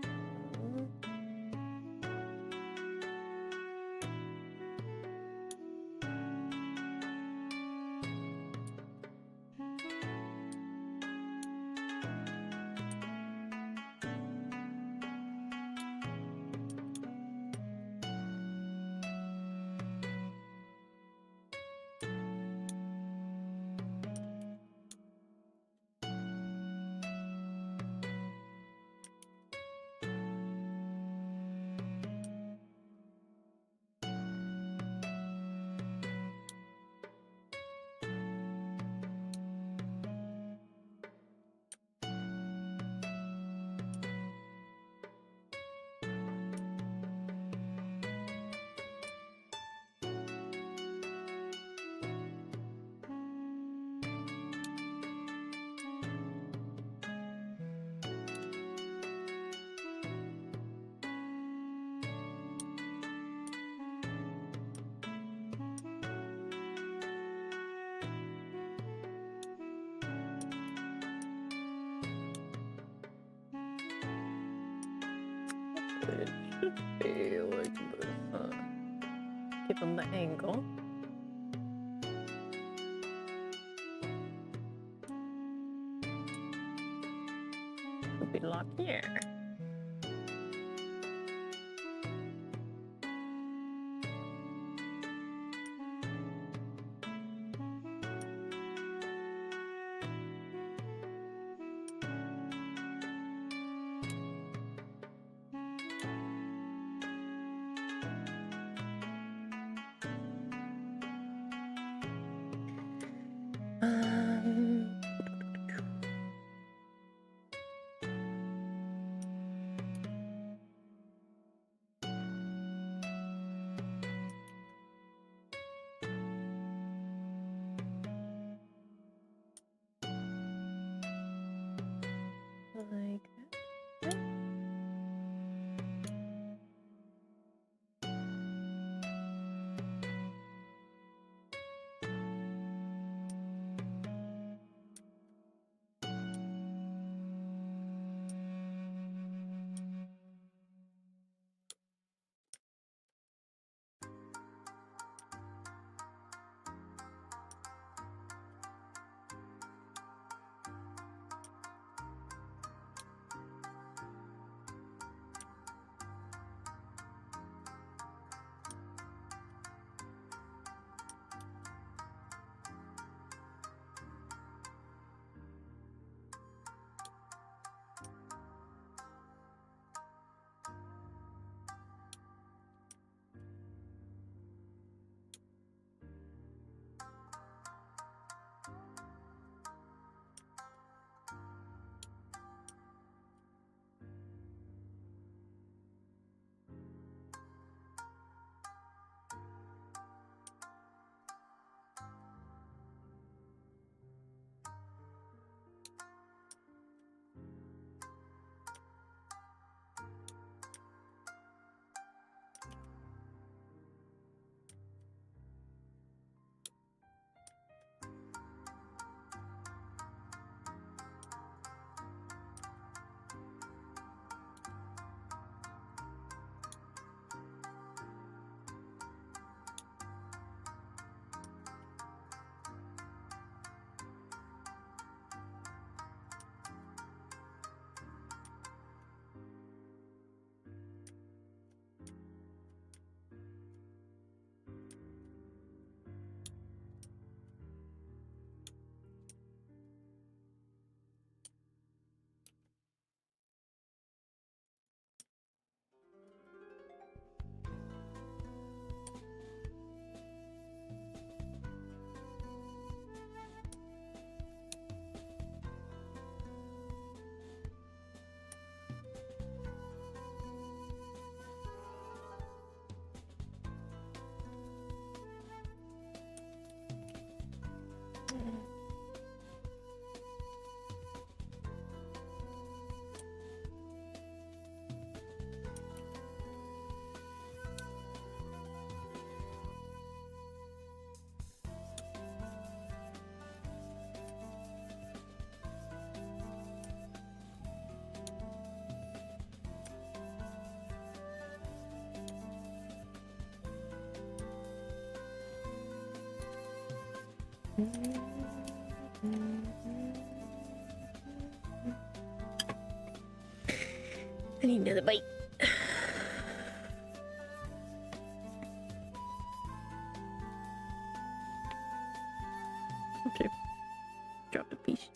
It should be like this, given the angle. Could be like here. I need another bite. Okay. Dropped a piece.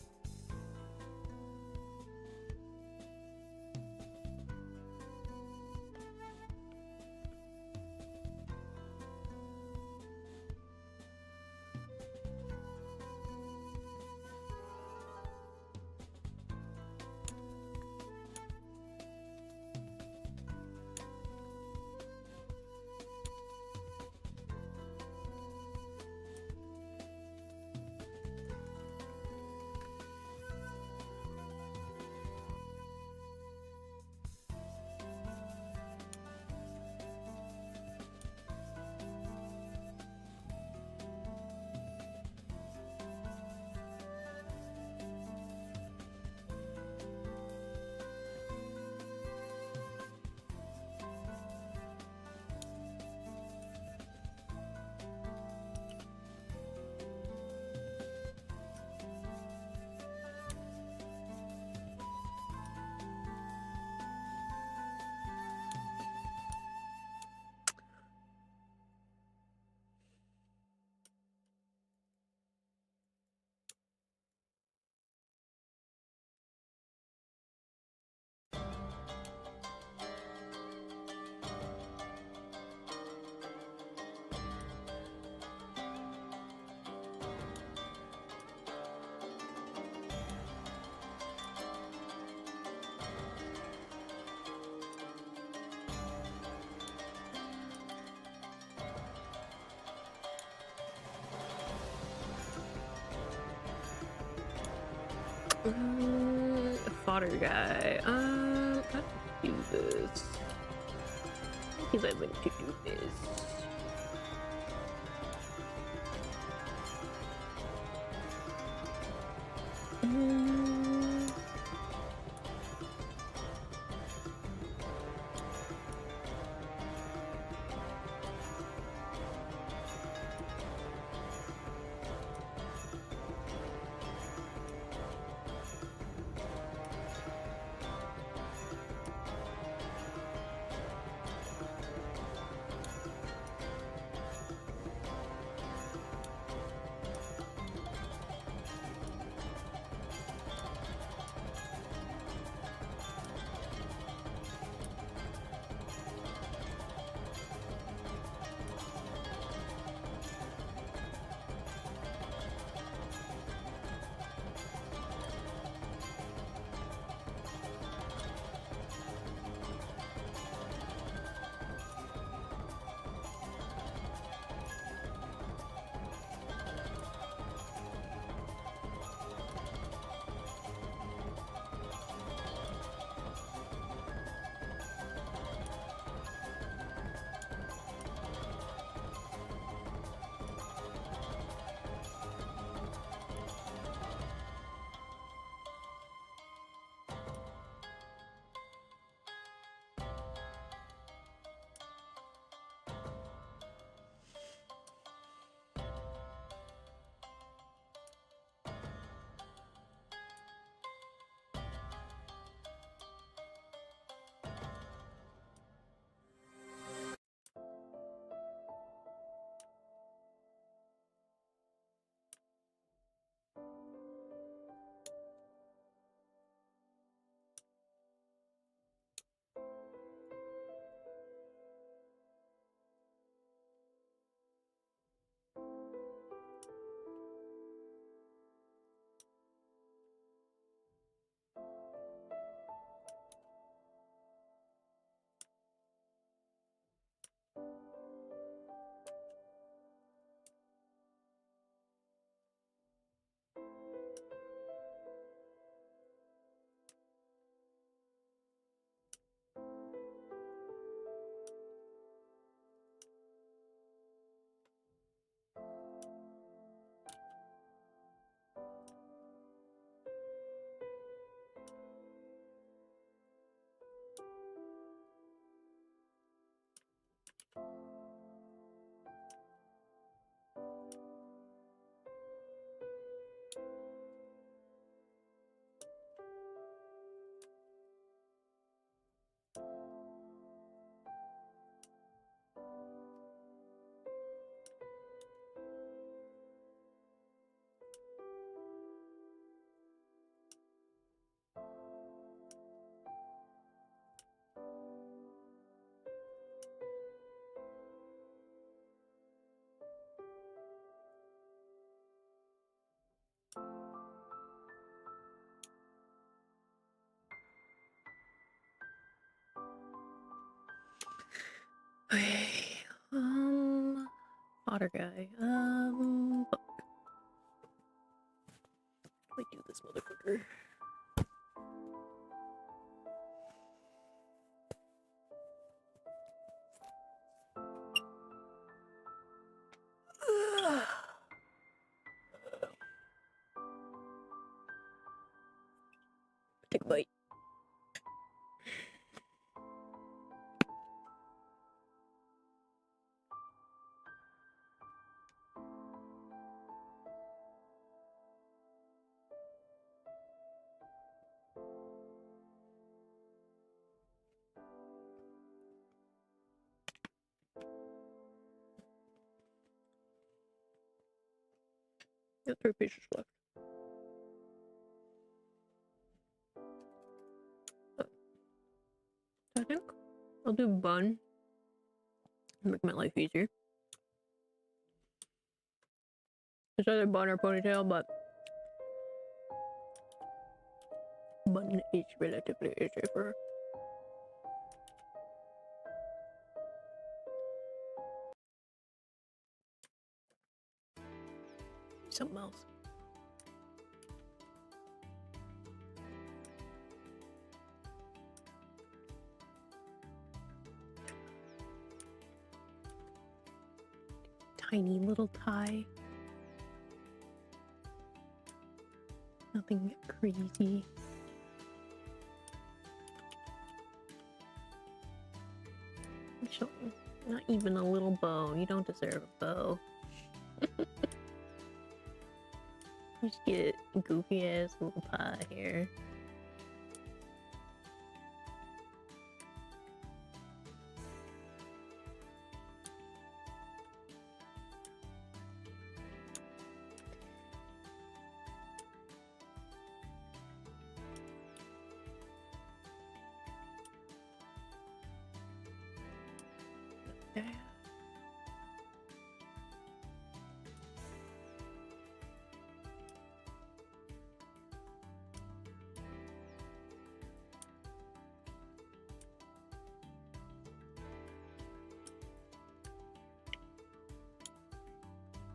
Fodder guy. How to do this? I think I went to do this. Okay. Otter guy. Fuck. How do I do this motherfucker? Take a bite. Got 3 pieces left. I think I'll do bun. Make my life easier. It's either bun or ponytail, but bun is relatively easy for her. Something else. Tiny little tie. Nothing crazy. Not even a little bow. You don't deserve a bow. Just get goofy ass little tie here. Okay.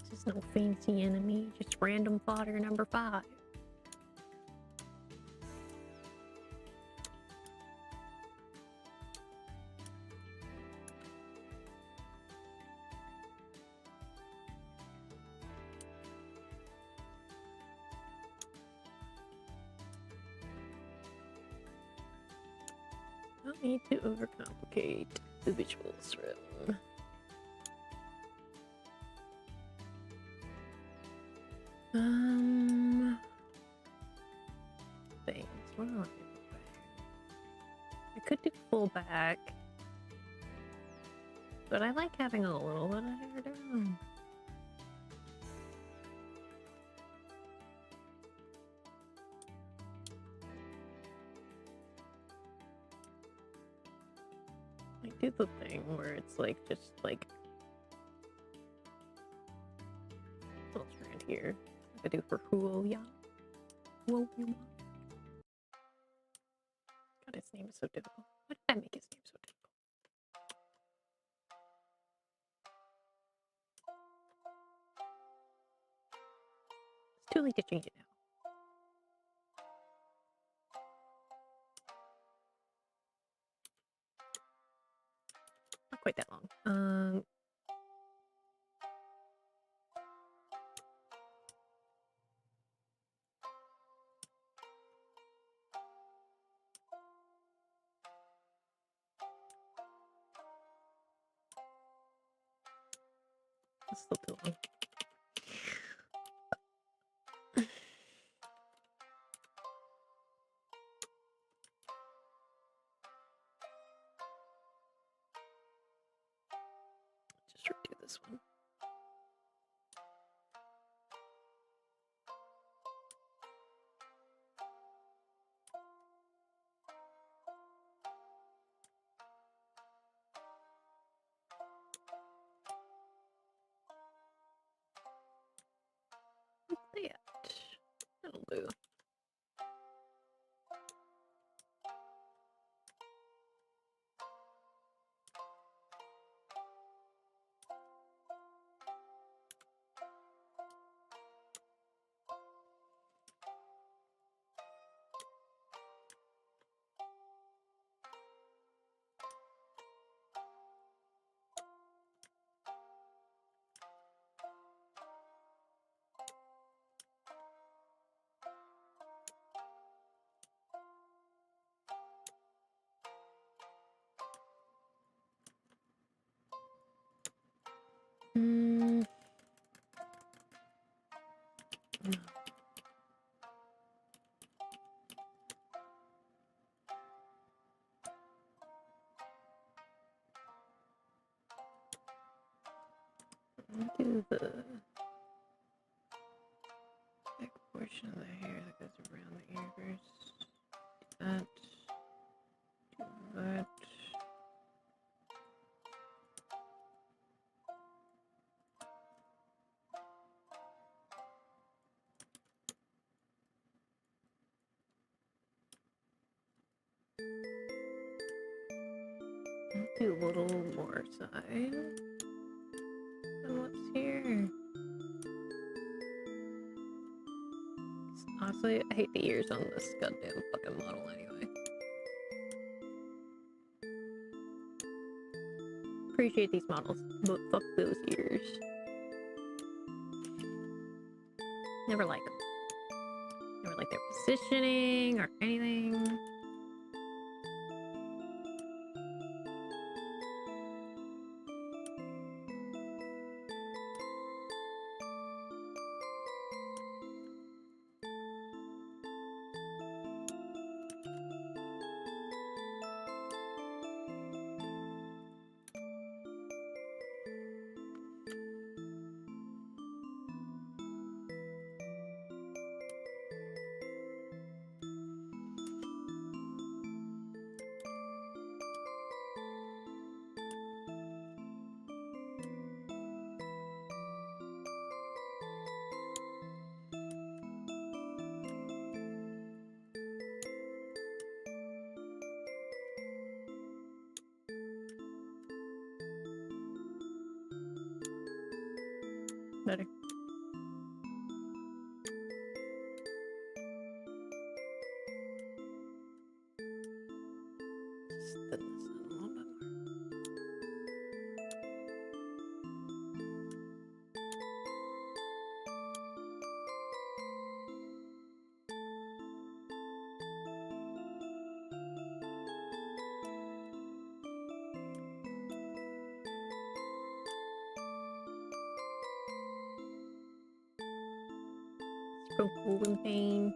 This is no fancy enemy, just random fodder number 5. Don't need to overcomplicate the visuals room. Things. What do I do? I could do full back, but I like having a little bit of hair down. I do the thing where it's like just like a little strand here. Like I do for Ryuuna. Ryuuna. God, his name is so difficult. Why did I make his name so difficult? It's too late to change it now. Not quite that long. That's still too long. Just redo this one. Like that. That'll do. Mm. Do the back portion of the hair that goes around the ear first. Do that. Do a little more side than what's here. Honestly, I hate the ears on this goddamn fucking model anyway. Appreciate these models, but fuck those ears. Never like them. Never like their positioning or anything. Better. Just thin this out a little bit more. From Golden Pain.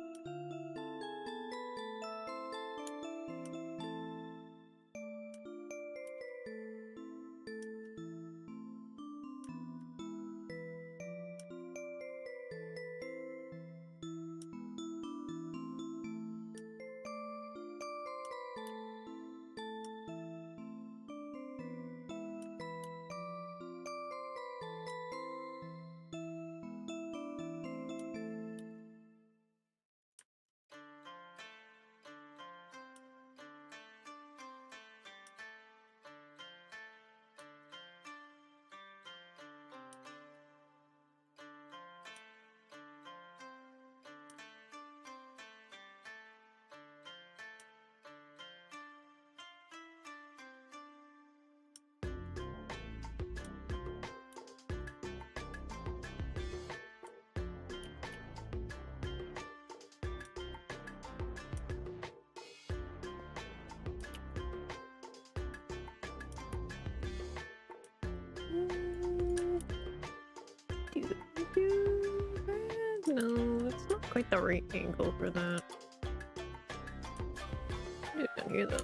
No, it's not quite the right angle for that. Do it down here though.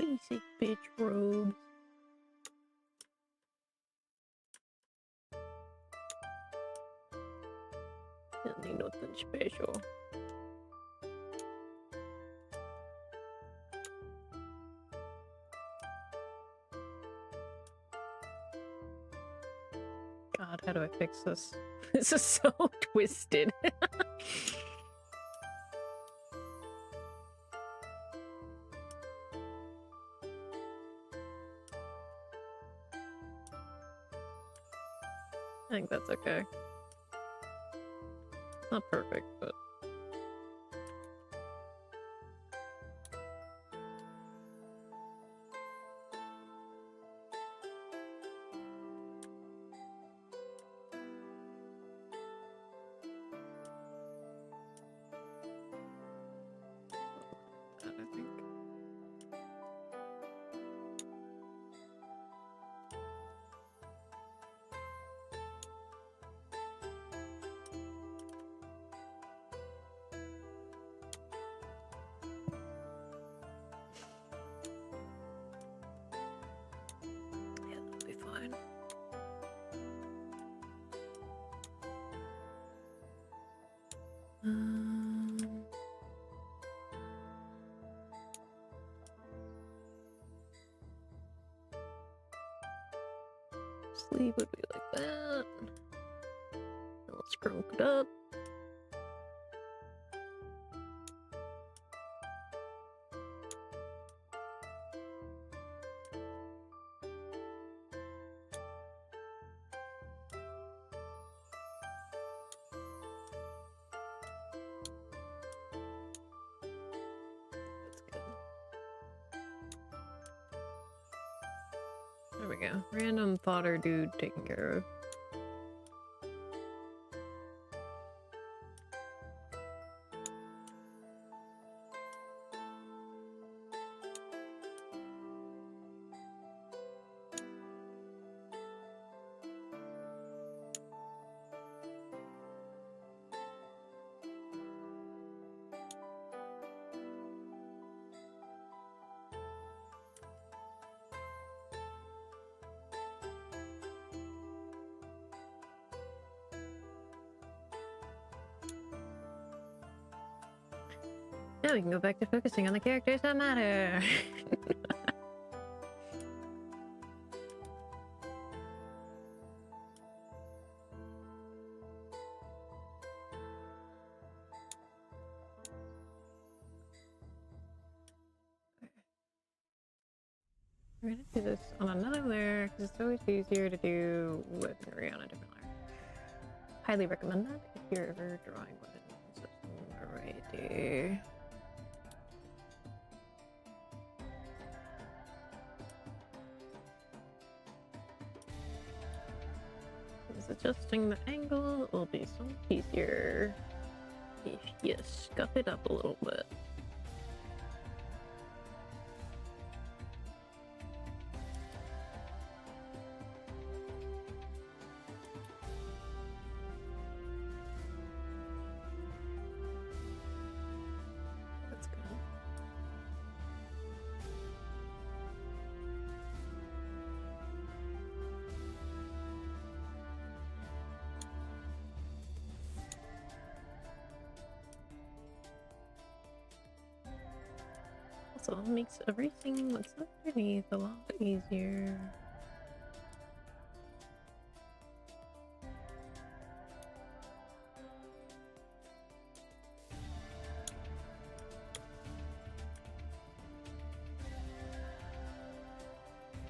basic bitch robes. Don't need nothing special. God, how do I fix this? This is so twisted. I think that's okay. Not perfect, but... I think. Yeah, that'll be fine. Sleeve would be like that. Let's crunk it up. That's good. There we go. Random fodder dude taken care of. Now we can go back to focusing on the characters that matter. We're gonna do this on another layer because it's always easier to do with Ryuuna on a different layer. Highly recommend that if you're ever drawing with such a variety. Adjusting the angle will be so much easier if you scuff it up a little bit. That's good. So it makes everything that's underneath a lot easier.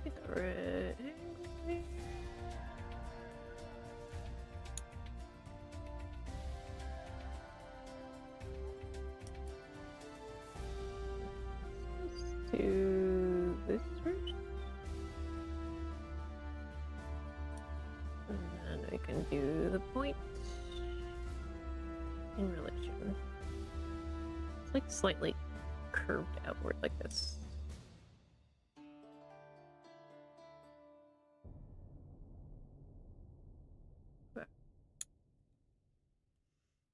Get the right angle here. Do this first, and then we can do the point in relation. It's like slightly curved outward like this. Okay.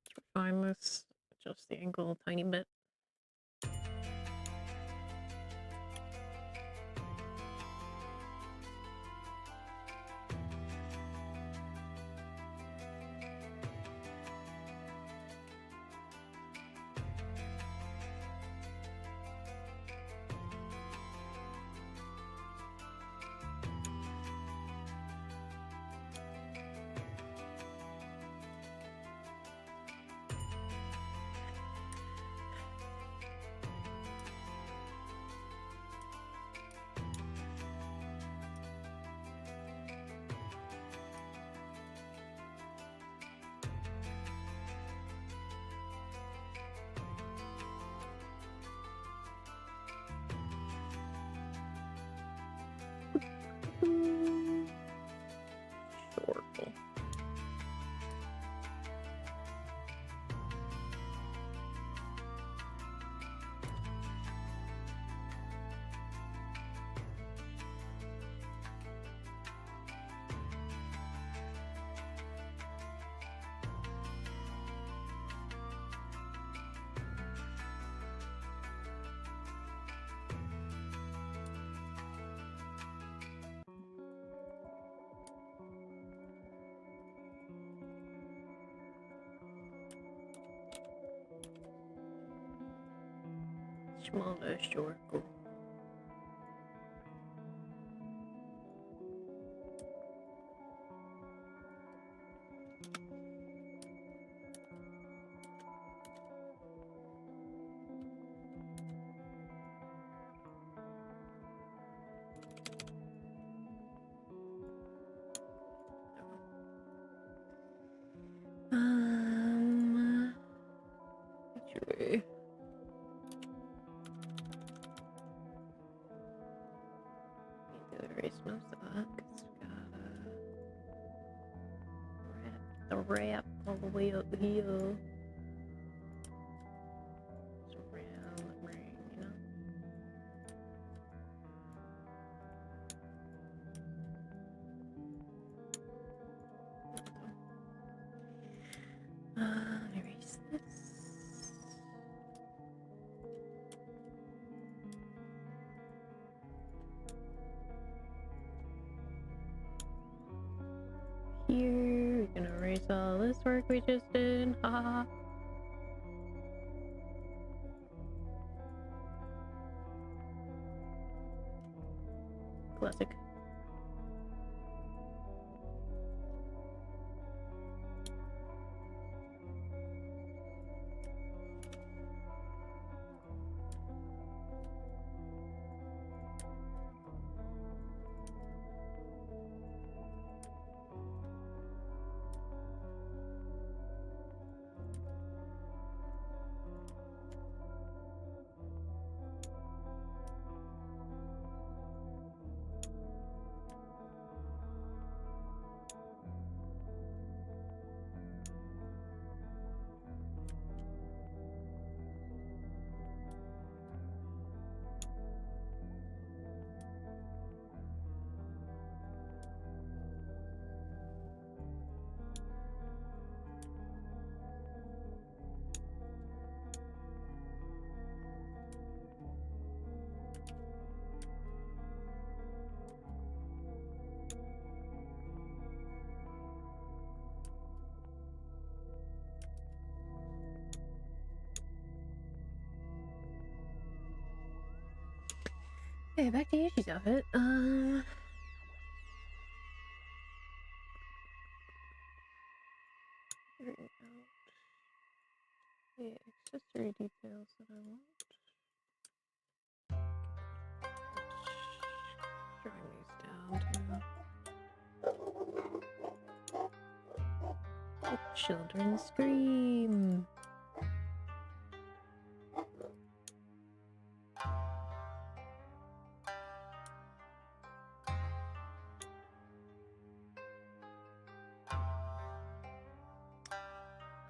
Let's refine this, adjust the angle a tiny bit. Circle. Smaller circle. Actually. Erase most of that because we gotta wrap the wrap all the way up here. It's around the ring, you know? Erase this. Here, we can erase all this work we just did. Haha. Classic. Okay, back to Yoshi's outfit. Figuring out the accessory details that I want. Drawing these down too. The children scream.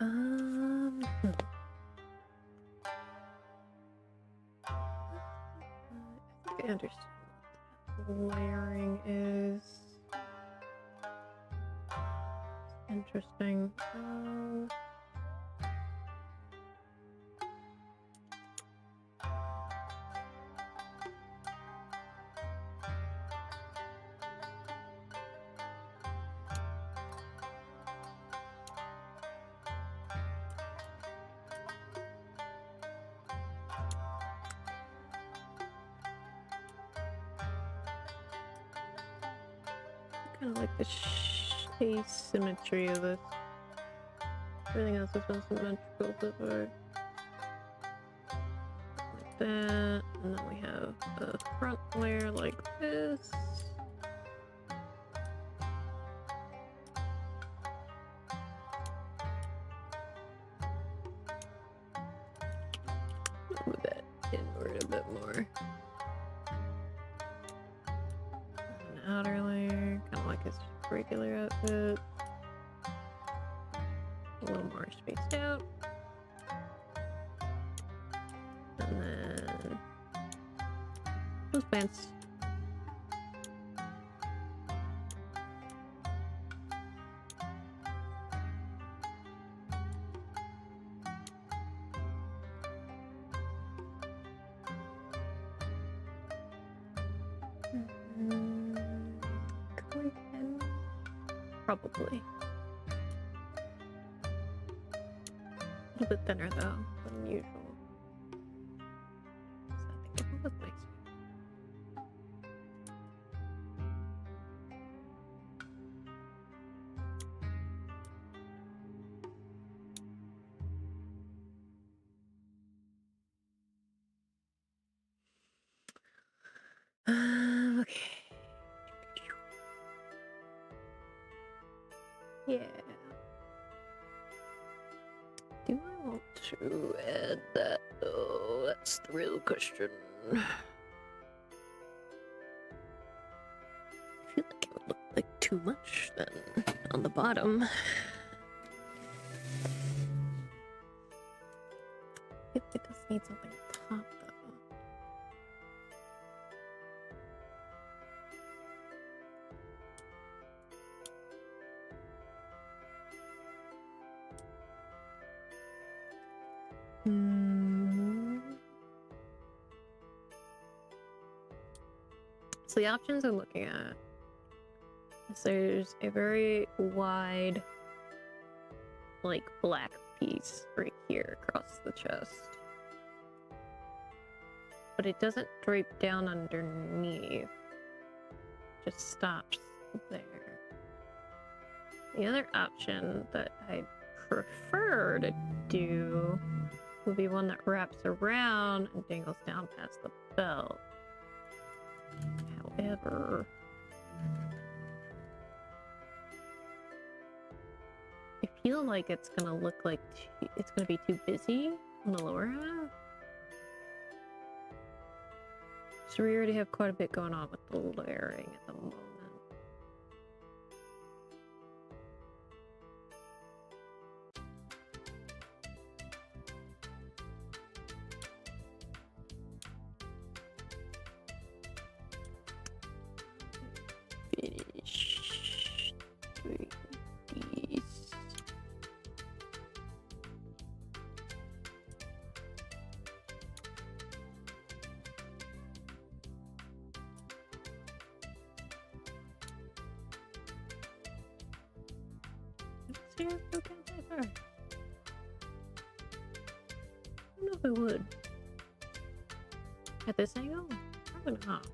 I think I understand what layering is. Interesting. Kind of like the asymmetry of this. Everything else has been symmetrical so far. Like that. And then we have the front layer like this. Move that inward a bit more. An outer layer. like his regular outfit. A little more spaced out. And then those pants. Probably. A little bit thinner though than usual. So I think it was nice. Okay. Yeah. Do I want to add that? Oh, that's the real question. I feel like it would look like too much then on the bottom. I feel like it does need something at the top though. So the options I'm looking at is there's a very wide, like, black piece right here across the chest. But it doesn't drape down underneath. It just stops there. The other option that I prefer to do would be one that wraps around and dangles down past the belt. However, I feel like it's gonna look like it's gonna be too busy on the lower half. So we already have quite a bit going on with the layering at the moment. Finish doing these. See if we can get her. I don't know if I would. At this angle? Probably not.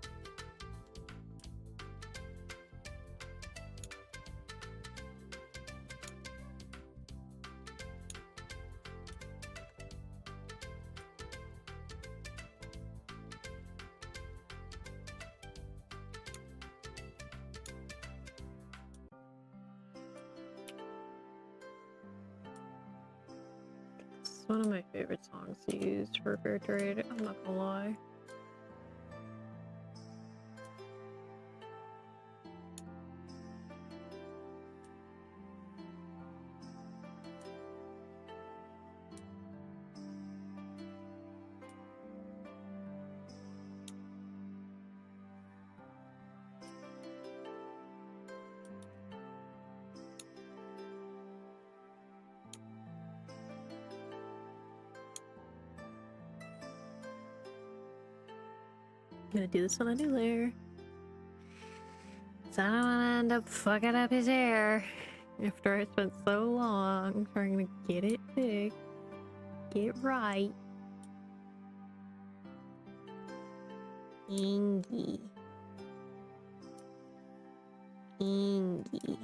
It's one of my favorite songs to use for fair trade, I'm not gonna lie. I'm gonna do this on a new layer. So I don't want to end up fucking up his hair after I spent so long trying to get it fixed, get right. Ingy. Ingy.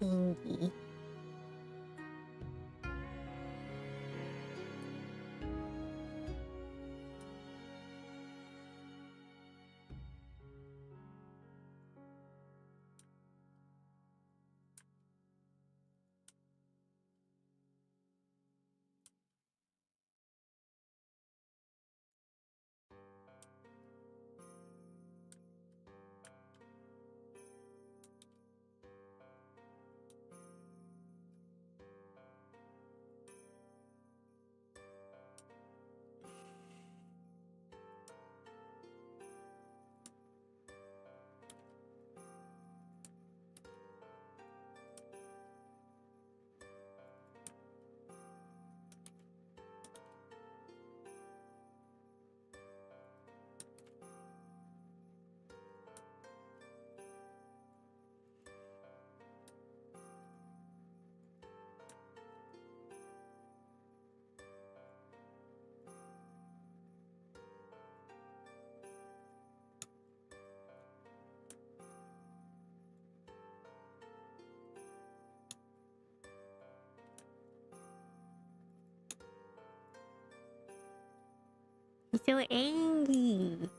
Angie. He's so angry.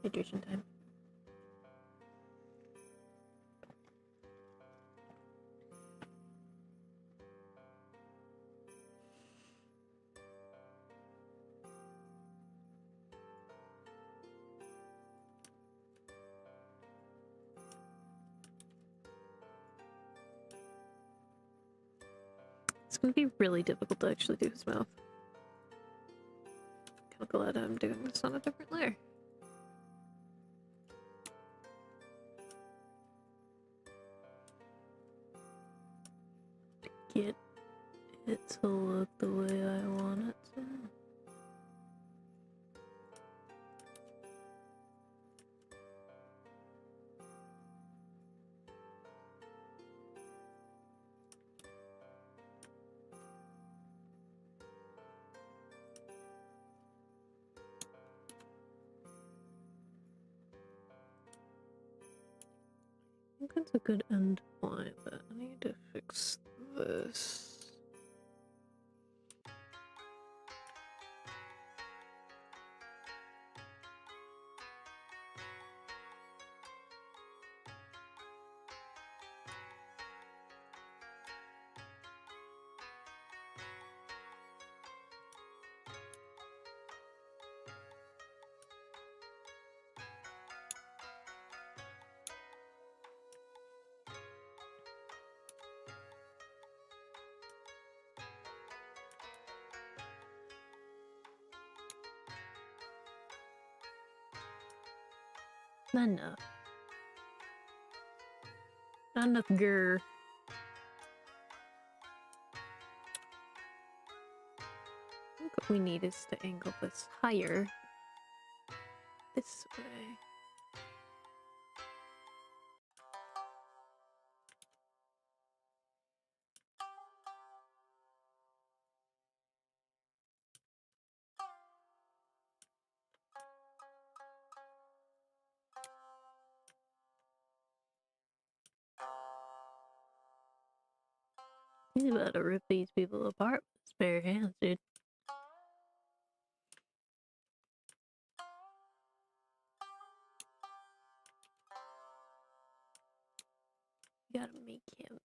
Hydration time. It's gonna be really difficult to actually do his mouth. Kind of glad I'm doing this on a different layer. Get it to look the way I want it to. I think that's a good end point, but I need to fix this. Not enough. Not enough grr. I think what we need is to angle this higher. This way. He's about to rip these people apart with his bare hands, dude. You gotta make him.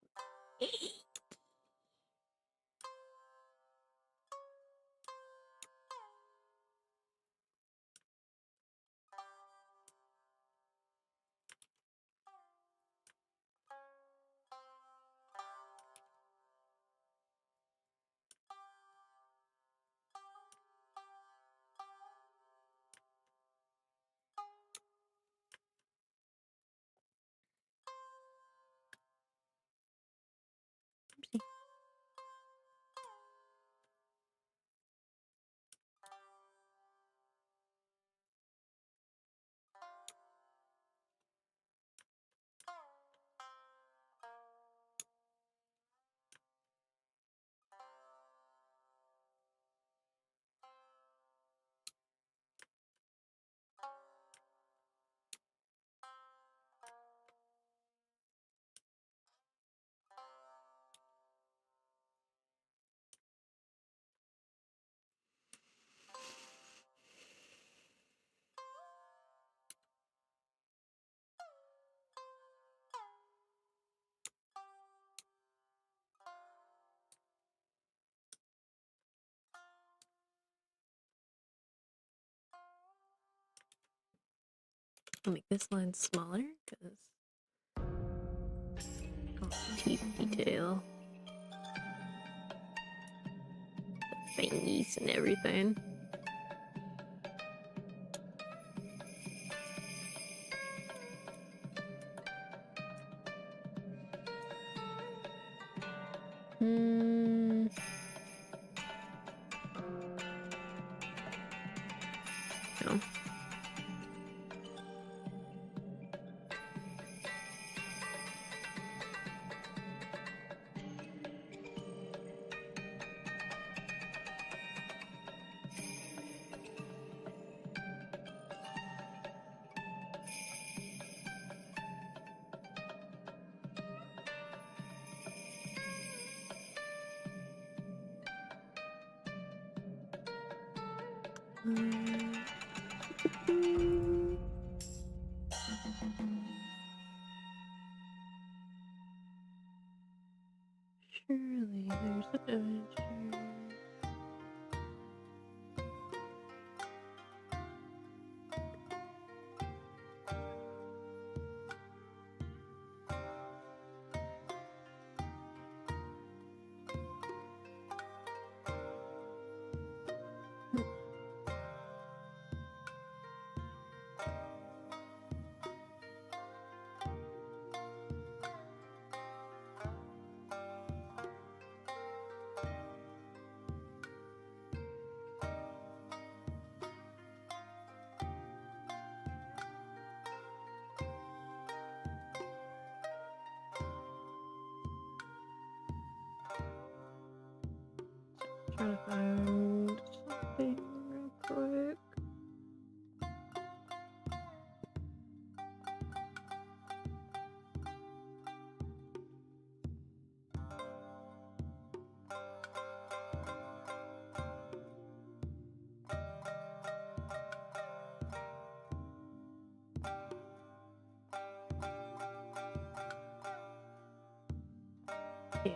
I'll make this line smaller because teeth detail, the thingies and everything. No. Surely there's a dimension. Trying to find something real quick. Yeah.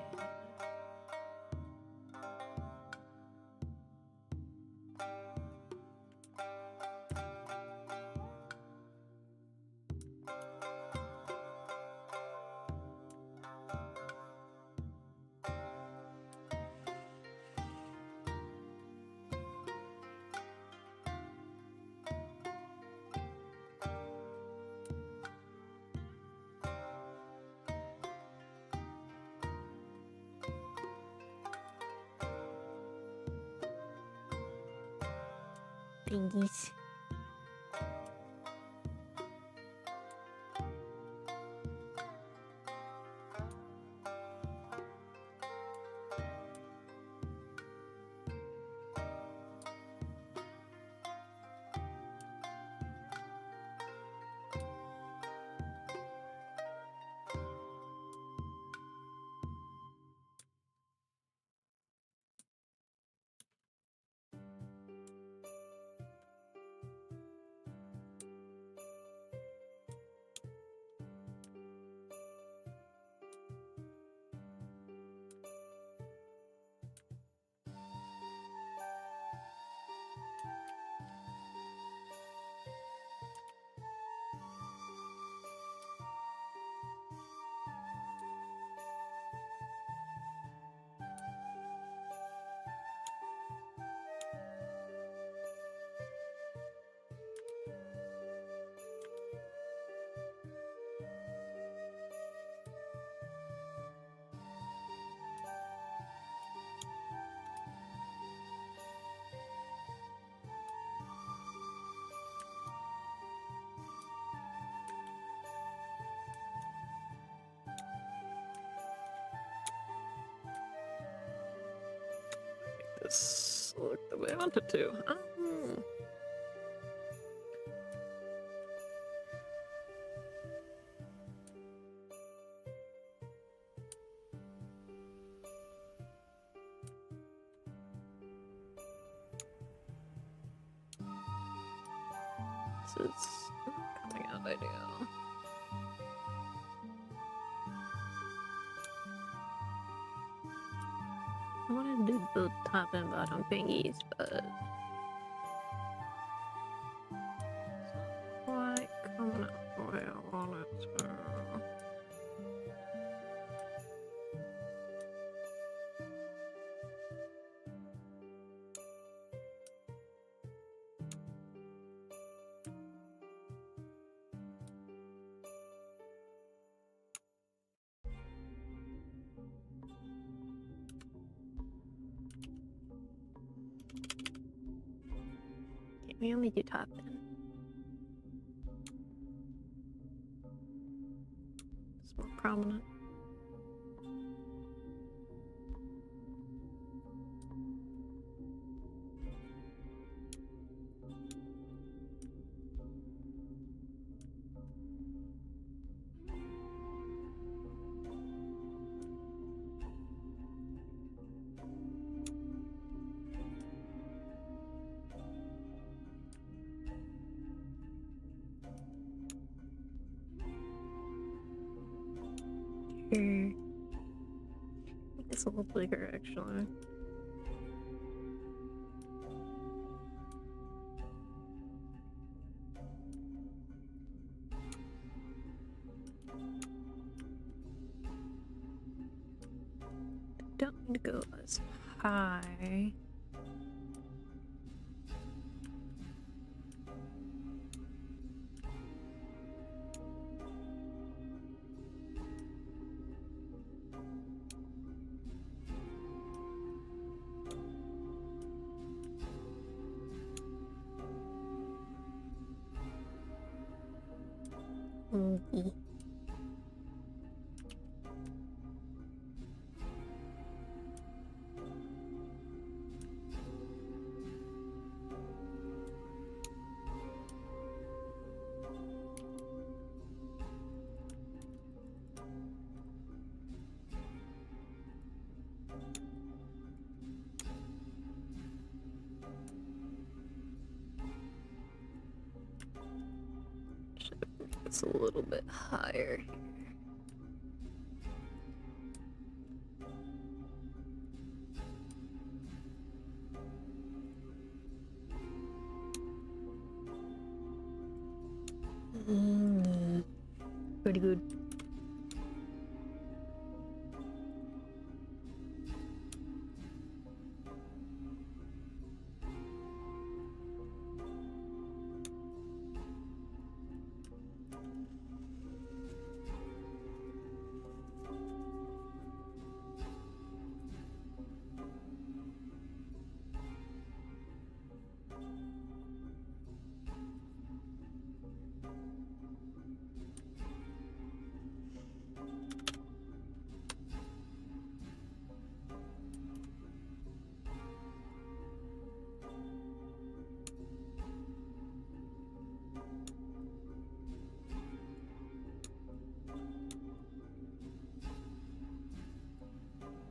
Thingies. This look the way I want it to. This is coming out ideal. I want to do both top and bottom thingies, but it's not quite coming Okay, we only do top then. It's more prominent. It's a little bigger actually. Don't need to go as high. Okay. It's a little bit higher here. Pretty good.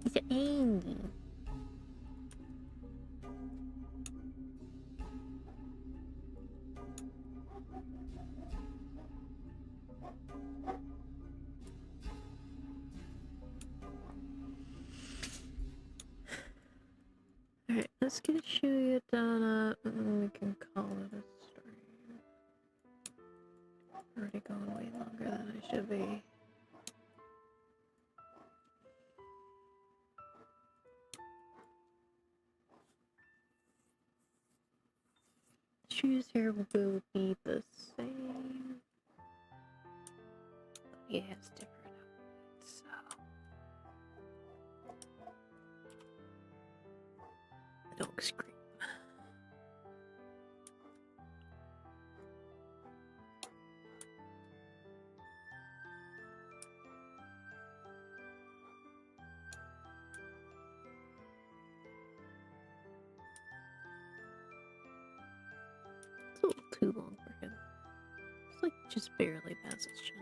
He's angry. Alright, let's get Shuya done up and then we can call it a stream. Already going way longer than I should be. Shoes here will be the same. He has different outfits, so. The dog scream. It's a little too long for him. It's like just barely past his chin.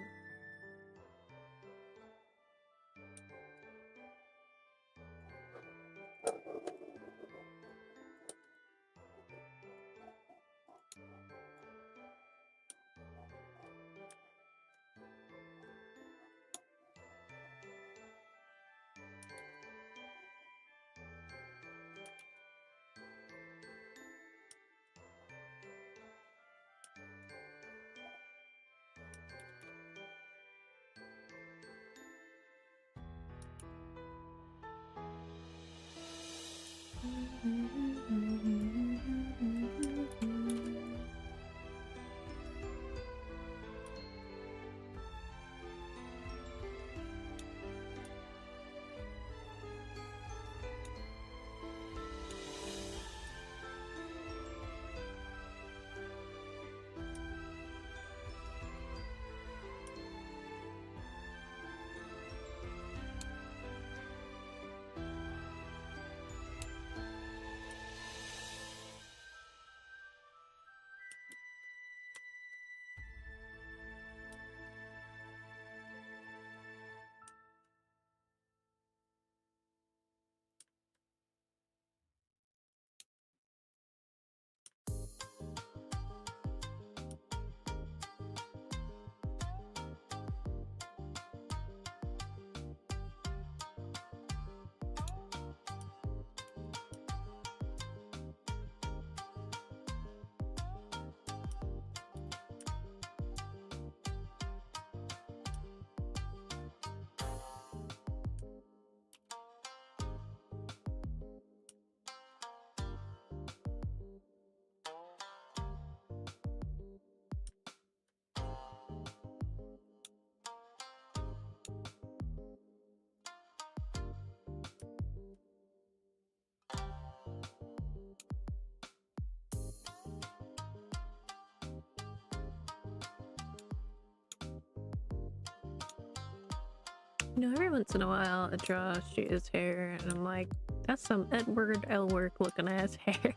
You know, every once in a while I draw Shia's hair and I'm like, that's some Edward Elric looking ass hair.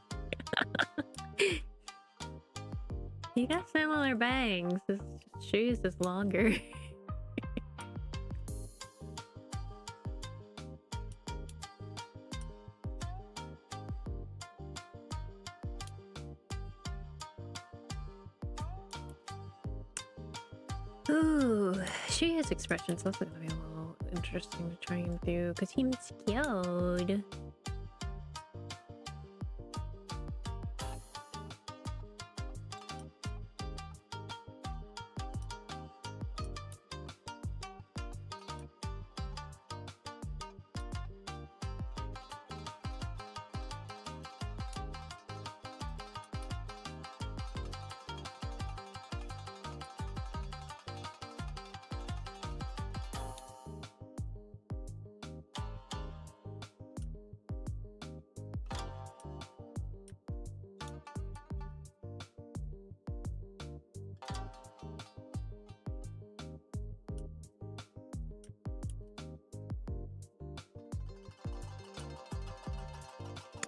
You got similar bangs, it's just Shia's is longer. Ooh, Shia's expressions, that's gonna be a little interesting to try and do, because he's scared.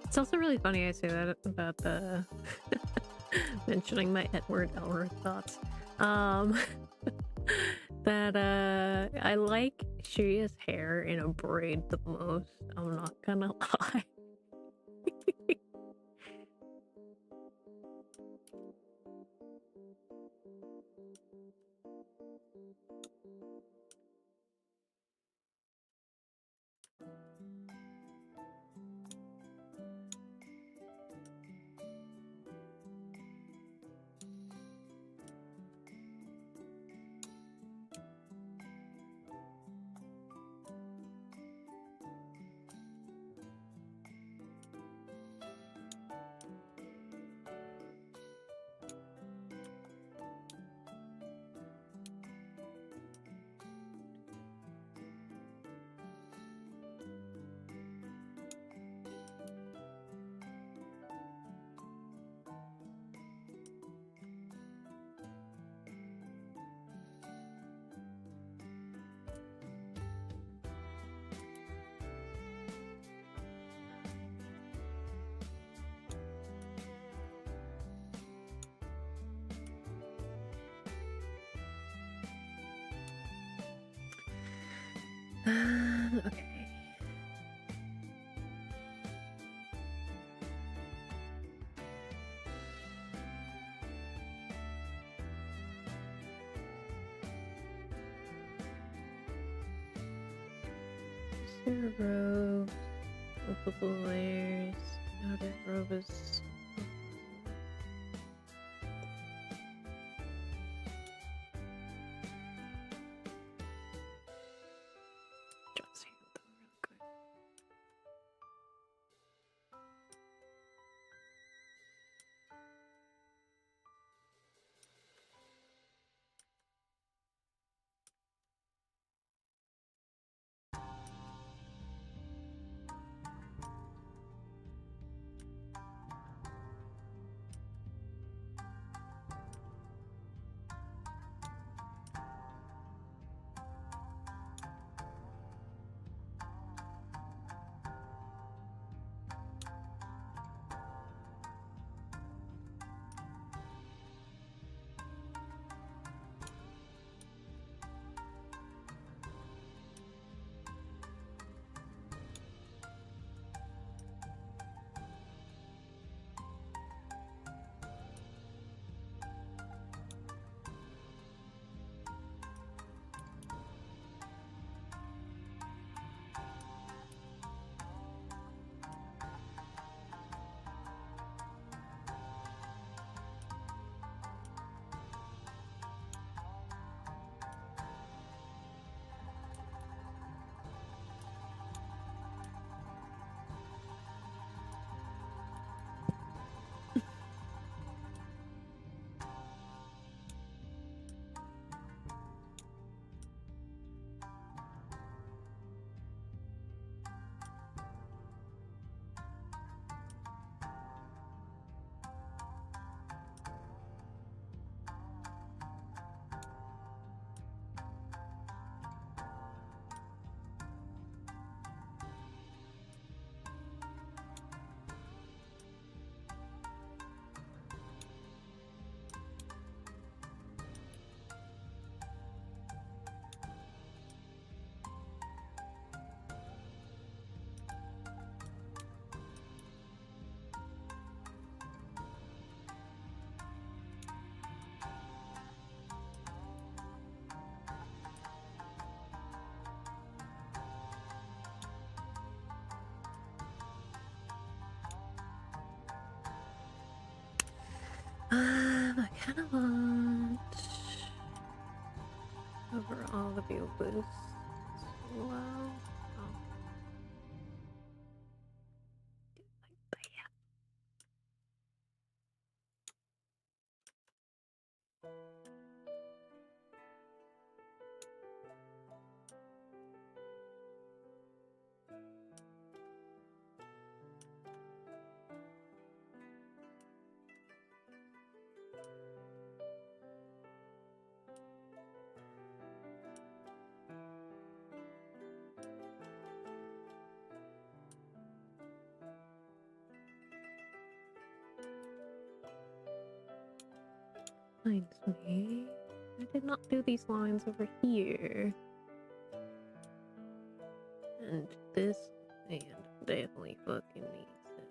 It's also really funny I say that about the mentioning my Edward Elric thoughts. That I like Shia's hair in a braid the most. I'm not gonna lie. Okay. Is there a robe? Multiple layers. Now that robe is. Just hand them real quick. I kind of want overall the view boost as well. Oh. But yeah. Finds me. I did not do these lines over here. And this man definitely fucking needs it.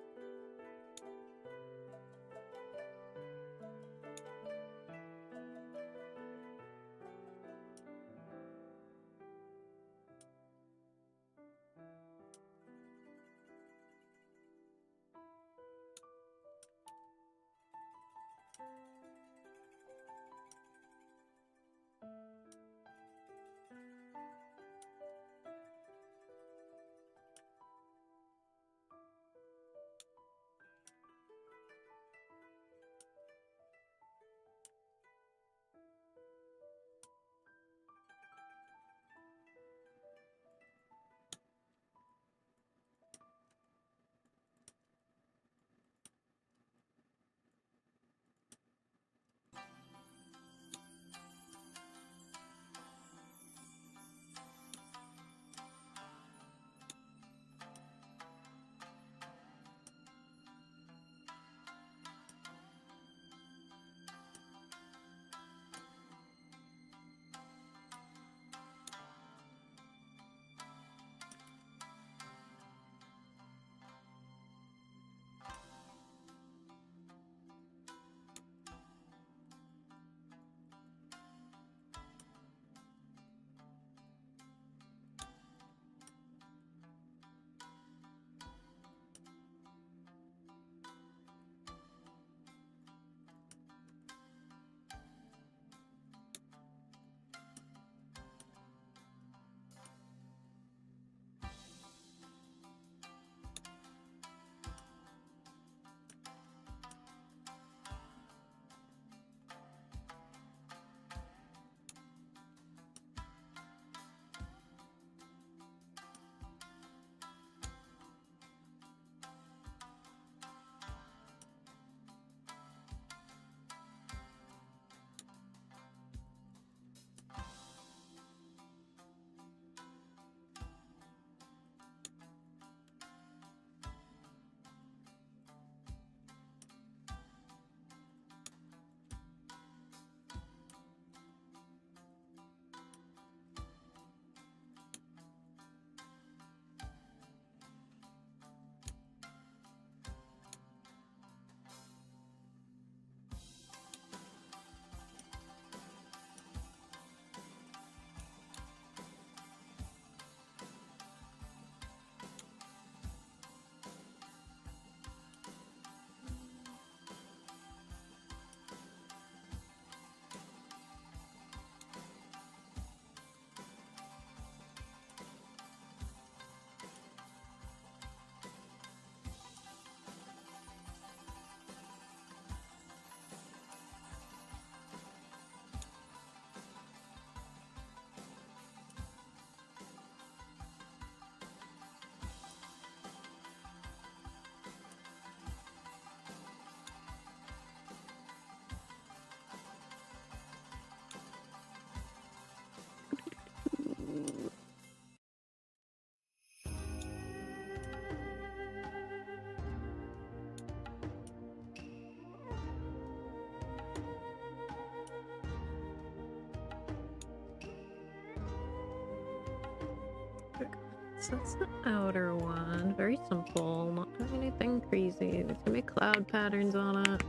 So that's the outer one. Very simple, not doing anything crazy. There's gonna be cloud patterns on it.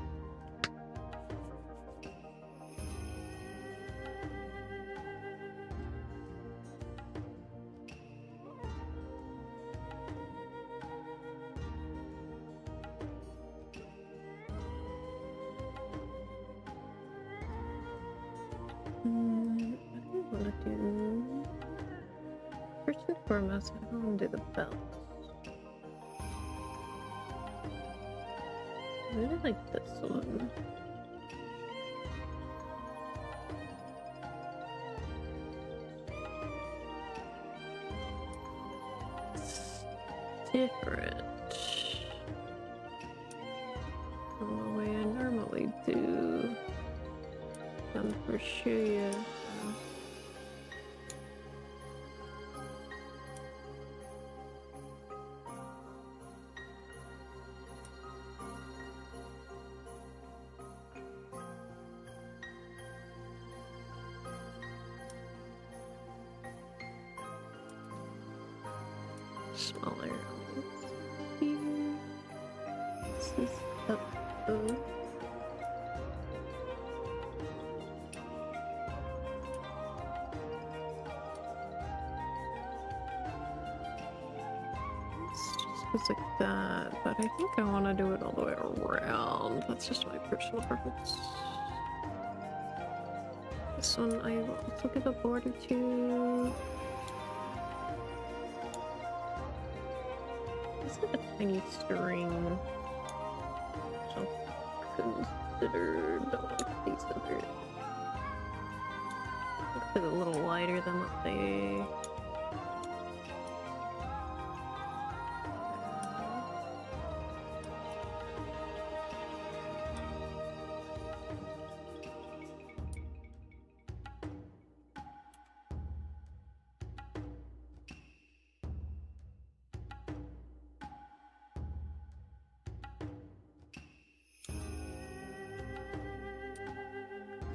What do I want to do? First and foremost, I want to do the belts. I really like this one. It's different from the way I normally do. I'm for sure, yeah. Smaller ones here. This is up both. Just like that, but I think I want to do it all the way around. That's just my personal preference. This one I will also give a border to. This is a tiny string. So consider don't want to put these under it. Looks like a little lighter than what they.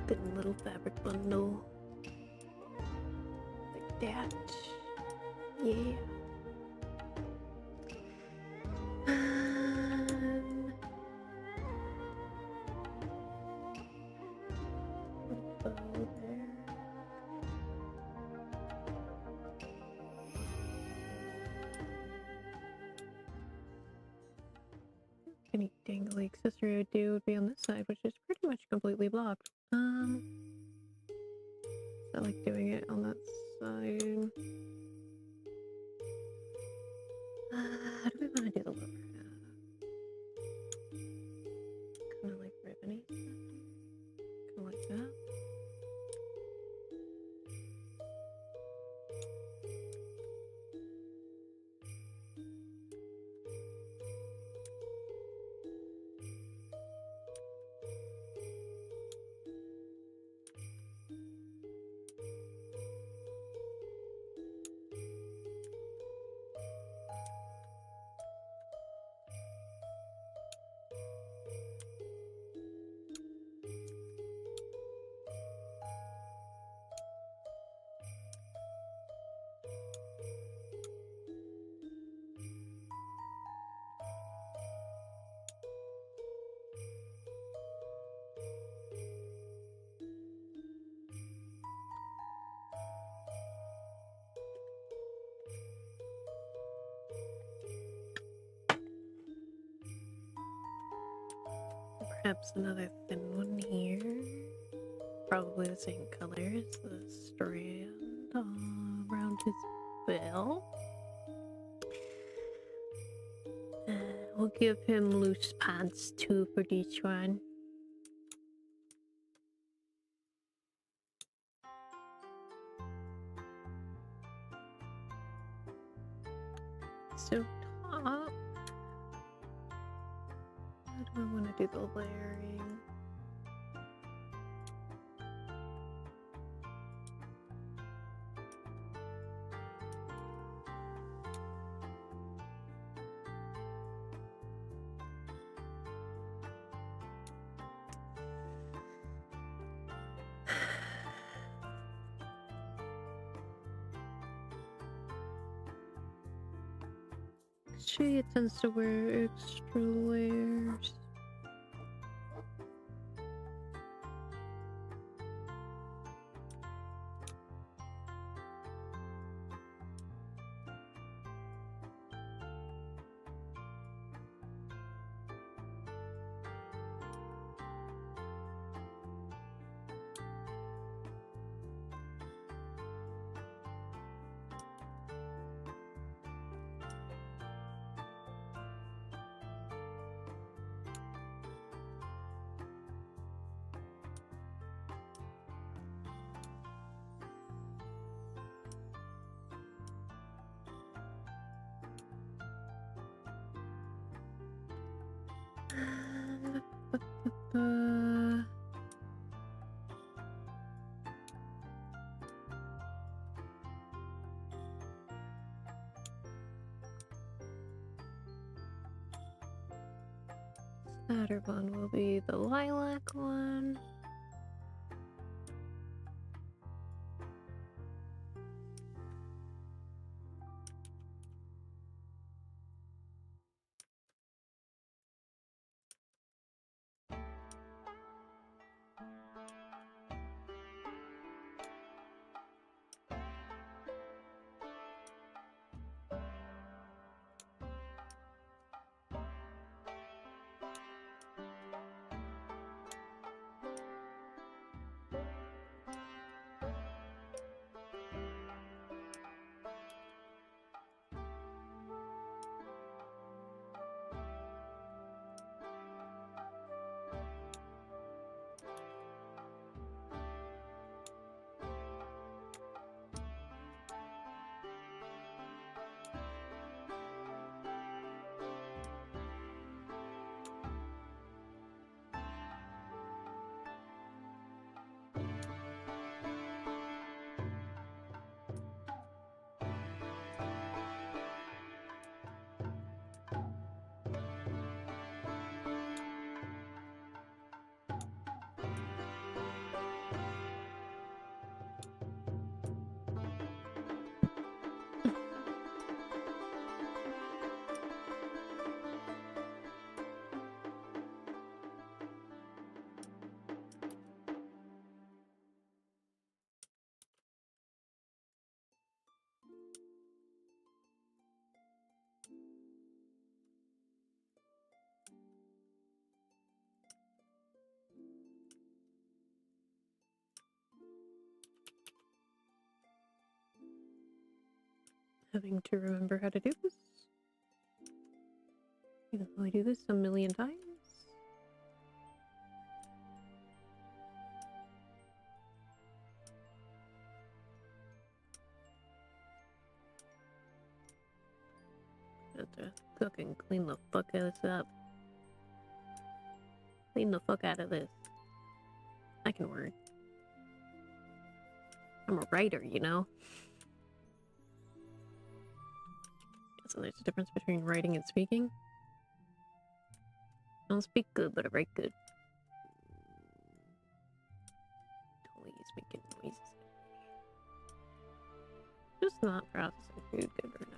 Thin little fabric bundle like that. Yeah. Put a bow there. Any dangly accessory I would do would be on this side, which is pretty much completely blocked. I like doing it on that side. How do we want to do the lower half? Kind of like ribbony. Kind of like that. Perhaps another thin one here. Probably the same color as the strand around his bell. We'll give him loose pants too for each one. So top. How do I want to do the layering? She tends to wear extra layers. Satterbun will be the lilac one. Having to remember how to do this. Even though I do this a million times. Have to cook and clean the fuck out of this up. Clean the fuck out of this. I can word. I'm a writer, you know? So there's a difference between writing and speaking. I don't speak good, but I write good. Totally making noises. Just not processing food good right now.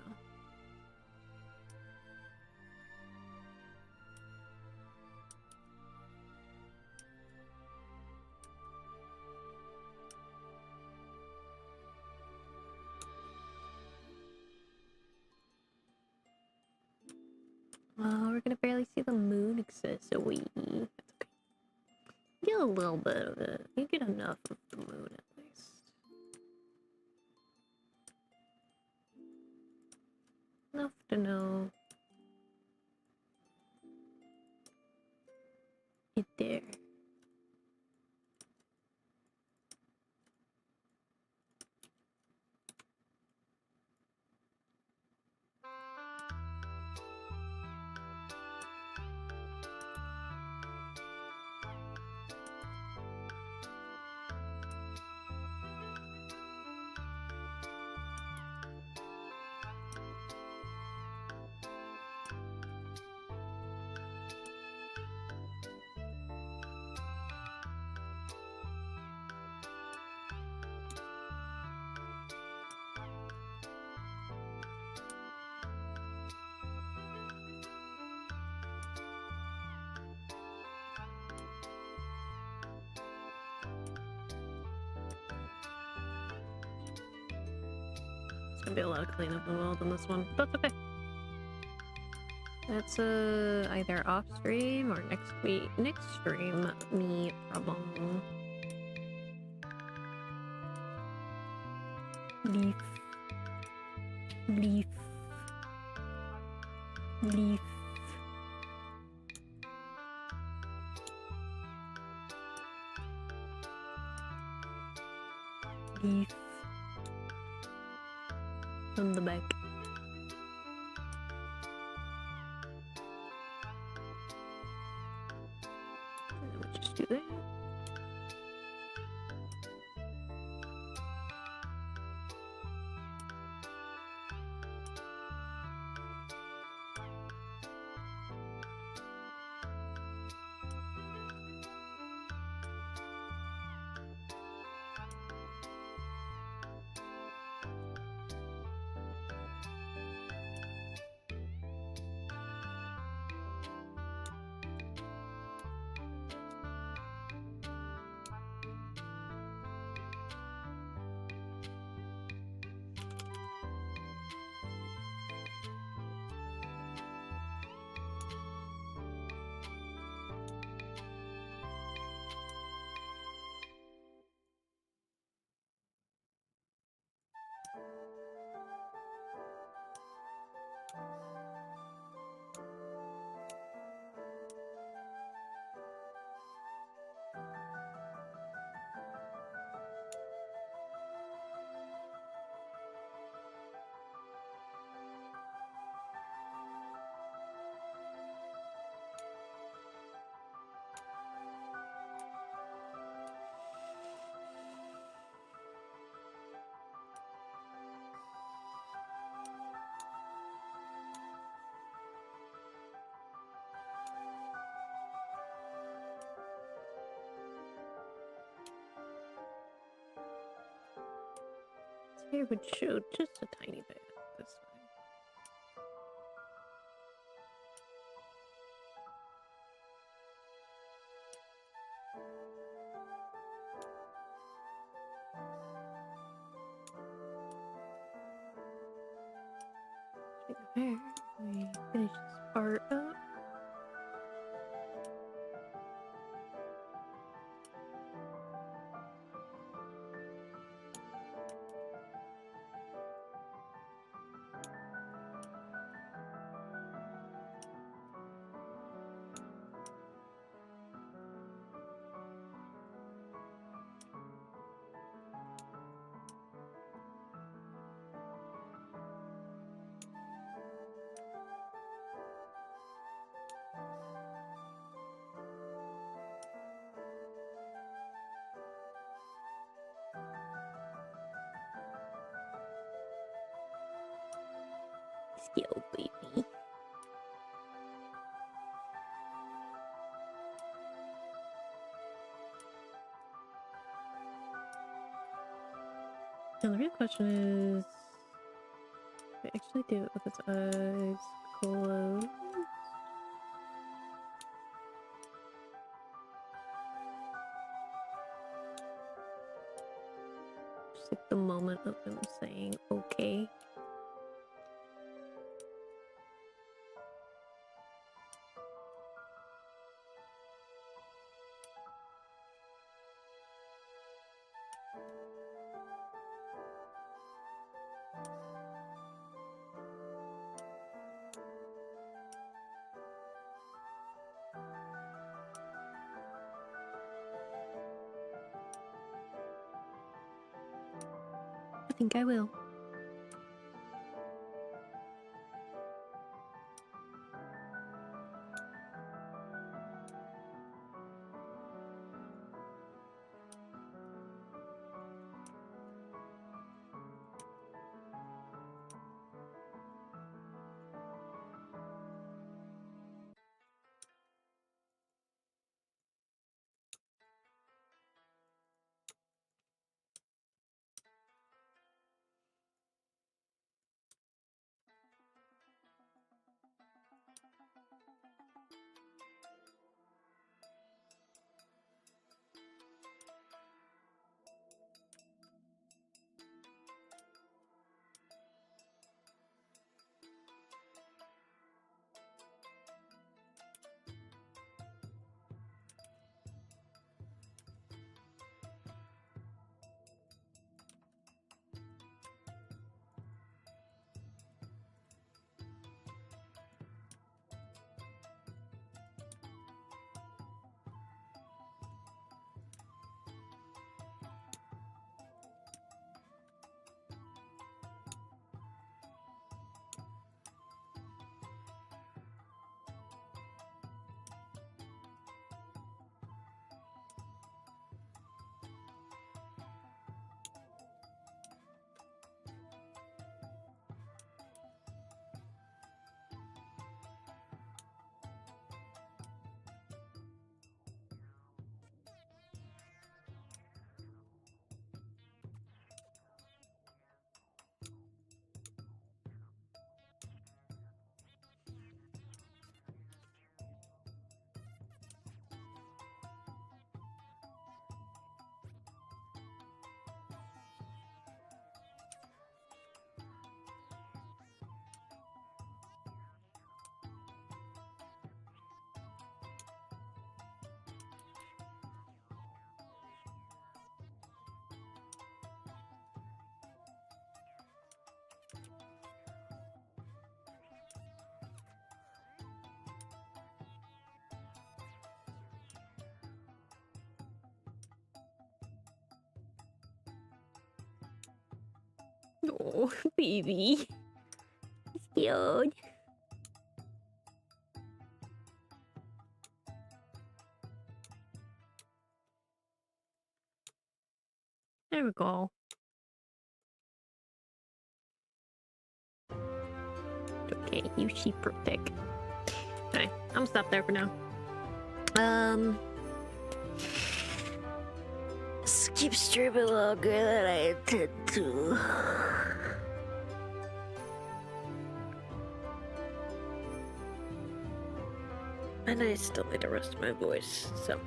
We're gonna barely see the moon accessory. That's okay. Get a little bit of it. You get enough of the moon at least. Enough to know it there. Gonna be a lot of cleanup involved in this one, but that's okay. That's either off stream or next stream me problem. Leaf. Leaf. Leaf. Leaf. From the back. do that. Hair would show just a tiny bit this time. Speaking of hair, we finish this part up. Skill, baby. Now the real question is, do I actually do it with its eyes closed? Just like the moment of him saying okay. I think I will. Oh, baby. It's cute. There we go. Okay, you sheep protect. Alright, I'm gonna stop there for now. Keep streaming longer than I intend to. And I still need to rest my voice, so.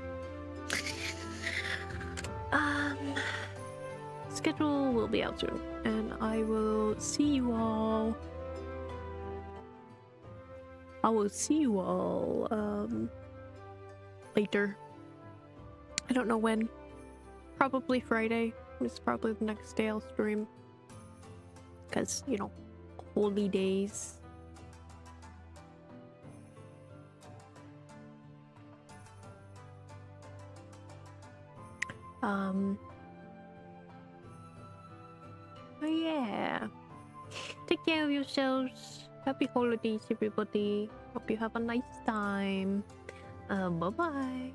Schedule will be out soon, and I will see you all. Later. I don't know when. Probably Friday. It's probably the next day I'll stream. Because, you know, holy days. But yeah. Take care of yourselves. Happy holidays, everybody. Hope you have a nice time. Bye-bye.